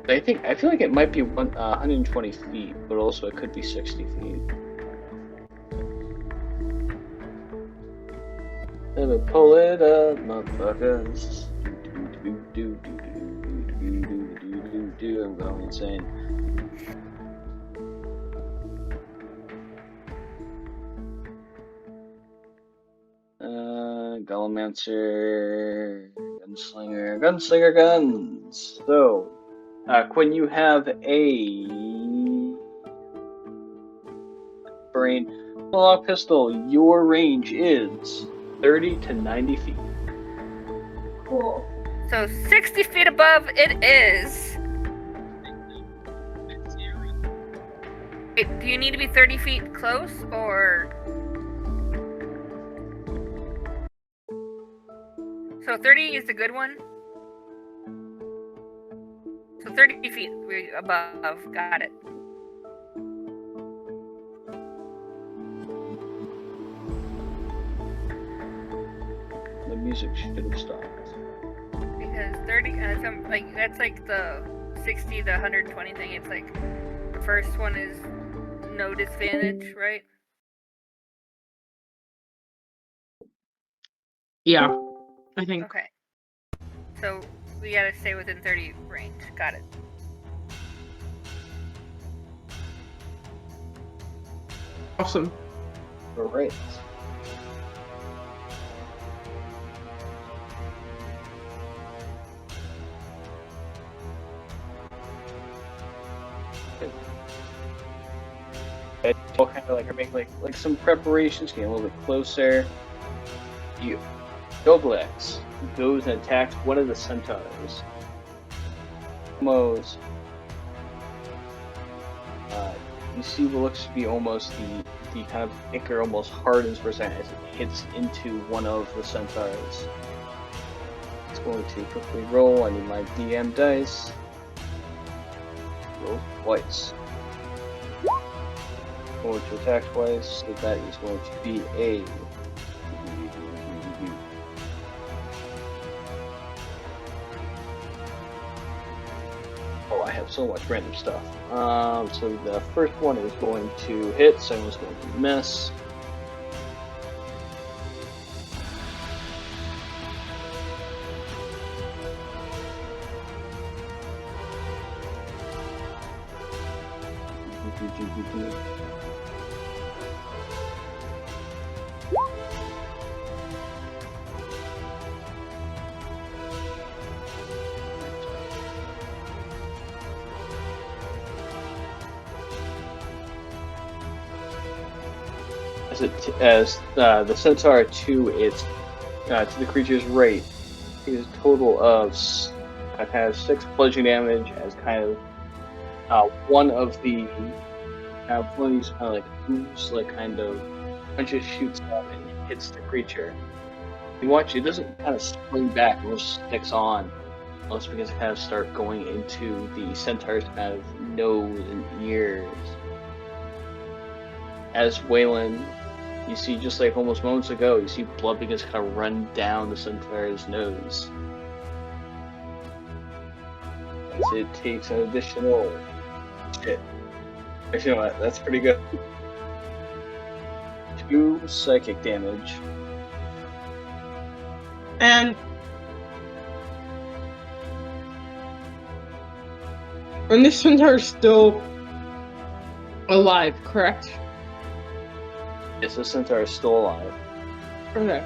I feel like it might be 120 feet, but also it could be 60 feet. Let me pull it up, motherfuckers. I'm going insane. Gallomancer, Gunslinger guns. So, Quinn, you have a brain long pistol. Your range is 30 to 90 feet. Cool. So 60 feet above it is. Wait, do you need to be 30 feet close, or? So 30 is the good one? So 30 feet above, got it. The music should have stopped. Because 30, like that's like the 60 to 120 thing. It's like the first one is no disadvantage, right? Yeah, I think. Okay. So we gotta stay within 30 range. Got it. Awesome. Alright. All kind of like are making like some preparations, getting a little bit closer. You, Doblex goes and attacks one of the centaurs. Almost, you see what looks to be almost the kind of ichor almost hardens for a second as it hits into one of the centaurs. It's going to quickly roll. I need my DM dice. Roll twice. Going to attack twice, so that is going to be a I have so much random stuff. So the first one is going to hit, second one's going to miss. As the centaur to its to the creature's right is a total of has 6 bludgeoning damage as kind of one of these kind of like moves, like kind of punches, shoots up and hits the creature. You watch it doesn't kind of spring back, it just sticks on. Most because it kind of start going into the centaur's kind of nose and ears. as Wylan, you see, just like almost moments ago, you see blood begins to kind of run down the centaur's nose. As it takes an additional... Shit. Actually, you know what? That's pretty good. 2 psychic damage. And this centaur is still alive, correct? Yes, the centaur is still alive. Okay.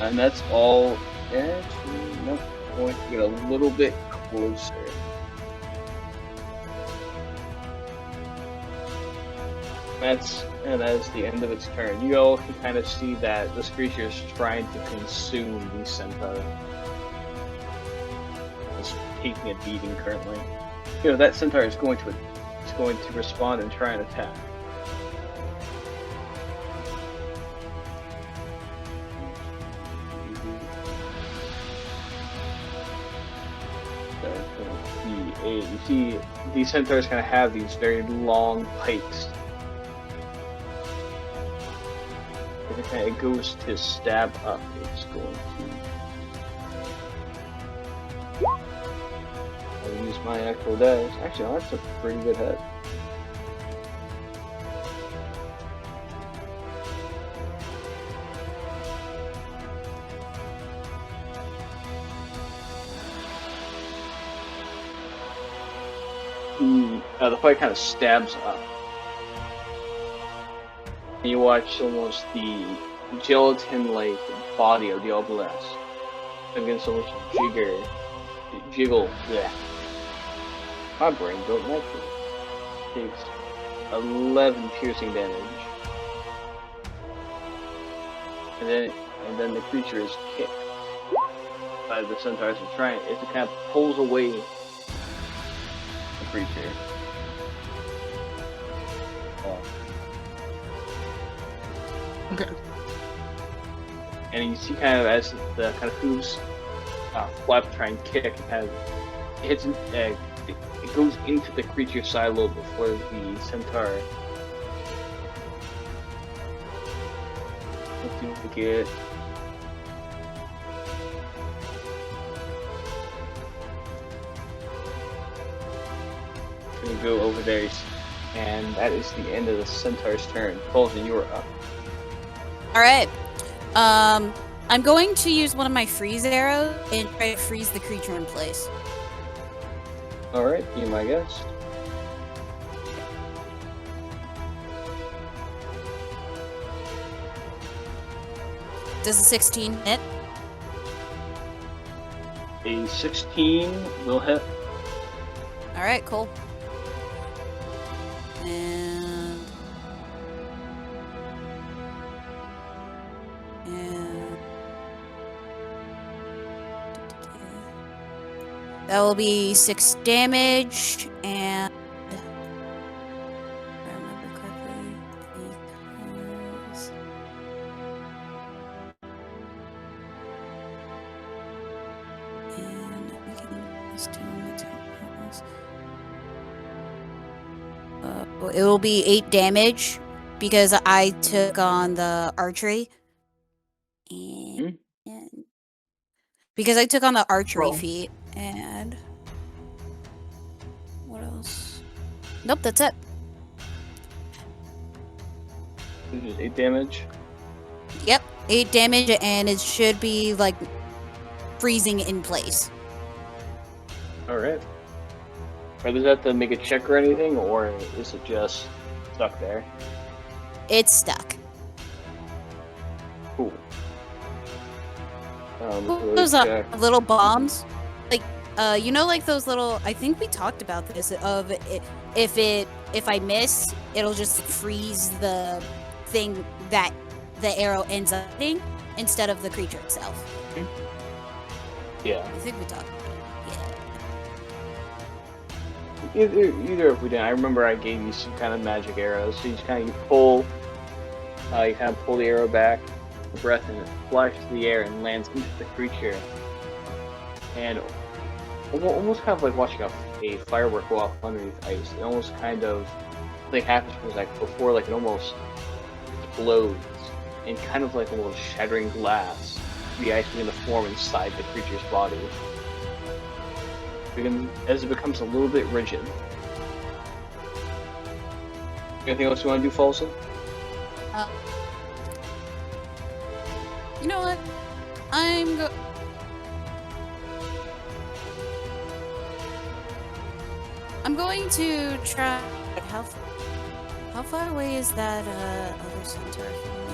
And that's all. Actually, nope. I'm going to get a little bit closer. And that's the end of its turn. You all can kind of see that this creature is trying to consume the centaur. It's taking a beating currently. You know, that centaur is going to respond and try and attack. You see, these centaurs kind of have these very long pikes. If it kind of goes to stab up, it's going to. I'll use my actual dice. Actually, no, that's a pretty good hit. The fight kind of stabs up. And you watch almost the gelatin-like body of the obelisk against almost jiggle. Yeah. My brain don't like it. Takes 11 piercing damage. And then the creature is kicked by the centaurs and trying it kind of pulls away the creature. Okay. And you see kind of as the kind of hooves flap try and kick, it kind of hits it goes into the creature's side a little before the centaur. Looking to get gonna go over there, and that is the end of the centaur's turn. Falzen, you are up. Alright. I'm going to use one of my freeze arrows and try to freeze the creature in place. Alright, be my guest. Does a 16 hit? A 16 will hit. Alright, cool. That will be 6 damage, and if I remember correctly, because and we can just do it will be 8 damage because I took on the archery, and because I took on the archery feat. And what else? Nope, that's it. 8 damage? Yep, 8 damage, and it should be like freezing in place. Alright. Does that have to make a check or anything, or is it just stuck there? It's stuck. Cool. Those little bombs? Like, you know, like those little, I think we talked about this, of it, if I miss, it'll just freeze the thing that the arrow ends up hitting instead of the creature itself. Yeah. I think we talked about it. Yeah. Either if we didn't, I remember I gave you some kind of magic arrows, so you just kind of pull the arrow back, the breath, and it flies through the air and lands into the creature. And almost kind of like watching a firework go off underneath ice. It almost kind of like happens for a second before like it almost explodes and kind of like almost shattering glass. The ice begins to form inside the creature's body. As it becomes a little bit rigid. Anything else you want to do, Falzen? You know what? I'm going to try. How far away is that other centaur from me?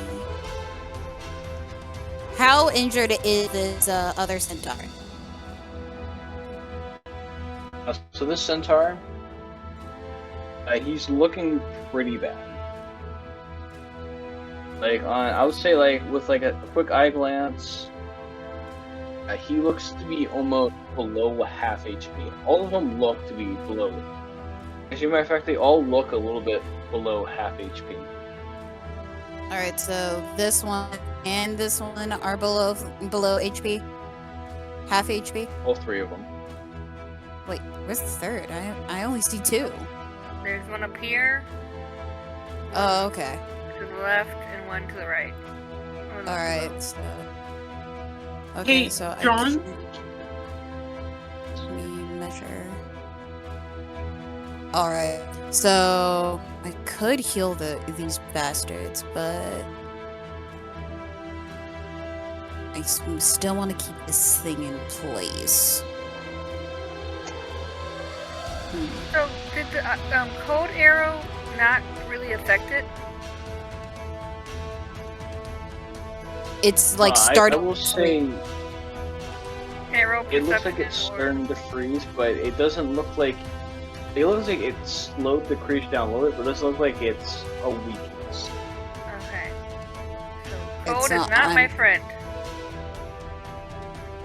How injured is this other centaur? So this centaur, he's looking pretty bad. Like I would say, like with like a quick eye glance, he looks to be almost below half HP. All of them look to be below. As a matter of fact, they all look a little bit below half HP. All right, so this one and this one are below HP, half HP. All three of them. Wait, where's the third? I only see two. There's one up here. Oh, okay. To the left and one to the right. All right. So. Okay, hey, so John. Let me measure. All right. So I could heal these bastards, but I still want to keep this thing in place. So did the cold arrow not really affect it? It's like starting. I will say Arrow it looks like perception it's or- starting to freeze, but it doesn't look like. It looks like it slowed the creature down a little bit, but it doesn't look like it's a weakness. Okay. So cold is not my friend.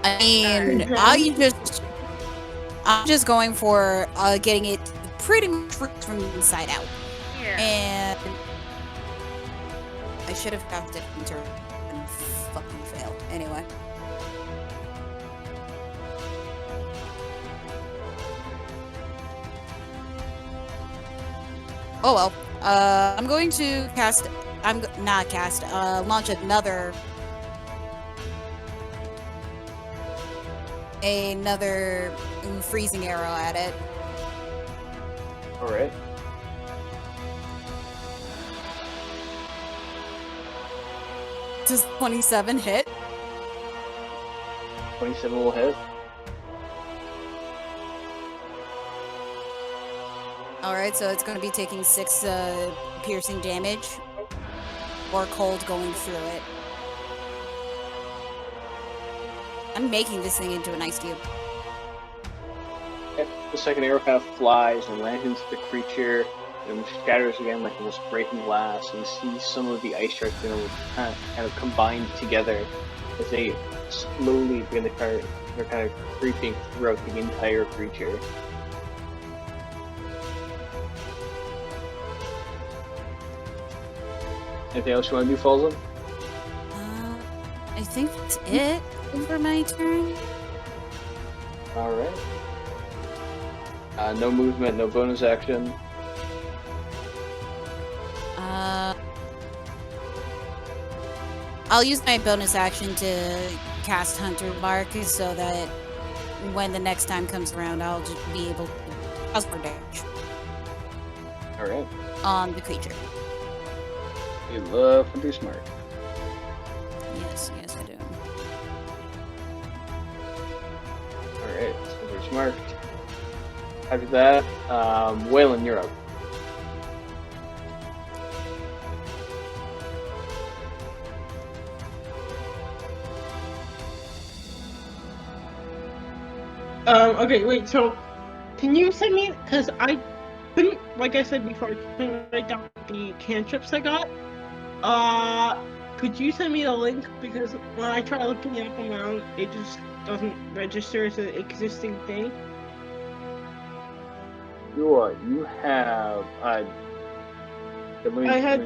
I mean, I'm just going for getting it pretty much from the inside out. Yeah. And I should have cast it into and fucking failed. Anyway. Oh well. I'm going to cast. Launch another freezing arrow at it. All right. Does 27 hit? 27 will hit. Alright, so it's going to be taking 6 piercing damage. Or cold going through it. I'm making this thing into an ice cube. Okay. The second arrow kind of flies and lands into the creature and shatters again like almost breaking glass. And you see some of the ice shards kind of combined together as they slowly begin to they're kind of creeping throughout the entire creature. Anything else you want to do, Falzen? I think that's it for my turn. Alright. No movement, no bonus action. I'll use my bonus action to cast Hunter Mark so that when the next time comes around, I'll just be able to cause more damage. Alright. On the creature. You love Hunter's Mark. Yes, I do. Alright, so Hunter's marked. After that, Wylan, you're up. Okay, wait, so can you send me, because I couldn't, like I said before, I couldn't write down the cantrips I got. Could you send me the link, because when I try looking it up around, it just doesn't register as an existing thing? You have, I had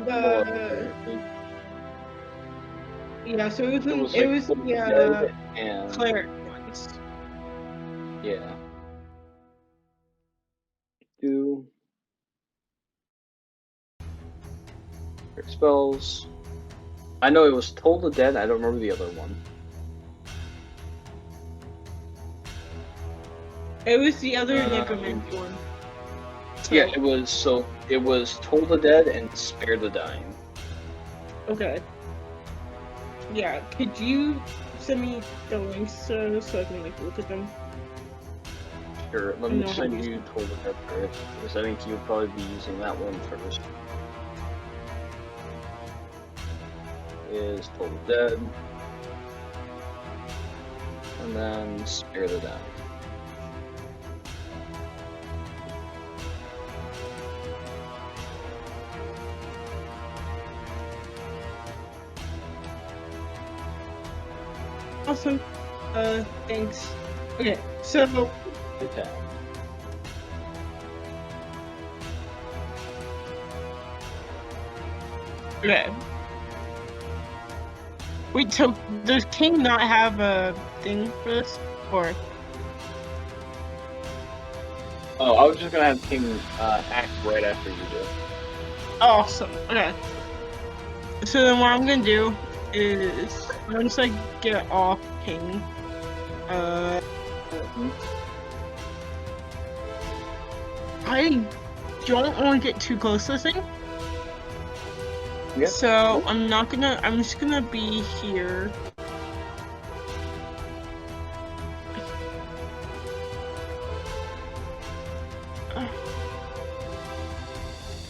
yeah, so it was the cleric ones. Yeah. Spells. I know it was Toll the Dead. I don't remember the other one. It was the other necromancy one. So, yeah, it was Toll the Dead and Spare the Dying. Okay. Yeah, could you send me the links so I can like look at them? Sure, let me send you Toll the Dead first, because I think you'll probably be using that one first. Is Toll the Dead. And then Spare the Dying. Awesome. Thanks. Okay, so... Okay. Okay. Wait, so does King not have a thing for this? Or... Oh, I was just gonna have King act right after you do. Awesome. Okay. So then what I'm gonna do is once I get off King, I don't want to get too close to this thing. Yep. So I'm just gonna be here.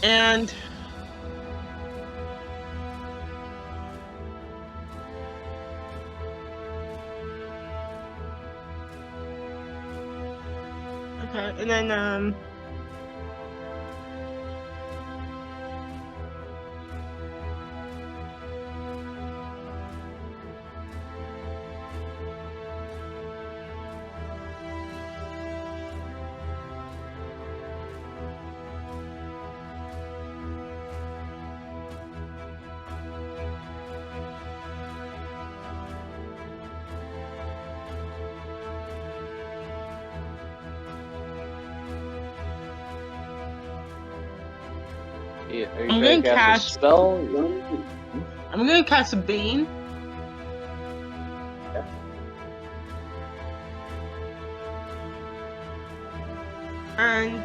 And okay, and then Yeah, are you I'm gonna gonna cast a spell? I'm gonna cast a Bane. Okay. And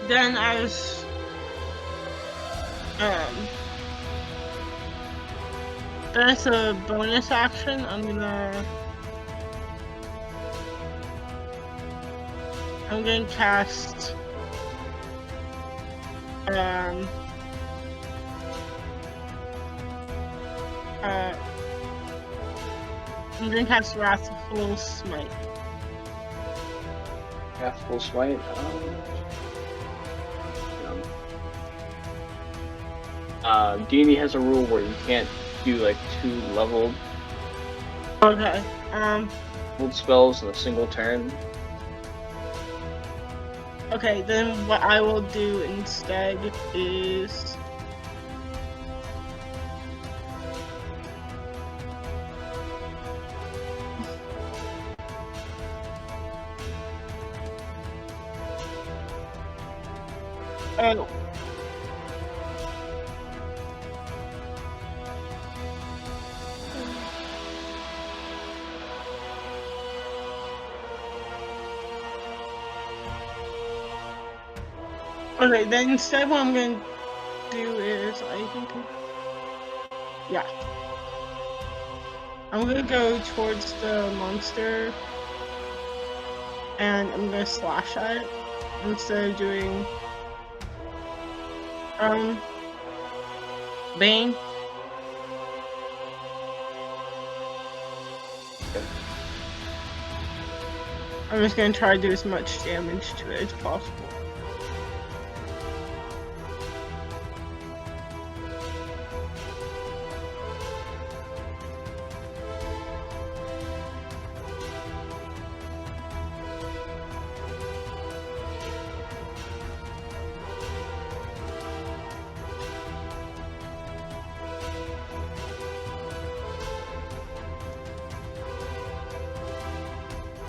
then as a bonus action, I'm gonna cast Wrathful Smite. Wrathful Smite. D&D has a rule where you can't do like 2 leveled Okay. spells in a single turn. Okay, then what I will do instead is okay, then instead what I'm going to do is, I'm going to go towards the monster, and I'm going to slash at it, instead of doing, Bane. I'm just going to try to do as much damage to it as possible.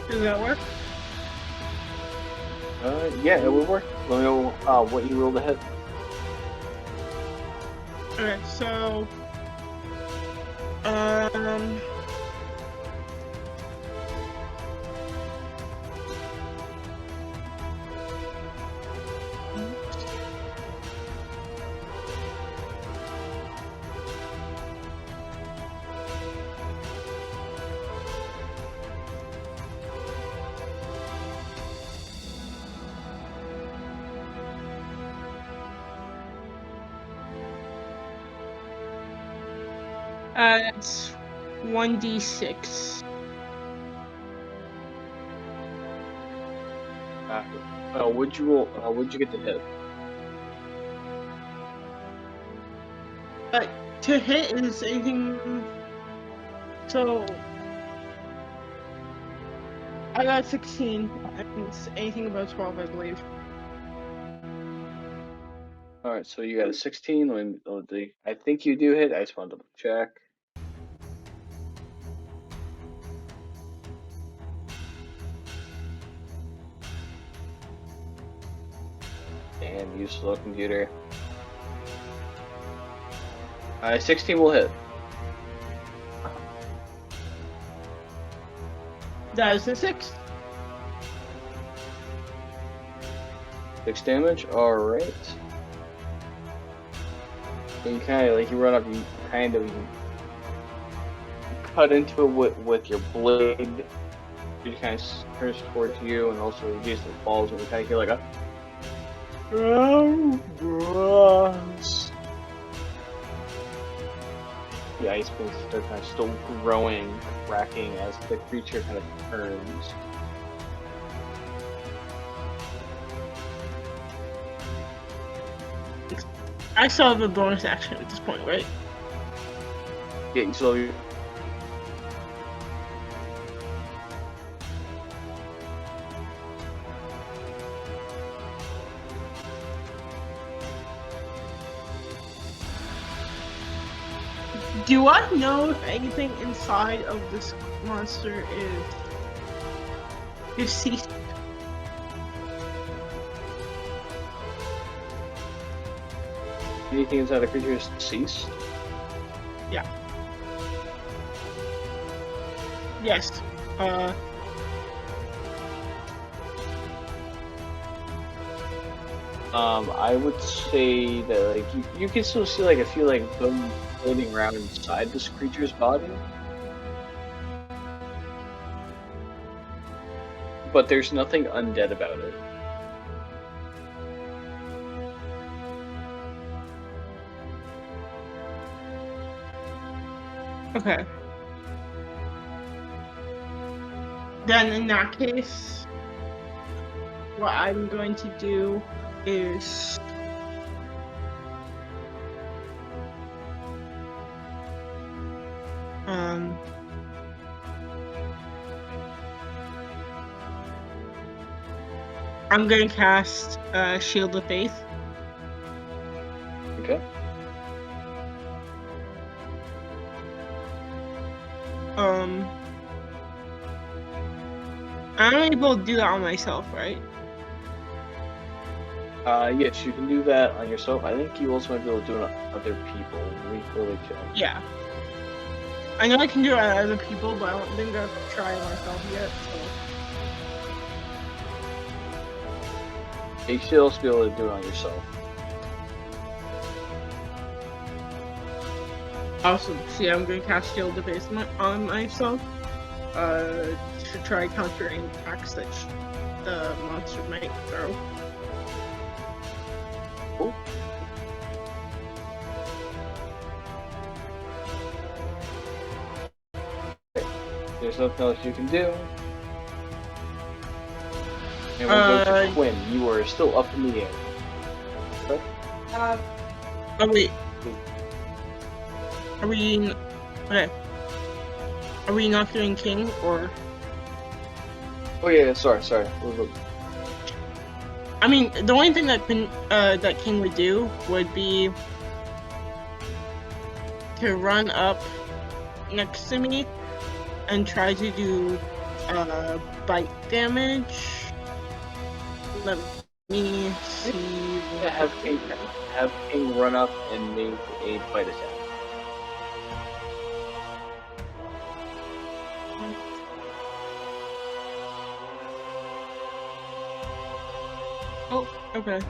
Does that work? Yeah, it would work. Let me know what you roll to hit. Okay, so it's 1d6. What'd you roll? What'd you get to hit? To hit is anything. So I got 16, and it's anything above 12, I believe. Alright, so you got a 16. I think you do hit. I just want to double check. And use slow computer. 16 will hit. That is a 6. 6 damage. Alright. You kind of you run up. You cut into it with your blade. It kind of turns towards you, and also reduces the falls, and you kind of hear like a. The ice beams are kind of still growing, cracking as the creature kind of turns. I still have a bonus action at this point, right? Yeah, you still. Do I know if anything inside of this monster is deceased? Anything inside the creature is deceased? Yeah. Yes. I would say that you can still see a few bones floating around inside this creature's body, but there's nothing undead about it. Okay. Then in that case, what I'm going to do is I'm going to cast Shield of Faith. Okay. I'm able to do that on myself, right? Yes, you can do that on yourself. I think you also might be able to do it on other people. Let me really check. Yeah. I know I can do it on other people, but I don't think I've tried it myself yet, so. You should also be able to do it on yourself. Awesome. See, I'm going to cast Shield of Faith on myself. To try countering attacks that the monster might throw. Cool. Okay. There's nothing else you can do. And we'll go to Quinn. You are still up in the air. Okay? Oh wait. Are we... Okay. Are we not doing King, or...? Oh yeah, sorry. I mean, the only thing that King would do would be to run up next to me and try to do bite damage let me see. Yeah, have King run up and make a bite attack. Oh, okay.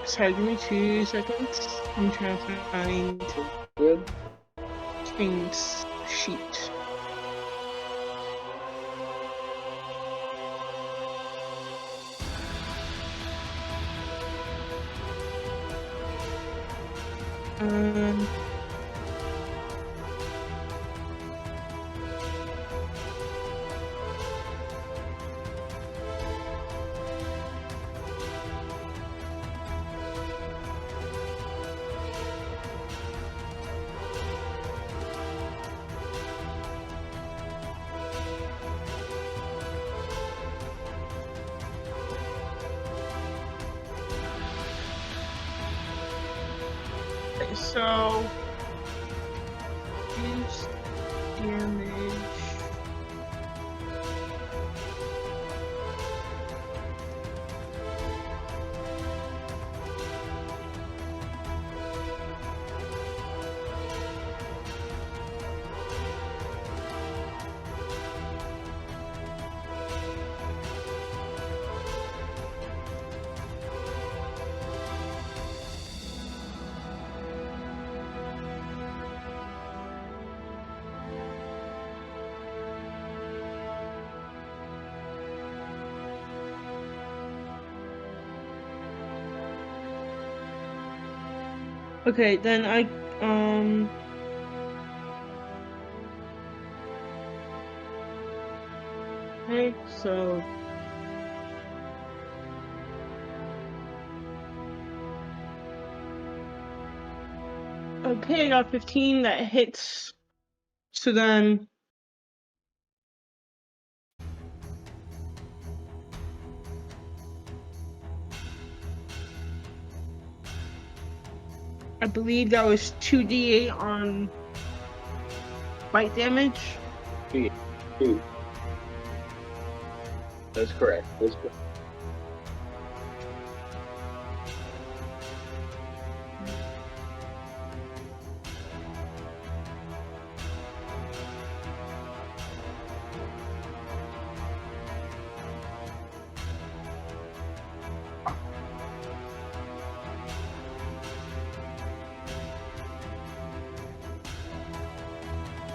Sorry, give me 2 seconds. I'm trying to find Good. King's sheet. So, use damage. Okay, then okay, so okay, I got 15 that hits. So then I believe that was 2d8 on bite damage. 2. That's correct. That's correct.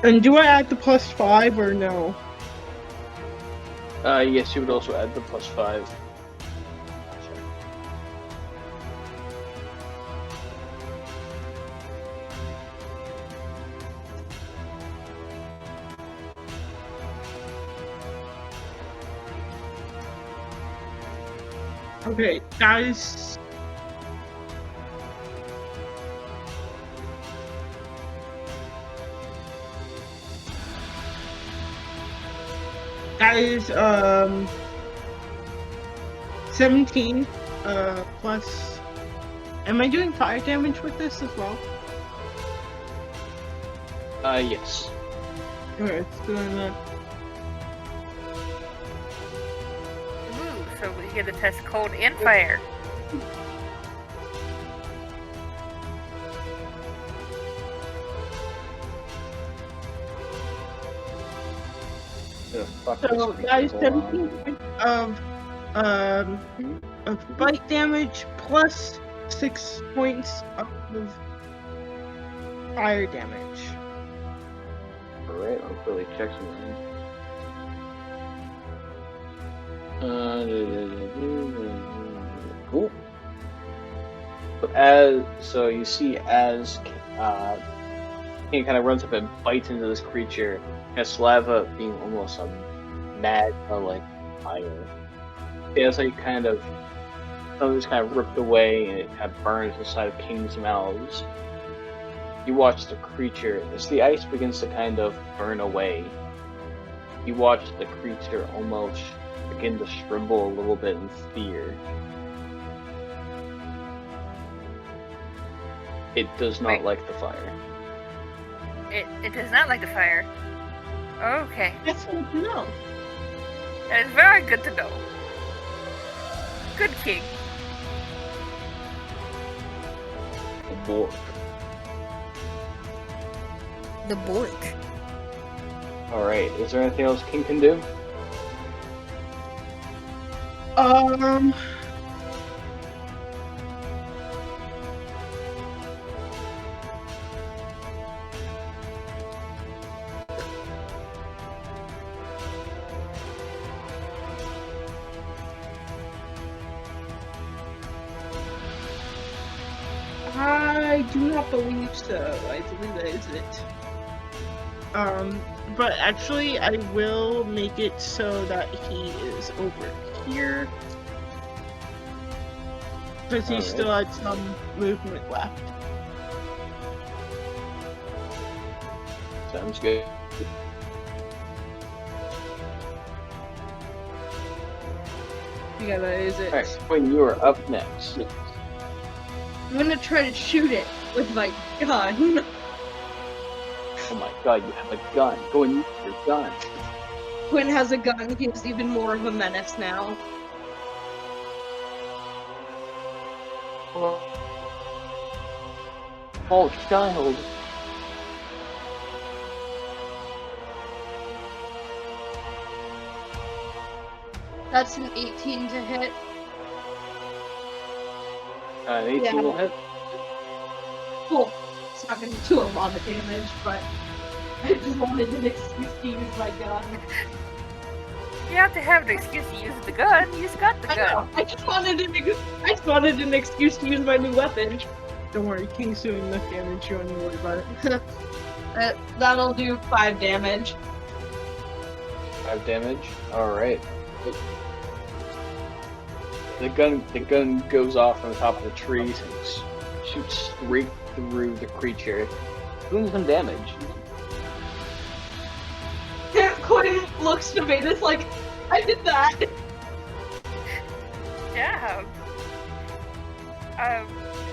And do I add the +5 or no? Yes, you would also add the +5. Okay, guys. That is 17 plus. Am I doing fire damage with this as well? Yes. Okay, so then Ooh, so you get to test cold and fire. so that is 17 points of bite damage plus 6 points of fire damage. Alright, I'll quickly check something. Cool. So you see as King kind of runs up and bites into this creature, and Slava being almost mad like fire. It's like something's kind of ripped away and it kind of burns inside of King's mouths. You watch the creature, as the ice begins to kind of burn away, you watch the creature almost begin to tremble a little bit in fear. It does not like the fire. It does not like the fire. Okay. That's good to know. That is very good to know. Good king. The Borg. The Borg. Alright, is there anything else King can do? I do not believe so. I believe that is it. But actually, I will make it so that he is over here. Because he still had some movement left. Sounds good. Yeah, that is it. Alright, Quinn, you are up next. I'm gonna try to shoot it with my gun. Oh my god, you have a gun. Go and use your gun. Quinn has a gun, he's even more of a menace now. Oh, child. That's an 18 to hit. An 18 will hit. Cool. It's not gonna do a lot of damage, but I just wanted an excuse to use my gun. You have to have an excuse to use the gun. You just got the gun. I just wanted an excuse to use my new weapon. Don't worry, King's doing enough damage, you don't need to worry about it. That'll do 5 damage. 5 damage? Alright. The gun goes off from the top of the trees and shoots straight through the creature, doing some damage. Quinn looks to Vetis like, I did that! Yeah.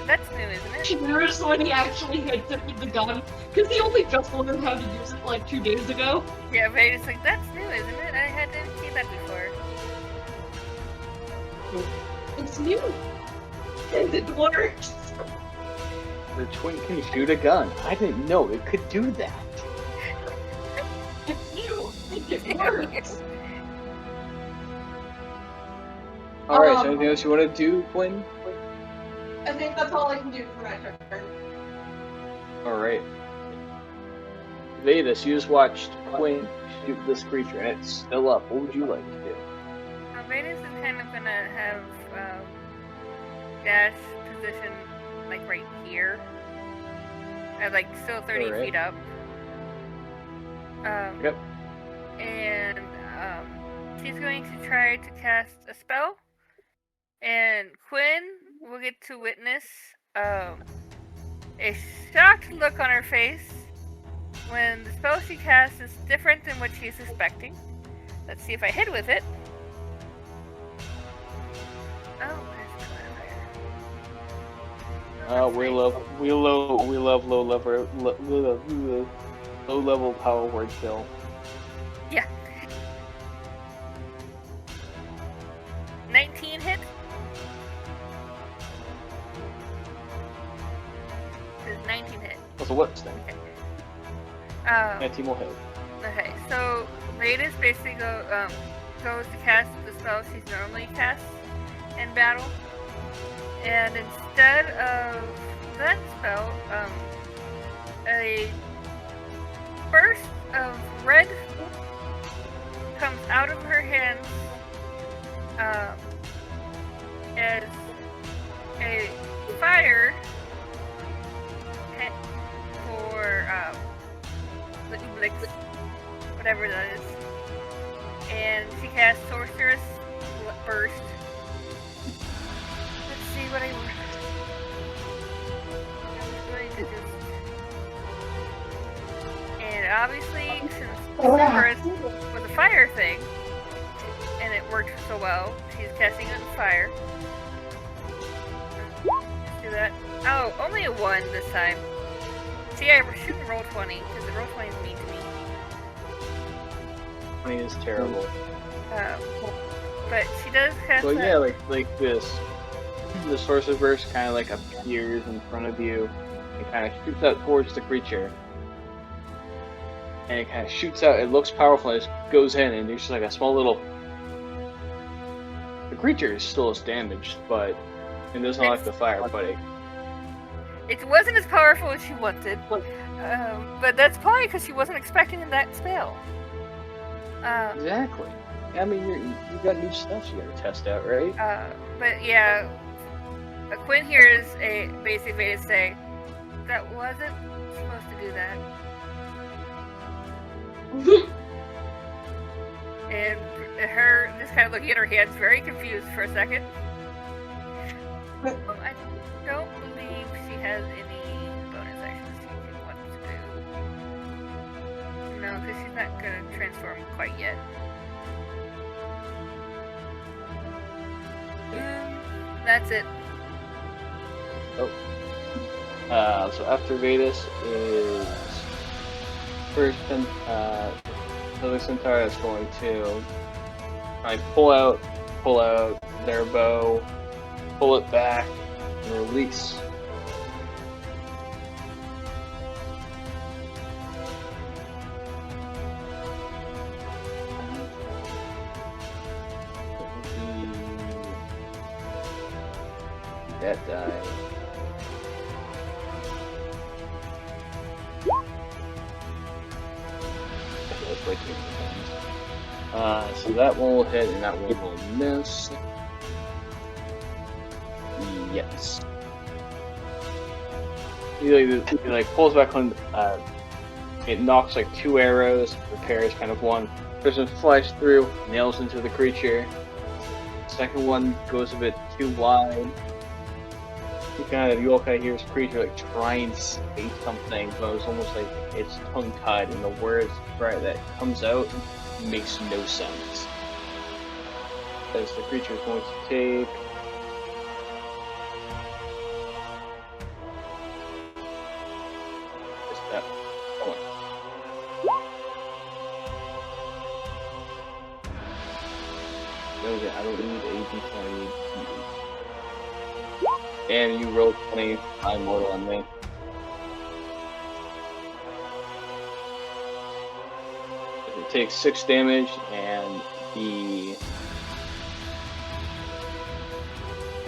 That's new, isn't it? She knows when he actually hits it with the gun, because he only just learned how to use it like 2 days ago. Yeah, Vetis like, that's new, isn't it? I hadn't seen that before. It's new. And it works. The twin can shoot a gun. I didn't know it could do that. It's new. It works. Alright, so anything else you want to do, Quinn? I think that's all I can do for my turn. Alright. Vetis, you just watched Quinn shoot this creature and it's still up. What would you like to do? Vetis is kind of gonna have dash position like right here. At like still 30 feet up. Yep. And she's going to try to cast a spell. And Quinn will get to witness a shocked look on her face when the spell she casts is different than what she's suspecting. Let's see if I hit with it. Oh, we love low level power word kill. Yeah. 19 hit. This is 19 hit. So what's that? Okay. 19 will hit. Okay, so Vetis basically goes to cast the spell she's normally casts in battle, and instead of that spell, a burst of red comes out of her hands as a fire for whatever that is, and she casts Sorceress Burst. Let's see what I'm going to just. And obviously, since Sorceress was a fire thing, and it worked so well, she's casting it in fire. Let's do that. Oh, only a 1 this time. See, I shouldn't roll 20, because the roll 20 is mean to me. 20 is terrible. But she does have. Well, yeah, like this. The sorcerer burst kind of like appears in front of you and kind of shoots out towards the creature. And it kind of shoots out. It looks powerful. And it just goes in, and there's just like a small little. The creature is still as damaged, but it doesn't like the fire. But it wasn't as powerful as she wanted. But that's probably because she wasn't expecting that spell. Exactly. I mean, you got new stuff you gotta test out, right? But yeah, Quinn hears a basic Vetis say, "That wasn't supposed to do that." And her just kind of looking at her hands, very confused for a second. I don't believe she has any bonus actions she wants to do. No, because she's not gonna transform quite yet. That's it. Oh. So after Vetis is first, the centaur is going to pull out their bow, pull it back, and release. That die. So that one will hit and that one will miss. Yes. He pulls back on. It knocks like 2 arrows, repairs kind of one. First one flies through, nails into the creature. Second one goes a bit too wide. You all kind of hear this creature try and say something, but it's almost like it's tongue-tied, and the words that comes out makes no sense. As the creature is going to take that one. I don't need a d20. And you rolled 20 high mortal on me. It takes 6 damage, and the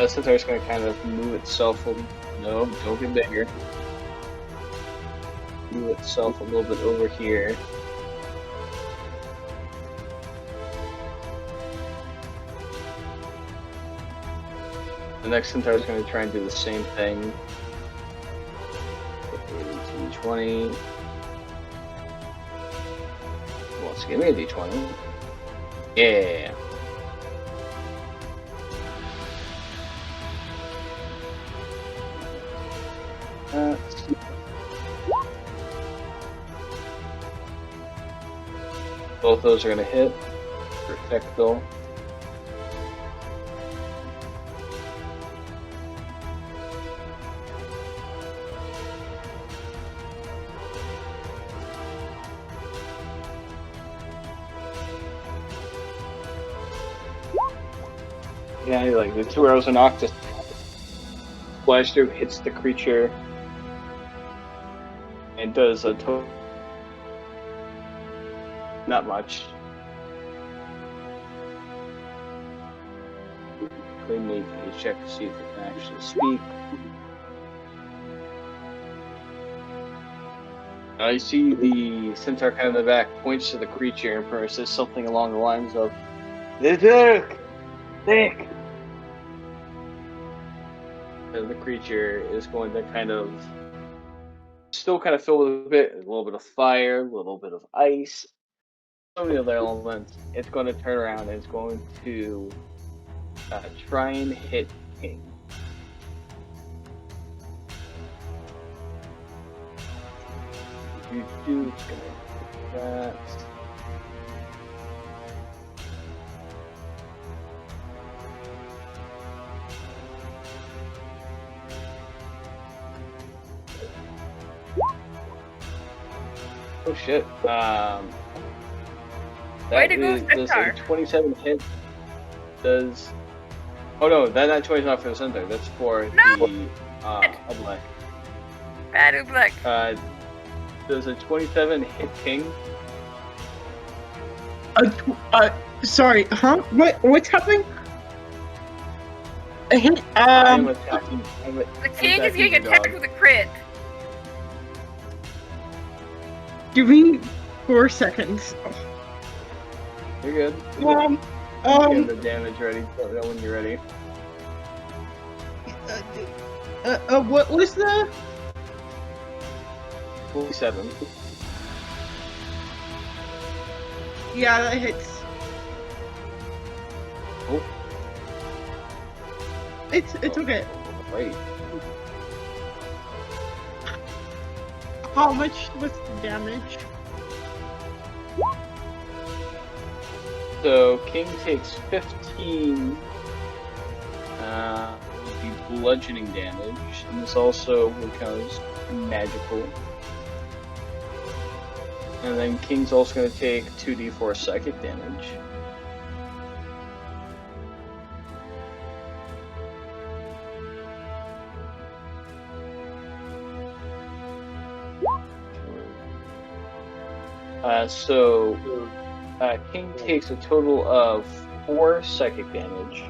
centaur is going to kind of move itself. No, don't get bigger. Move itself a little bit over here. The next centaur is going to try and do the same thing. D20. Let's give me a D20. Yeah. Both those are going to hit. Perfecto. Yeah, like the 2 arrows are knocked, just flash through, hits the creature, and does a total. Not much. Quinn make a check to see if it can actually speak. I see the centaur kind of in the back points to the creature and says something along the lines of, "Thick! Thick!" And the creature is going to kind of still kind of fill with a little bit of fire, a little bit of ice, so many other elements. It's going to turn around and it's going to try and hit King. It's going to do that. Oh shit. That does a 27 hit. Does... Oh no, that 20 is not for the centaur. That's for the Oblak. Bad Oblak. Does a 27 hit King? Sorry, huh? What's happening? I'm attacking. The King is getting attacked with a crit. Give me 4 seconds. You're good. Get the damage ready. Let me know when you're ready. What was the? 47. Yeah, that hits. Oh. It's okay. Wait. How much was the damage? So King takes 15 bludgeoning damage, and this also becomes magical. And then King's also going to take 2d4 psychic damage. King takes a total of 4 psychic damage.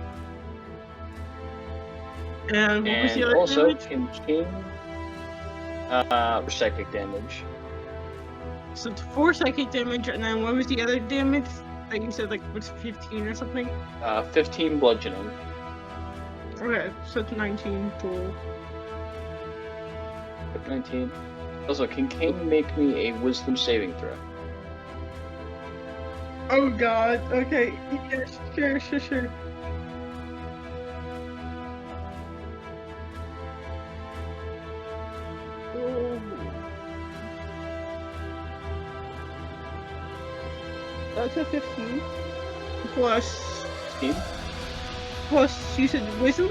And what was the other also, damage? King psychic damage. So it's 4 psychic damage, and then what was the other damage? Like you said, like what's 15 or something? 15 bludgeoning. Okay, so it's 19 total. 19. Also, can King make me a wisdom saving throw? Oh god, okay. Yes, sure. Oh. That's a 15. Plus... 15? Plus, you said wisdom?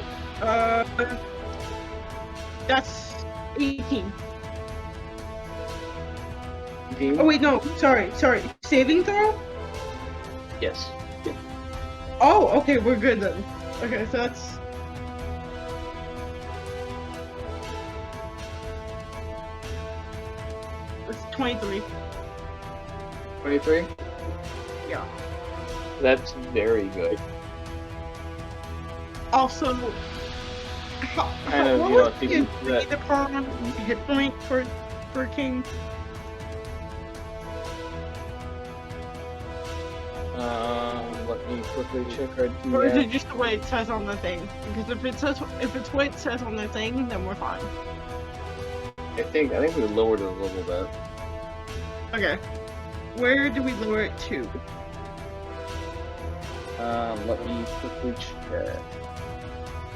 That's 18. 18? Oh wait, no, sorry. Saving throw? Yes. Oh, okay, we're good then. Okay, so that's... That's 23. 23? Yeah. That's very good. Also, Kind of, what you know, was thinking that... the per hit point for King? Let me quickly check our DM. Or is it just the way it says on the thing? Because if it's what it says on the thing, then we're fine. I think we lowered it a little bit. Okay. Where do we lower it to? Let me quickly check.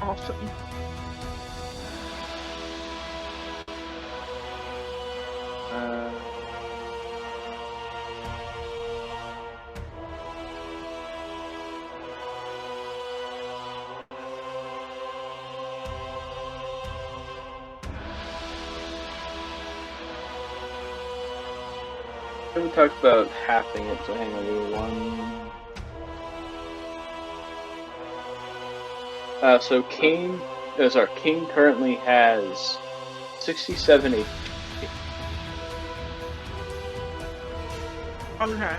Awesome. We talked about halving it, so hang on, give me one. So King currently has 67 HP. Okay.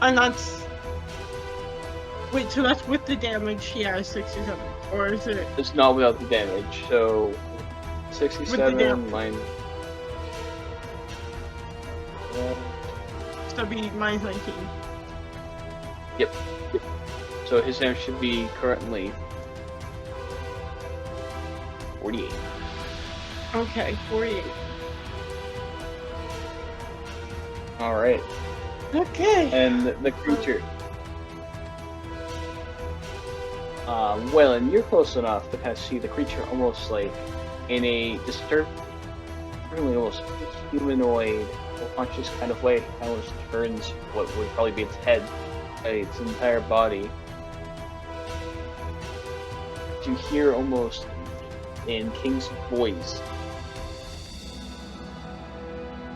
And that's... Wait, so that's with the damage he has 67, or is it... It's not without the damage, so... 67 minus... So it'd be minus 19. Yep. So his damage should be currently 48. Okay, 48. Alright. Okay. And the creature... Wylan, you're close enough to kind of see the creature almost like in a disturbingly almost humanoid, conscious kind of way. It almost turns what would probably be its head, its entire body. You hear almost in King's voice,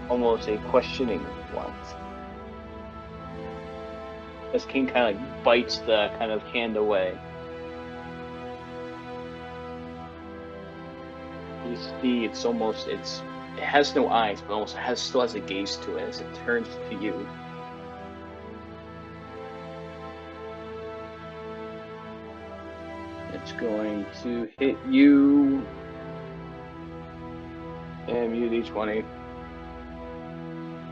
almost a questioning glance. As King kind of like bites the kind of hand away. You see, it has no eyes, but almost still has a gaze to it as it turns to you. It's going to hit you. And you D20.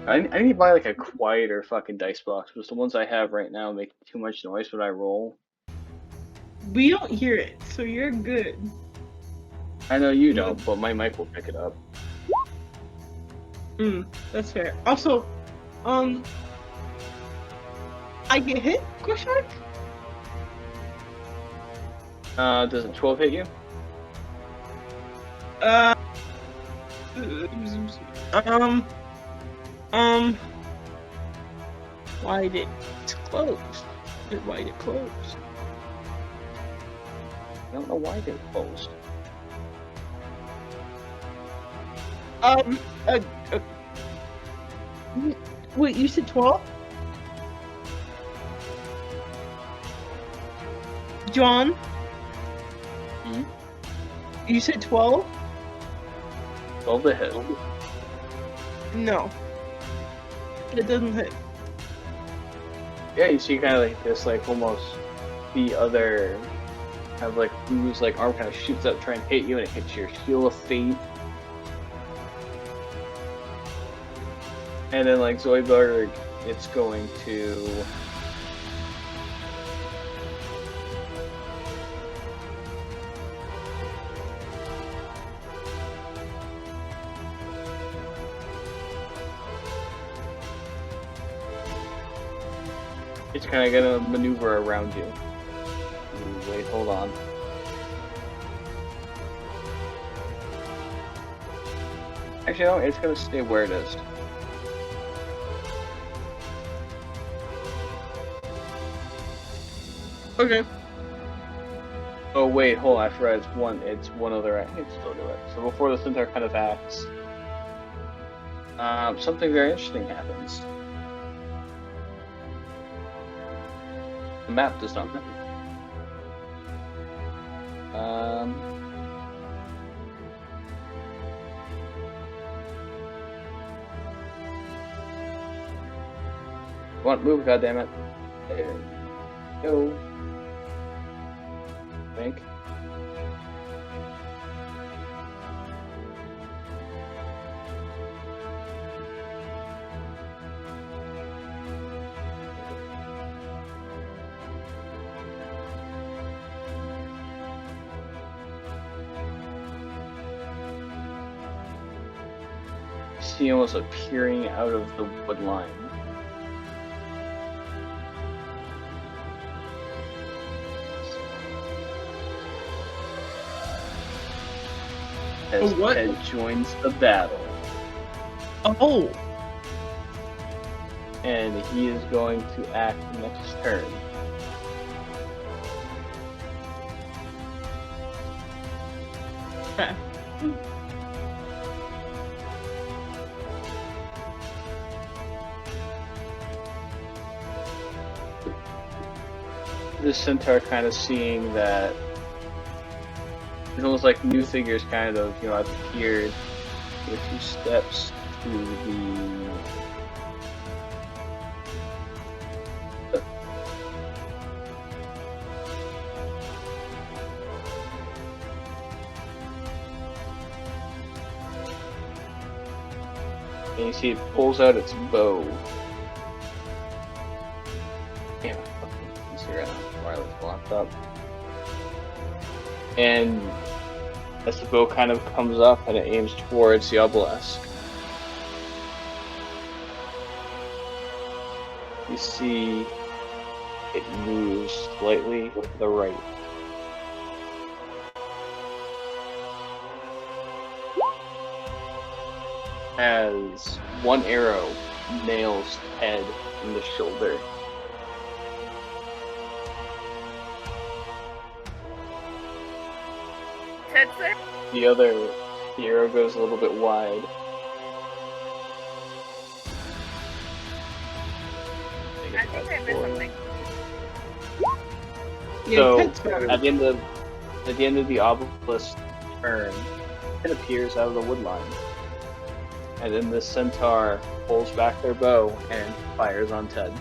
I need to buy like a quieter fucking dice box, because the ones I have right now make too much noise when I roll. We don't hear it, so you're good. I know you don't, but my mic will pick it up. That's fair. Also, I get hit? Question mark? Does a 12 hit you? Why did it close? Why did it close? I don't know why they closed. Wait, you said 12? John? Hmm? You said 12? 12 to hit. No. It doesn't hit. Yeah, you see kind of like this, like almost the other kind of like whose like arm kind of shoots up trying to hit you, and it hits your shield of fate. And then like Zoidberg, it's going to it's kind of gonna maneuver around you. Ooh, wait, hold on. Actually, no, it's gonna stay where it is. Okay. Oh wait, hold on, I forgot it's one other act. I can still do it. So before the centaur kind of acts, something very interesting happens. The map does not move. Come on, move, goddammit. There we go. Think. See almost appearing out of the wood line. As Ted joins the battle. Oh! And he is going to act next turn. Okay. This centaur kind of seeing that it's almost like new figures kind of, have appeared with 2 steps to the and you see it pulls out its bow. Damn, let's see right now. Wireless blocked up. And as the bow kind of comes up and it aims towards the obelisk, you see it moves slightly to the right. As one arrow nails Ted in the shoulder. Ted's there? The arrow goes a little bit wide. I think I missed something. Yeah, So at the end of the obelisk turn, it appears out of the wood line, and then the centaur pulls back their bow and fires on Ted.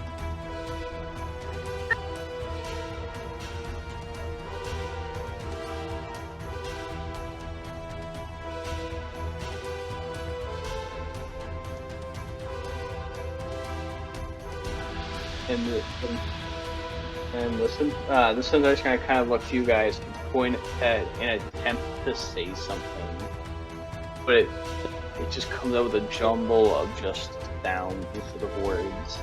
And the centaur's gonna kind of look to you guys and point at and attempt to say something, but it just comes out with a jumble of just sounds instead of words.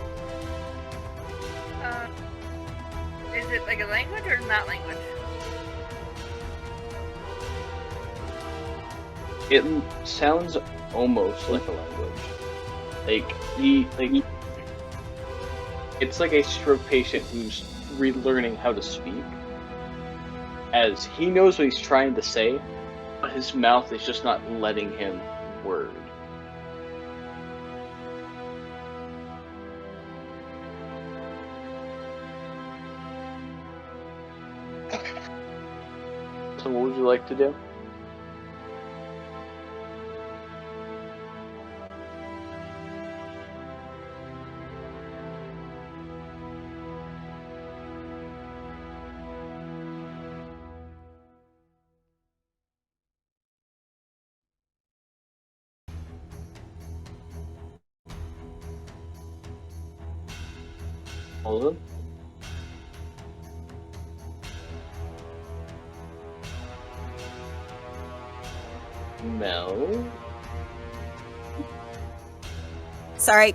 Is it like a language or not language? It sounds almost like a language. It's like a stroke patient who's relearning how to speak, as he knows what he's trying to say, but his mouth is just not letting him word. So what would you like to do? Falzen? Mel? Sorry. I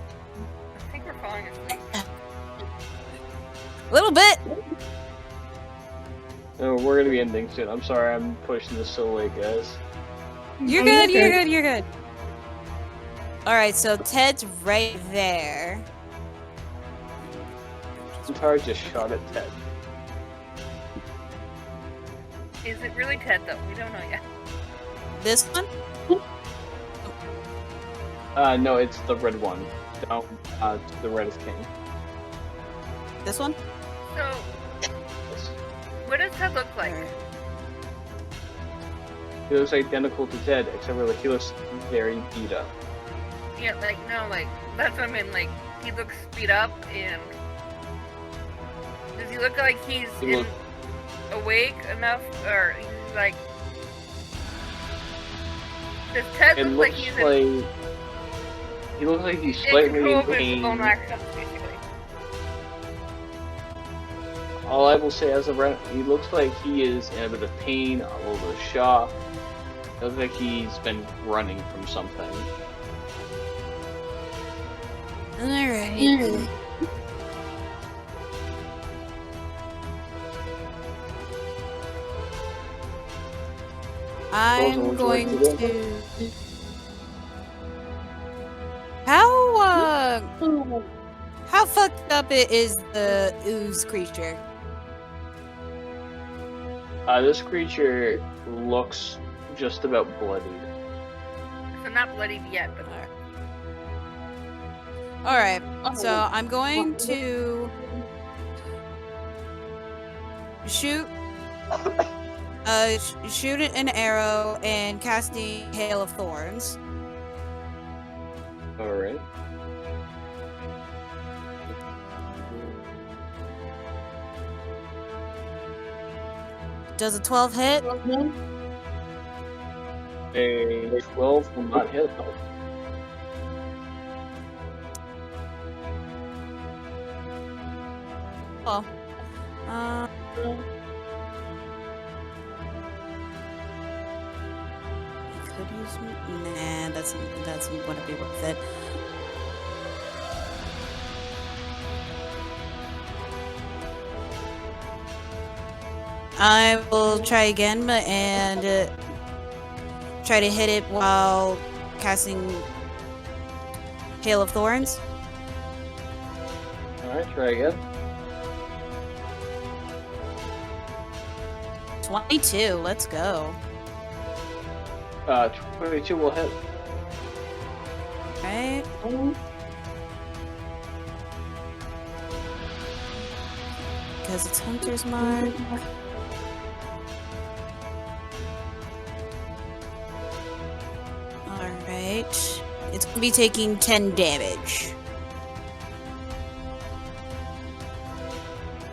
think we're falling asleep. A little bit. Oh, we're gonna be ending soon. I'm sorry, I'm pushing this so late, guys. You're good, you're good, you're good. Alright, so Ted's right there. Centaur just shot at Ted. Is it really Ted though? We don't know yet. This one? No, it's the red one. Down to the red is king. This one? So, what does Ted look like? He looks identical to Ted, except for like he looks very beat up. Yeah, that's what I mean, he looks beat up, and does he look like he's awake enough, or he's like, does Ted look like he's he looks like he's slightly in pain. All I will say as of right, he looks like he is in a bit of pain, a little bit of shock. It looks like he's been running from something. Alright. I'm going to... How fucked up is the ooze creature? This creature looks just about bloodied. So not bloodied yet, but... Alright, so I'm going to... shoot an arrow and casting Hail of Thorns. Alright. Does a 12 hit? A 12 will not hit though. Oh. Could use... Nah, that's wouldn't be worth it. I will try again and try to hit it while casting Hail of Thorns. Alright, try again. 22, let's go. 22 will hit. Right. because it's Hunter's Mark. Alright. It's going to be taking 10 damage.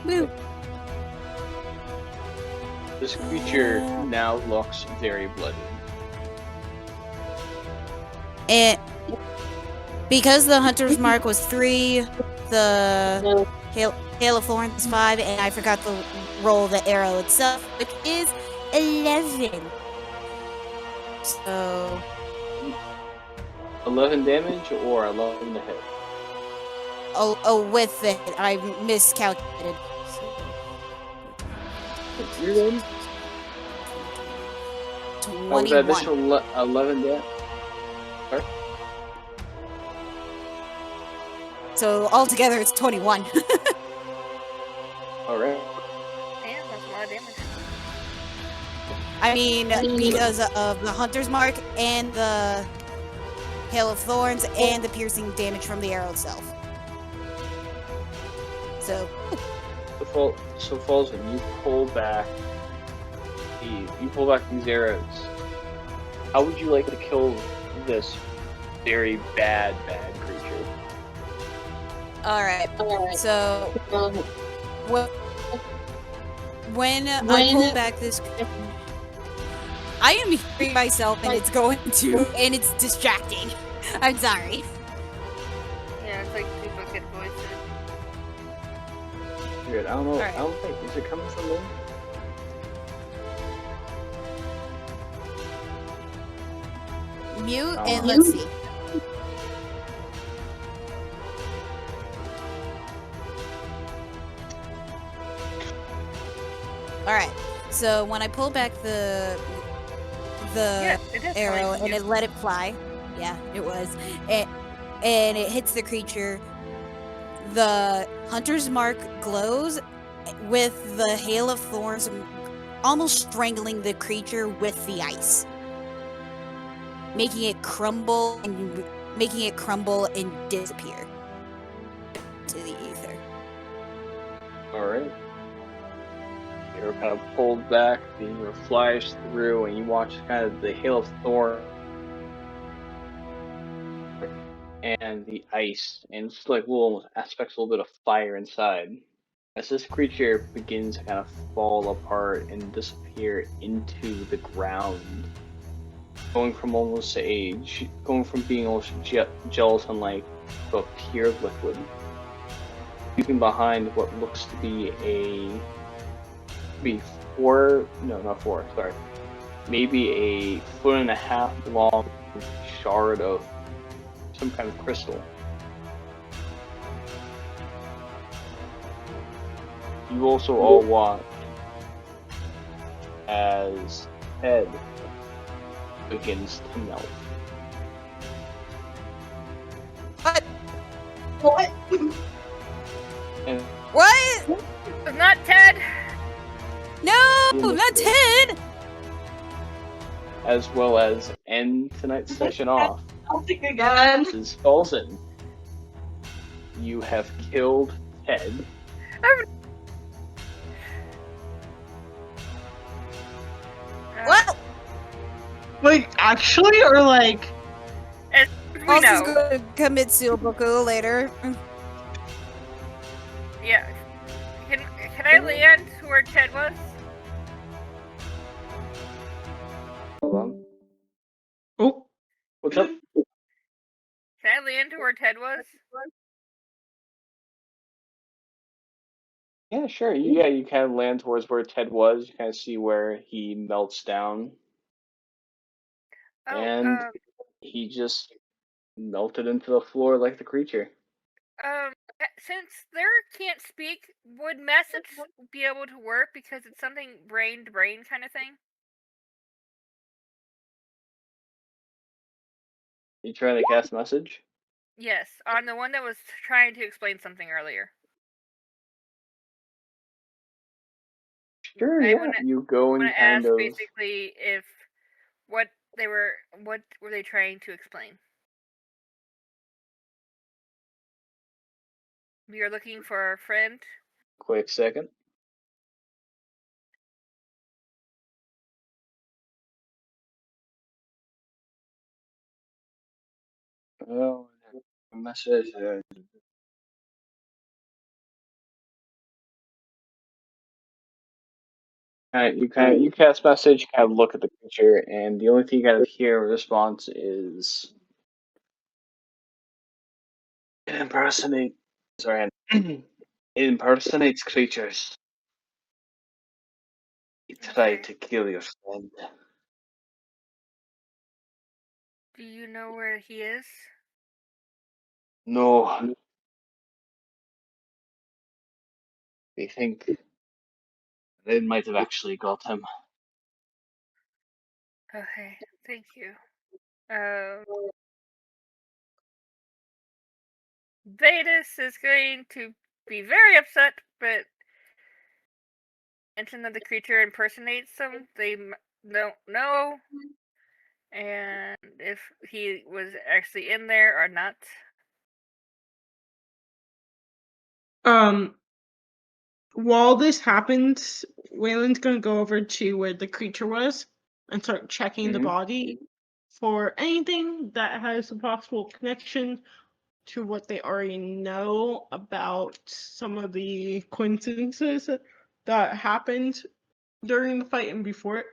Woo! This creature now looks very bloody. And because the Hunter's Mark was 3, the Hail of Thorns is 5, and I forgot to roll the arrow itself, which is 11. So 11 damage or 11 to hit? Oh, with it, I miscalculated. You're good. 21. Oh, that additional 11 damage. So altogether, it's 21. Alright. Damn, that's a lot of damage. I mean, because of the Hunter's Mark and the Hail of Thorns and the piercing damage from the arrow itself. So Falzen, you pull back these arrows. How would you like to kill this very bad creature? Alright, so when I pull back this, I am hearing myself and it's distracting. I'm sorry. Yeah, it's like duplicate voices. Good. I don't know. Right. I don't think is it coming from me? Mute and let's see. Alright, so when I pull back the arrow and it let it fly, yeah, it was, and it hits the creature, the Hunter's Mark glows with the Hail of Thorns almost strangling the creature with the ice, making it crumble and disappear to the ether. Alright. You're kind of pulled back, the arrow flies through, and you watch kind of the Hail of Thorn and the ice, and it's like little aspects, a little bit of fire inside. As this creature begins to kind of fall apart and disappear into the ground, going from being almost gelatin-like to a pure liquid, leaving behind what looks to be maybe a 1.5 foot long shard of some kind of crystal. You also all watch as Ted begins to melt. What? And What? It's not Ted! No, not Ted! as well as end tonight's session off. I'll think again. This is Falzen. You have killed Ted. What? Wait, actually, or like? We know. going to commit seppuku later. Yeah. Can I land where Ted was? Hold on. Oh, What's up? Can I land to where Ted was? Yeah, sure. You kind of land towards where Ted was. You kind of see where he melts down. Oh, And he just melted into the floor like the creature. since there can't speak, would message be able to work because it's something brain to brain kind of thing? You trying to cast message? Yes, on the one that was trying to explain something earlier. Sure, yeah. You go and kind of basically if what were they trying to explain? We are looking for our friend. quick second. Oh, message. You cast message, kind of look at the creature, and the only thing you kind of hear in response is it impersonates. Sorry, it impersonates creatures. It tried to kill your friend. Do you know where he is? No. They think they might have actually got him. Okay, thank you. Vetis is going to be very upset, but mention that the creature impersonates them. They don't know, and if he was actually in there or not. While this happens, Wylan's gonna go over to where the creature was and start checking the body for anything that has a possible connection to what they already know about some of the coincidences that happened during the fight and before it.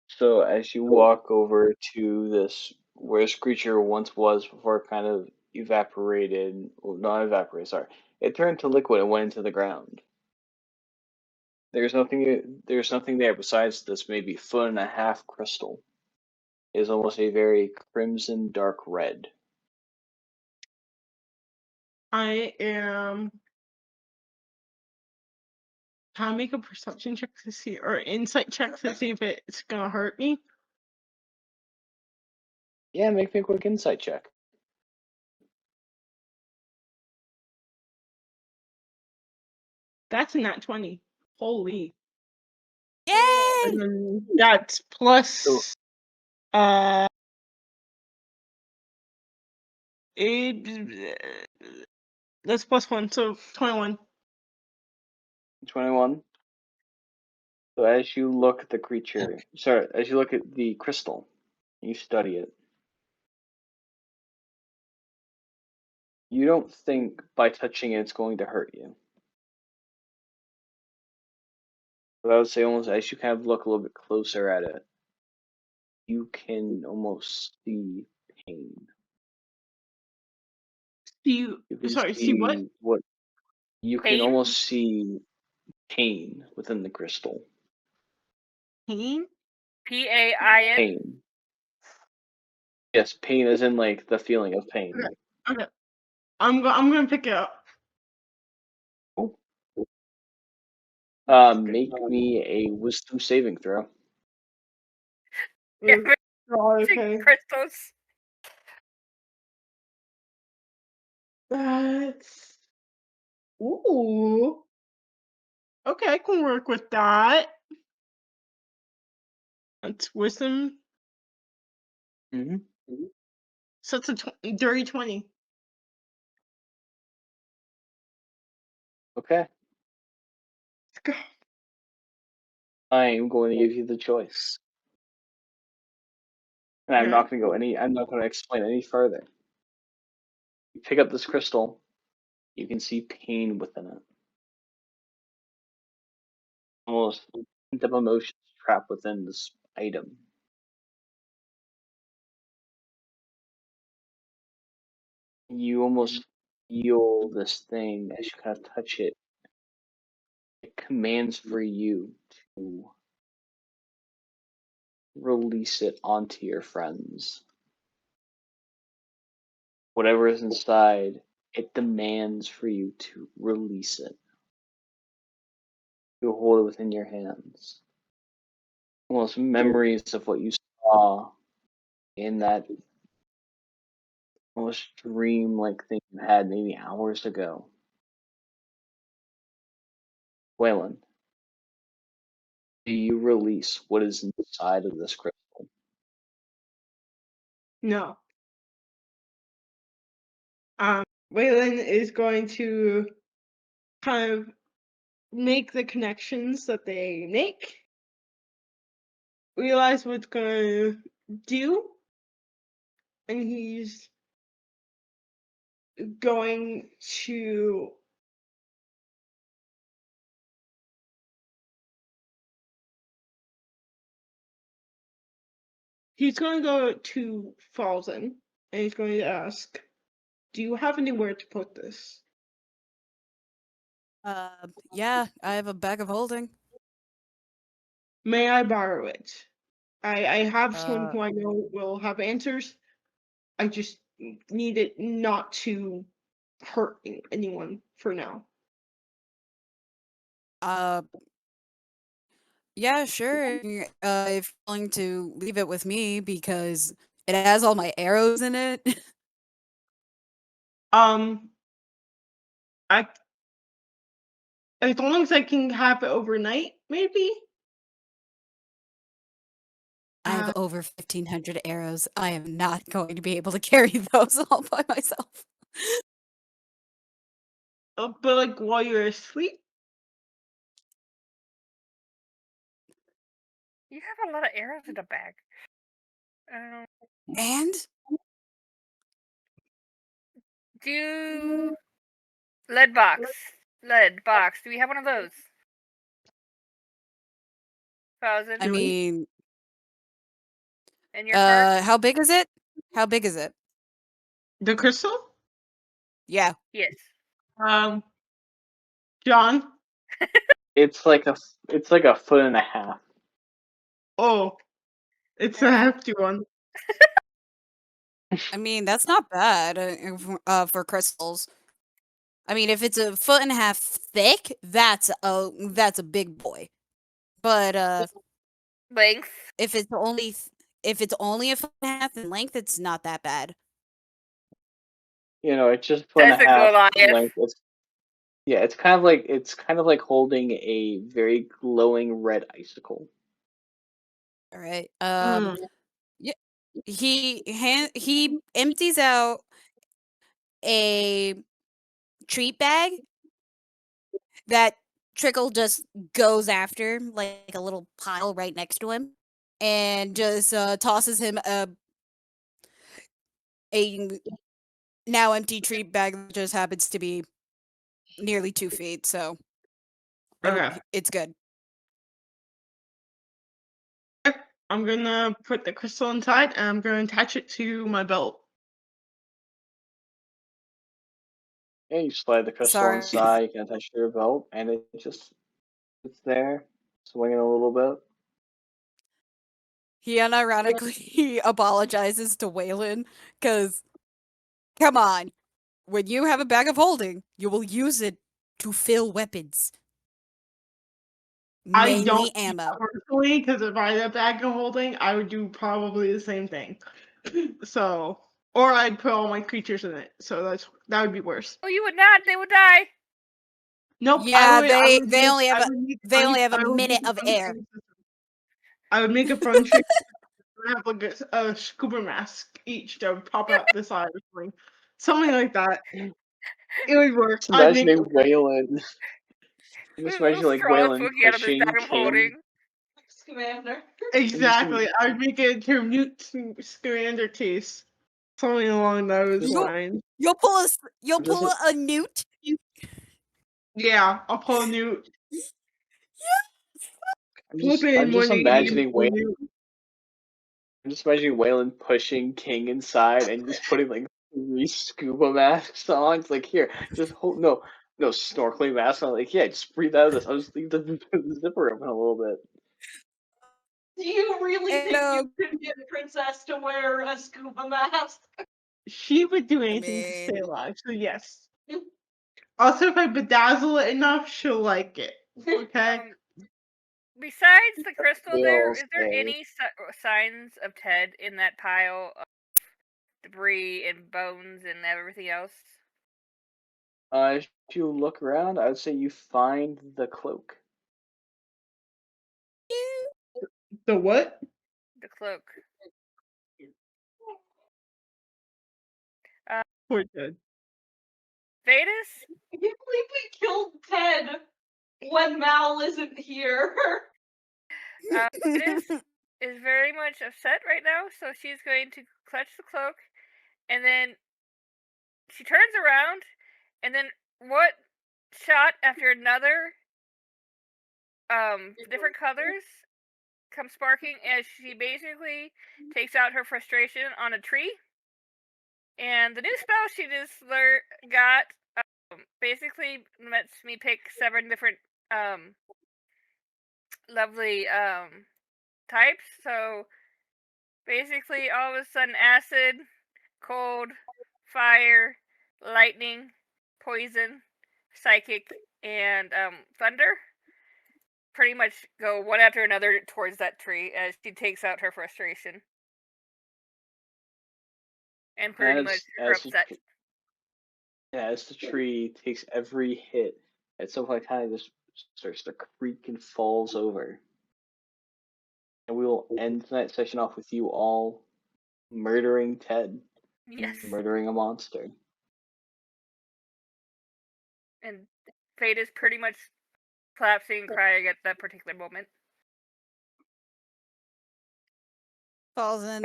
So as you walk over to this where this creature once was before it kind of evaporated, well, not evaporated, sorry. It turned to liquid and went into the ground. There's nothing there besides this maybe 1.5 foot crystal. It is almost a very crimson dark red. I am. Can I make a perception check to see, or insight check to see if it's gonna hurt me? Yeah, make me a quick insight check. That's a nat 20. Holy. Yay! And then that's plus that's +1, so 21. 21. So as you look at the creature, as you look at the crystal, you study it. You don't think by touching it it's going to hurt you. But I would say almost as you kind of look a little bit closer at it, you can almost see pain. See what? You can almost see pain within the crystal. Pain? Pain? Pain. Yes, pain is in like the feeling of pain. Okay. I'm gonna pick it up. Make me a wisdom saving throw. Okay. Crystals. That's ooh. Okay, I can work with that. That's wisdom. So it's a dirty 20. Okay. Let's go. I am going to give you the choice. And I'm not going to explain any further. You pick up this crystal, you can see pain within it. Almost the emotions trapped within this item. You almost feel this thing as you kind of touch it. It commands for you to release it onto your friends. Whatever is inside, it demands for you to release it. You hold it within your hands. Almost memories of what you saw in that almost dream-like thing you had maybe hours ago. Wylan, do you release what is inside of this crystal? No. Wylan is going to kind of make the connections that they make, realize what it's gonna do, and he's going to go to Falzen and he's going to ask, "Do you have anywhere to put this?" Yeah, I have a bag of holding. May I borrow it? I have someone who I know will have answers. I just need it not to hurt anyone for now. Yeah, sure. If you're willing to leave it with me because it has all my arrows in it. I as long as I can have it overnight, maybe. I have over 1,500 arrows. I am not going to be able to carry those all by myself. But like while you're asleep. You have a lot of arrows in the bag. And? Lead box. Do we have one of those? Falzen? I mean... And your card? how big is it? How big is it? The crystal? Yeah. Yes. John? It's like a 1.5 foot. Oh. It's a hefty one. I mean, that's not bad for crystals. I mean, if it's 1.5 foot thick, that's a big boy. But length. If it's only 1.5 foot in length, it's not that bad. You know, it's just 1.5 foot length. It's kind of like holding a very glowing red icicle. All right. Yeah. He empties out a treat bag that Trickle just goes after, like a little pile right next to him, and just tosses him a now empty treat bag that just happens to be nearly 2 feet. So it's good. I'm gonna put the crystal inside and I'm gonna attach it to my belt. Yeah, you slide the crystal inside, you can attach to your belt, and it's there, swinging a little bit. He unironically apologizes to Wylan, because, come on, when you have a bag of holding, you will use it to fill weapons. I don't ammo. Personally, because if I had a bag of holding, I would do probably the same thing. So, or I'd put all my creatures in it. So that would be worse. Oh, you would not. They would die. Nope. Yeah, they only have a minute of air. I would make a fun trick. Have like a scuba mask each to pop out the side or something like that. It would work. Imagining Wylan. Just imagine like Wylan pushing King. Scamander. Exactly. I would make it into a mute Scamander case. Something along those lines. You'll pull a newt. Yeah, I'll pull a newt. I'm just imagining Wylan pushing King inside and just putting like 3 scuba masks on. It's like, here, just hold no snorkeling mask on. Like, yeah, just breathe out of this. I'll just leave the zipper open a little bit. Do you really think you could get Princess to wear a scuba mask? She would do anything to stay alive, so yes. Also, if I bedazzle it enough, she'll like it. Okay? Besides the crystal, is there any signs of Ted in that pile of debris and bones and everything else? If you look around, I would say you find the cloak. The what? The cloak. Poor Ted. Vetis? I can't believe we killed Ted when Mal isn't here. Vetis is very much upset right now, so she's going to clutch the cloak and then she turns around, and then what shot after another, different colors come sparking as she basically takes out her frustration on a tree. And the new spell she just got basically lets me pick 7 different lovely types. So basically, all of a sudden, acid, cold, fire, lightning, poison, psychic, and thunder pretty much go one after another towards that tree as she takes out her frustration. And pretty much her upset. As the tree takes every hit, at some point kind of just starts to creak and falls over. And we will end tonight's session off with you all murdering Ted. Yes. Murdering a monster. And Vetis pretty much collapsing and crying at that particular moment. Falzen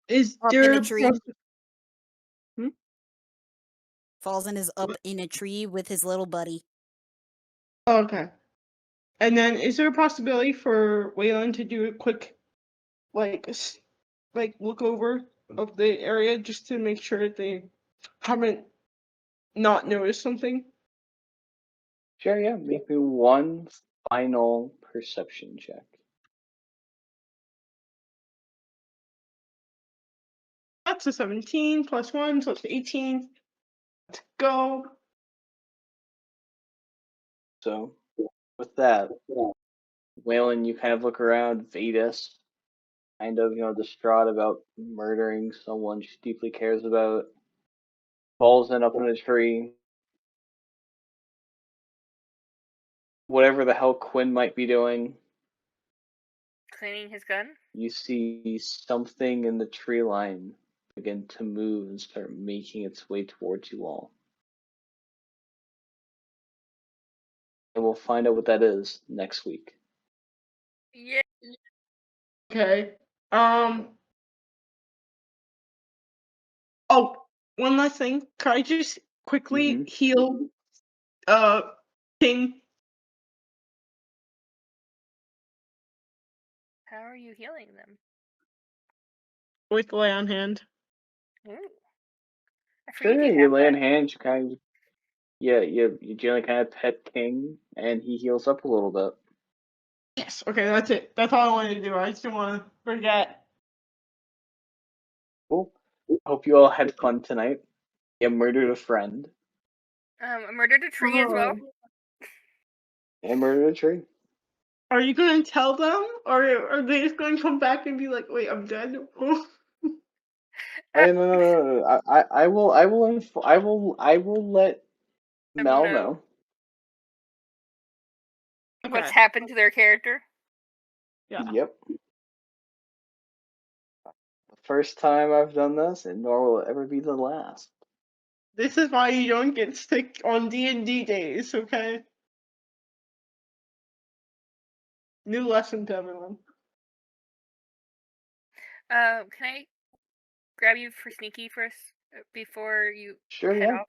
is up there in a tree. Hmm? Falzen is up in a tree with his little buddy. Okay. And then, is there a possibility for Wylan to do a quick, like look over of the area just to make sure that they haven't not noticed something? Sure, yeah. Make me one final perception check. That's a 17 plus 1, so it's 18. Let's go. So, with that, Wylan, you kind of look around, Vetis, kind of, distraught about murdering someone she deeply cares about, Falzen up in a tree. Whatever the hell Quinn might be doing. Cleaning his gun? You see something in the tree line begin to move and start making its way towards you all. And we'll find out what that is next week. Yeah. Okay. Oh, one last thing. Can I just quickly heal King? How are you healing them? With lay on hand. Ooh. Sure, you lay on hand, you kind of, you generally kind of pet King, and he heals up a little bit. Yes, okay, that's it. That's all I wanted to do. I just didn't want to forget. Cool. Hope you all had fun tonight. You murdered a friend. I murdered a tree as well. And murdered a tree. Are you going to tell them, or are they just going to come back and be like, "Wait, I'm dead"? No. I will let Mel know. What's happened to their character? Yeah. Yep. The first time I've done this, and nor will it ever be the last. This is why you don't get sick on D&D days, okay? New lesson to everyone. Can I grab you for sneaky first before you Sure, head yeah. off?